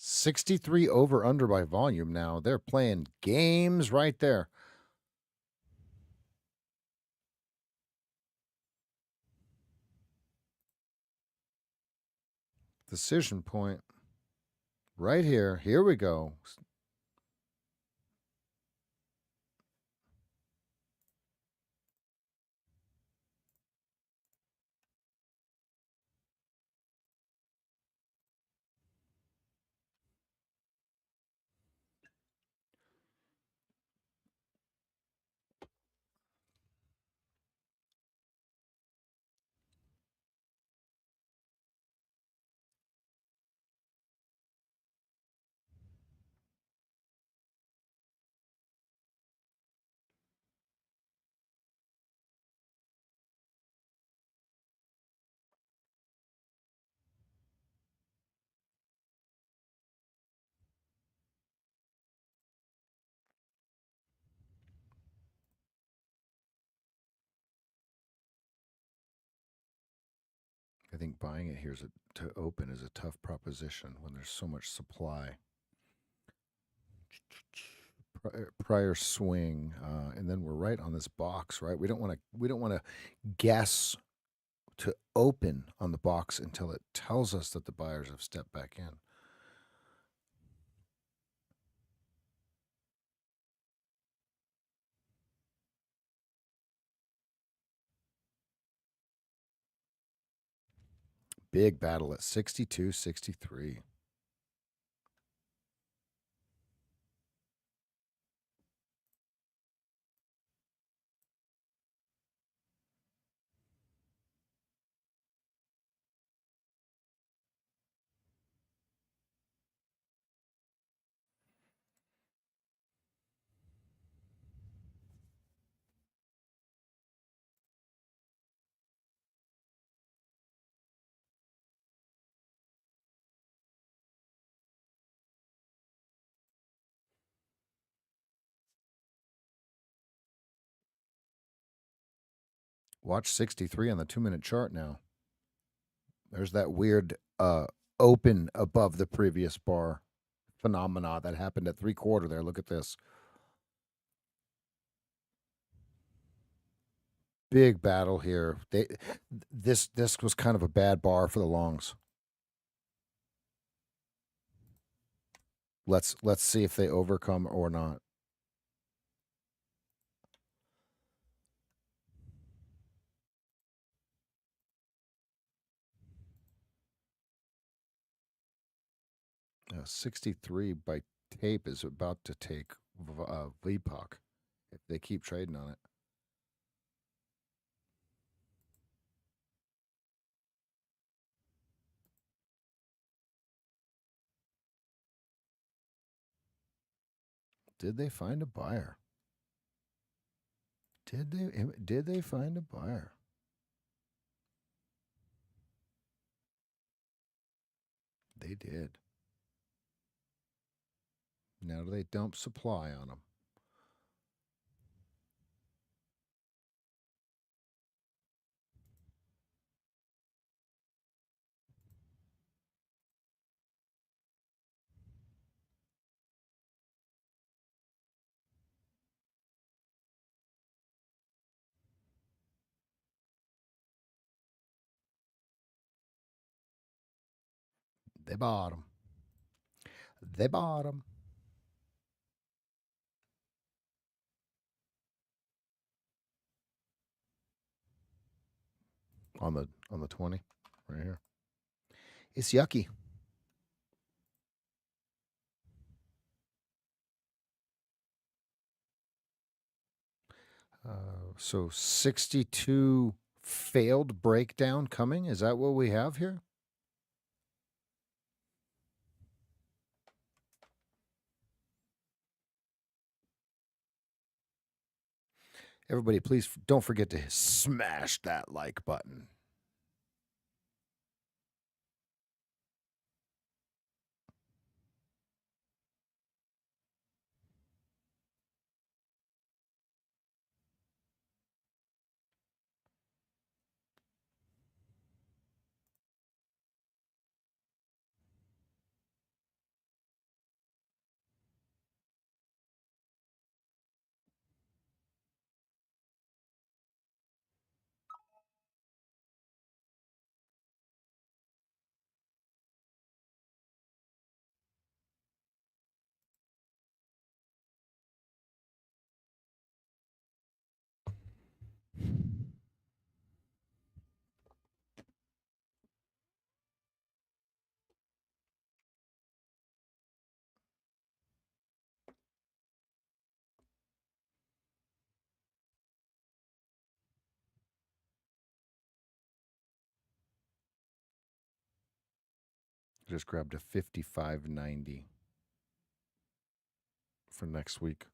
$63 over under by volume now. They're playing games right there. Decision point right here. Here we go. I think buying it here to open is a tough proposition when there's so much supply. Prior swing, and then we're right on this box, right? We don't want to guess to open on the box until it tells us that the buyers have stepped back in. Big battle at 62-63. Watch 63 on the 2-minute chart now. There's that weird open above the previous bar phenomena that happened at 3/4 there. Look at this. Big battle here. This was kind of a bad bar for the longs. Let's see if they overcome or not. Uh, 63 by tape is about to take VPOC if they keep trading on it. Did they find a buyer? Did they find a buyer? They did. Now do they dump supply on them? They bought them. They bought them. On the 20 right here. It's yucky. So 62 failed breakdown coming. Is that what we have here? Everybody, please don't forget to smash that like button. Just grabbed a 55.90 for next week.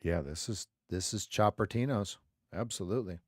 Yeah, this is Choppertino's. Absolutely.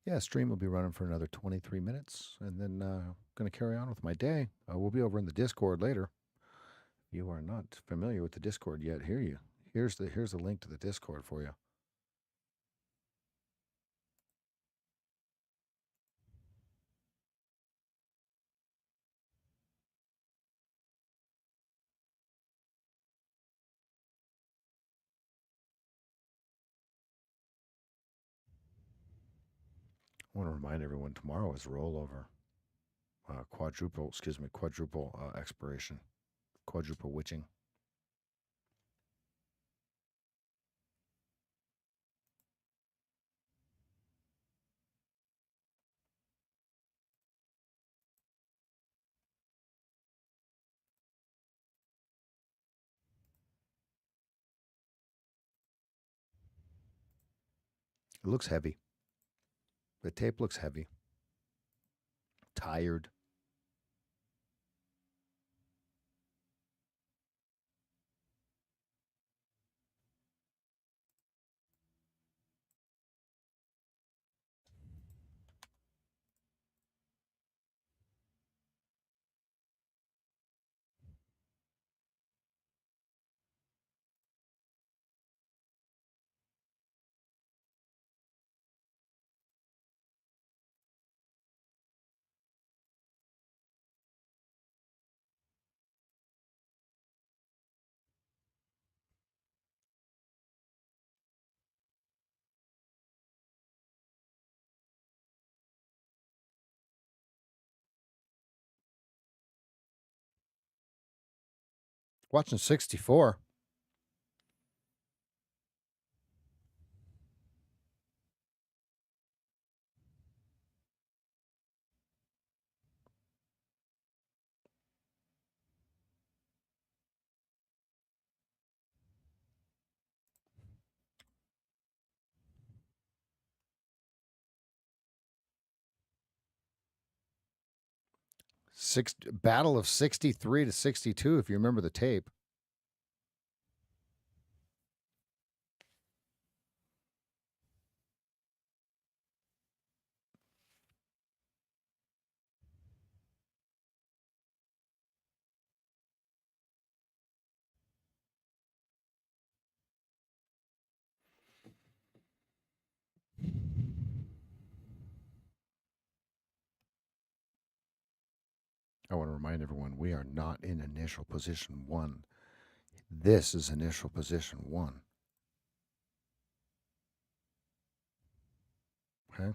Yeah, stream will be running for another 23 minutes, and then going to carry on with my day. We'll be over in the Discord later. If you are not familiar with the Discord yet, Here's the link to the Discord for you. I want to remind everyone tomorrow is rollover. Quadruple expiration. Quadruple witching. It looks heavy. The tape looks heavy. Tired. Watching 64. Battle of 63 to 62, if you remember the tape. I want to remind everyone we are not in initial position 1. This is initial position 1. Okay?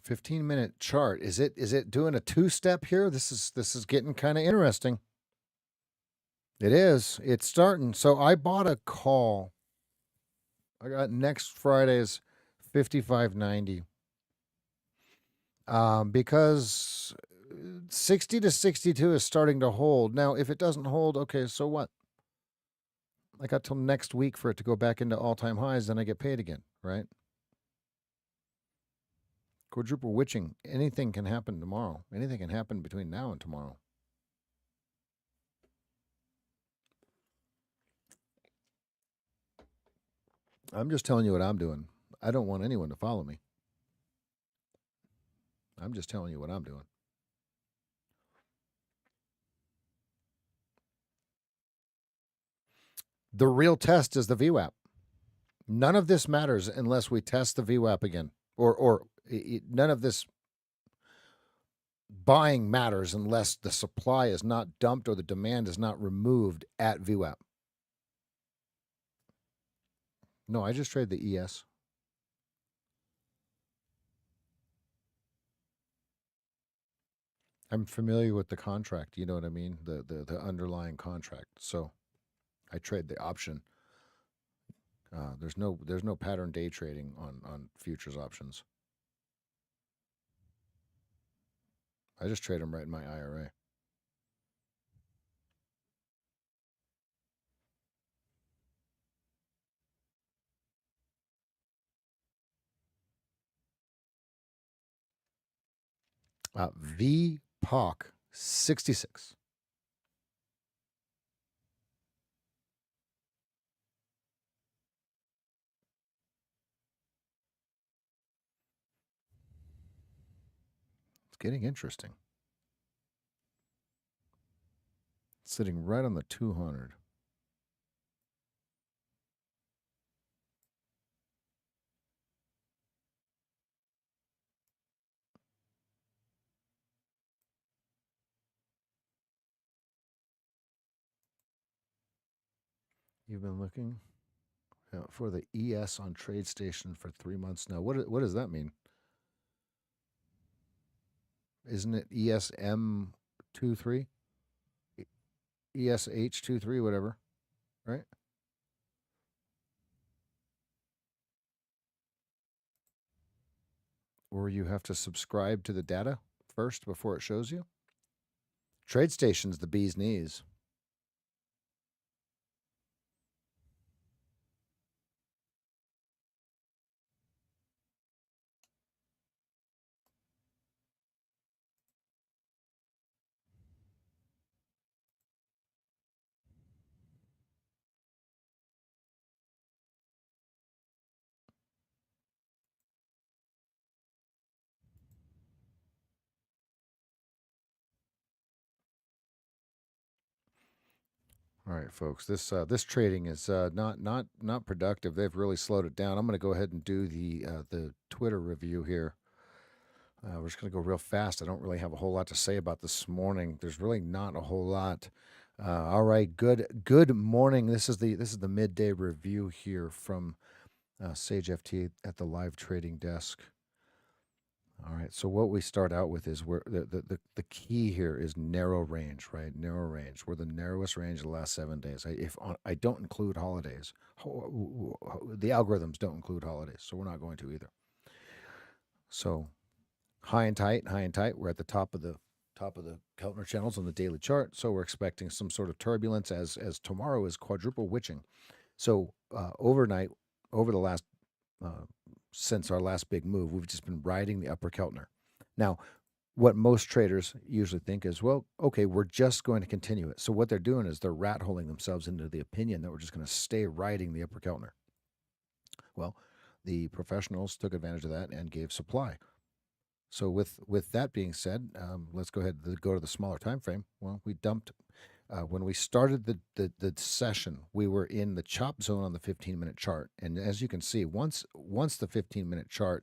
15-minute chart. Is it doing a two-step here? This is getting kind of interesting. It is. It's starting. So I bought a call. I got next Friday's 55.90. Because 60 to 62 is starting to hold. Now, if it doesn't hold, okay, so what? I got till next week for it to go back into all-time highs, then I get paid again, right? Quadruple witching. Anything can happen tomorrow. Anything can happen between now and tomorrow. I'm just telling you what I'm doing. I don't want anyone to follow me. I'm just telling you what I'm doing. The real test is the VWAP. None of this matters unless we test the VWAP again. Or none of this buying matters unless the supply is not dumped or the demand is not removed at VWAP. No, I just trade the ES. I'm familiar with the contract. You know what I mean? The underlying contract. So I trade the option. There's no pattern day trading on futures options. I just trade them right in my IRA. VPOC 66. It's getting interesting. It's sitting right on the 200. You've been looking for the ES on TradeStation for 3 months now. What does that mean? Isn't it ESM23? ESH23, whatever, right? Or you have to subscribe to the data first before it shows you? TradeStation's the bee's knees. All right, folks. This trading is not productive. They've really slowed it down. I'm going to go ahead and do the Twitter review here. We're just going to go real fast. I don't really have a whole lot to say about this morning. There's really not a whole lot. All right, good morning. This is the midday review here from SageFT at the live trading desk. All right, so what we start out with is the key here is narrow range, right? Narrow range. We're the narrowest range of the last 7 days. I don't include holidays. The algorithms don't include holidays, so we're not going to either. So high and tight. We're at the top of the Keltner channels on the daily chart. So we're expecting some sort of turbulence as tomorrow is quadruple witching. So overnight, over the last since our last big move, we've just been riding the upper Keltner. Now, what most traders usually think is, well, okay, we're just going to continue it. So what they're doing is they're rat holing themselves into the opinion that we're just going to stay riding the upper Keltner. Well, the professionals took advantage of that and gave supply. So with that being said, let's go ahead and go to the smaller time frame. Well, we dumped when we started the session. We were in the chop zone on the 15-minute chart, and as you can see, once the 15-minute chart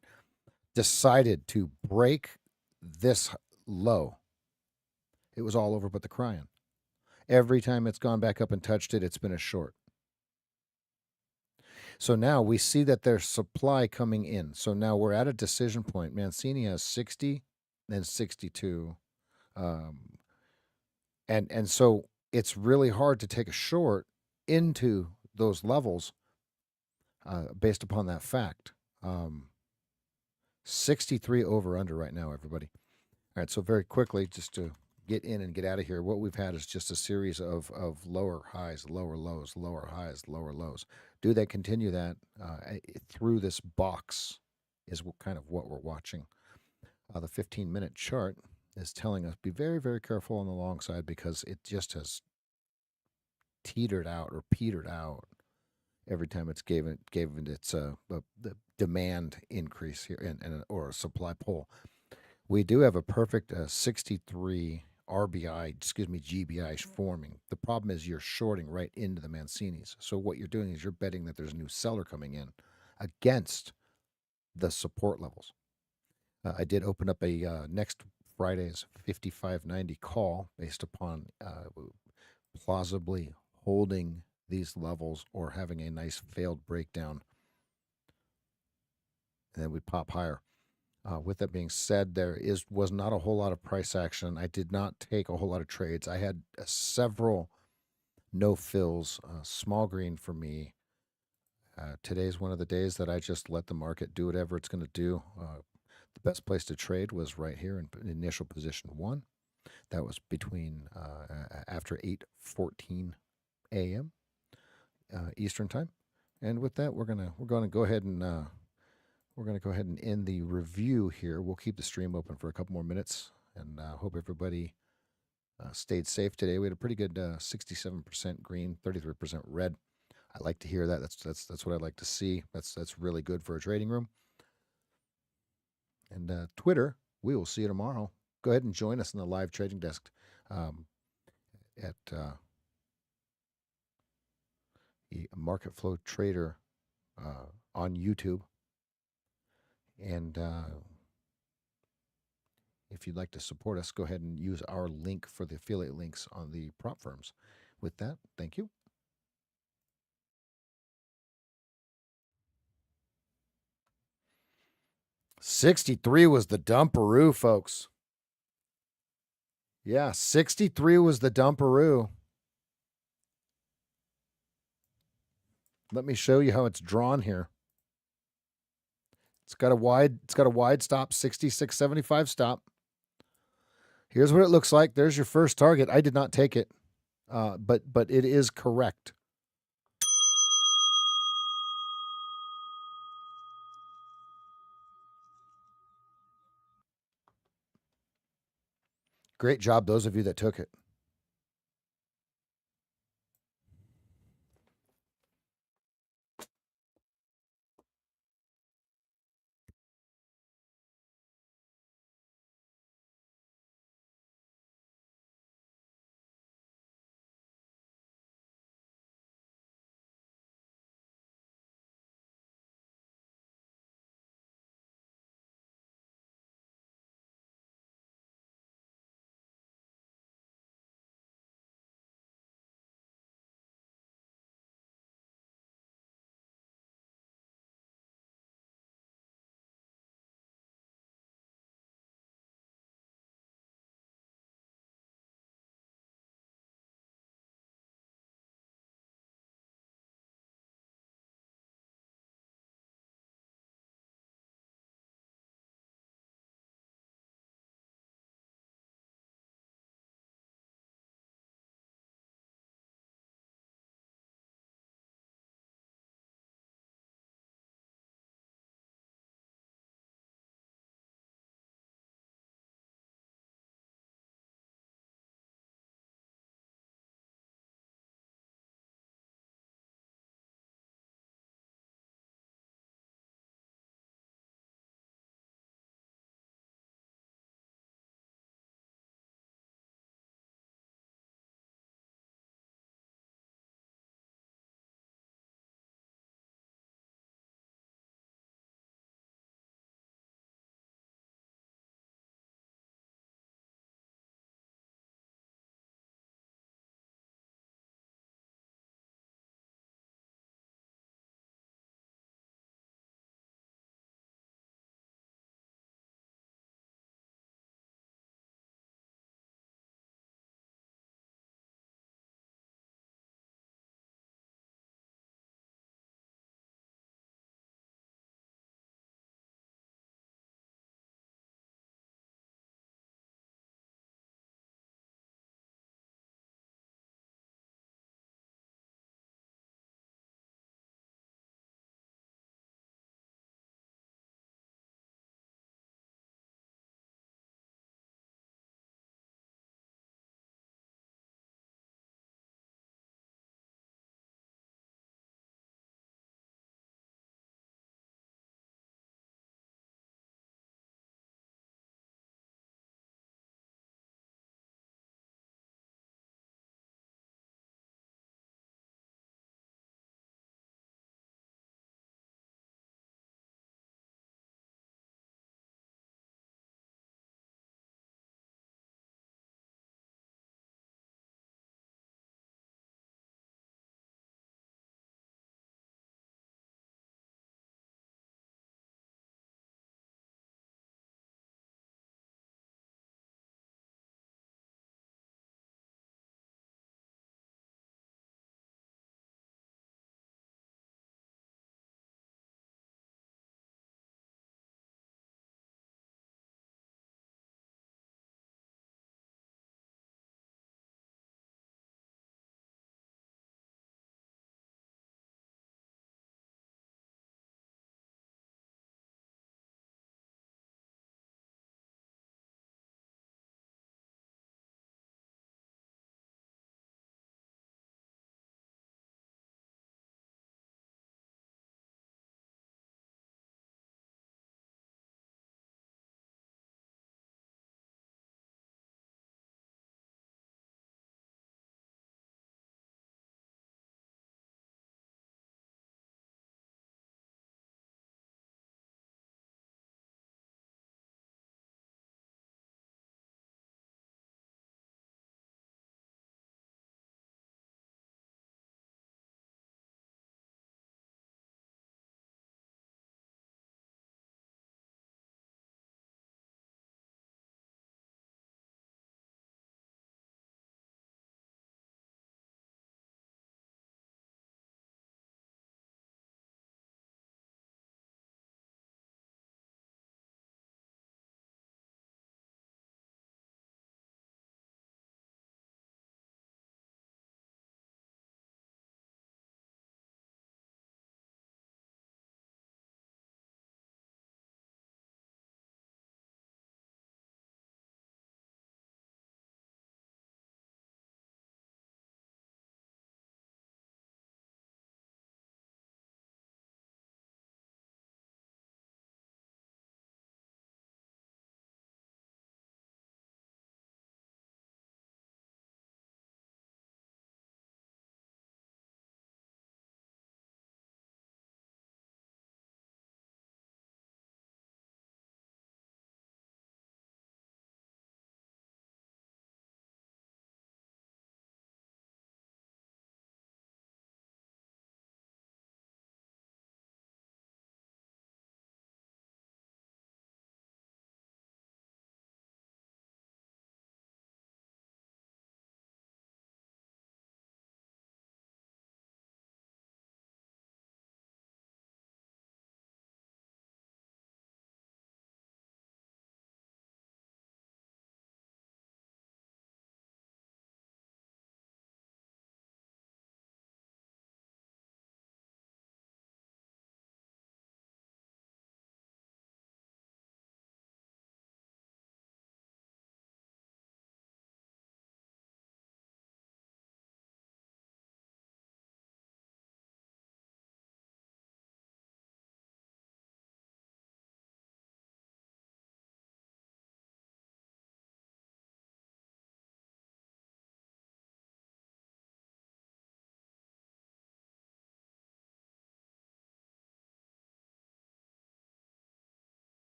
decided to break this low, it was all over but the crying. Every time it's gone back up and touched it, it's been a short. So now we see that there's supply coming in. So now we're at a decision point. Mancini has 60 and 62. And so it's really hard to take a short into those levels based upon that fact. 63 over under right now, everybody. All right, so very quickly, just to get in and get out of here, what we've had is just a series of lower highs, lower lows, lower highs, lower lows. Do they continue that through this box is kind of what we're watching. The 15-minute chart is telling us be very, very careful on the long side because it just has teetered out or petered out every time it's given its the demand increase here and or a supply pull. We do have a perfect 63 RBI, GBI forming. The problem is you're shorting right into the Mancinis. So what you're doing is you're betting that there's a new seller coming in against the support levels. I did open up a next Friday's 55.90 call based upon plausibly holding these levels or having a nice failed breakdown. And then we pop higher. With that being said, was not a whole lot of price action. I did not take a whole lot of trades. I had several no fills, small green for me. Today's one of the days that I just let the market do whatever it's going to do. The best place to trade was right here in initial position 1. That was between after 8:14 a.m. Eastern time. And with that, we're gonna go ahead and end the review here. We'll keep the stream open for a couple more minutes, and hope everybody stayed safe today. We had a pretty good 67% green, 33% red. I like to hear that. That's what I like to see. That's really good for a trading room. And Twitter, we will see you tomorrow. Go ahead and join us in the live trading desk at the Market Flow Trader on YouTube. And if you'd like to support us, go ahead and use our link for the affiliate links on the prop firms. With that, thank you. $63 was the dumperoo, folks. Yeah, $63 was the dumperoo. Let me show you how it's drawn here. It's got a wide stop, 66.75 stop. Here's what it looks like. There's your first target. I did not take it, but it is correct. Great job, those of you that took it.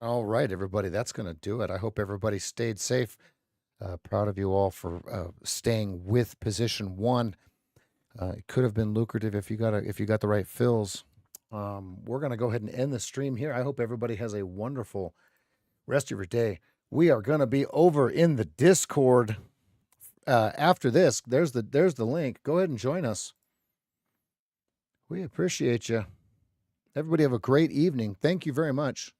All right, everybody, that's going to do it. I hope everybody stayed safe. Proud of you all for staying with position one. It could have been lucrative if you got the right fills. We're going to go ahead and end the stream here. I hope everybody has a wonderful rest of your day. We are going to be over in the Discord after this. There's the link. Go ahead and join us. We appreciate you. Everybody have a great evening. Thank you very much.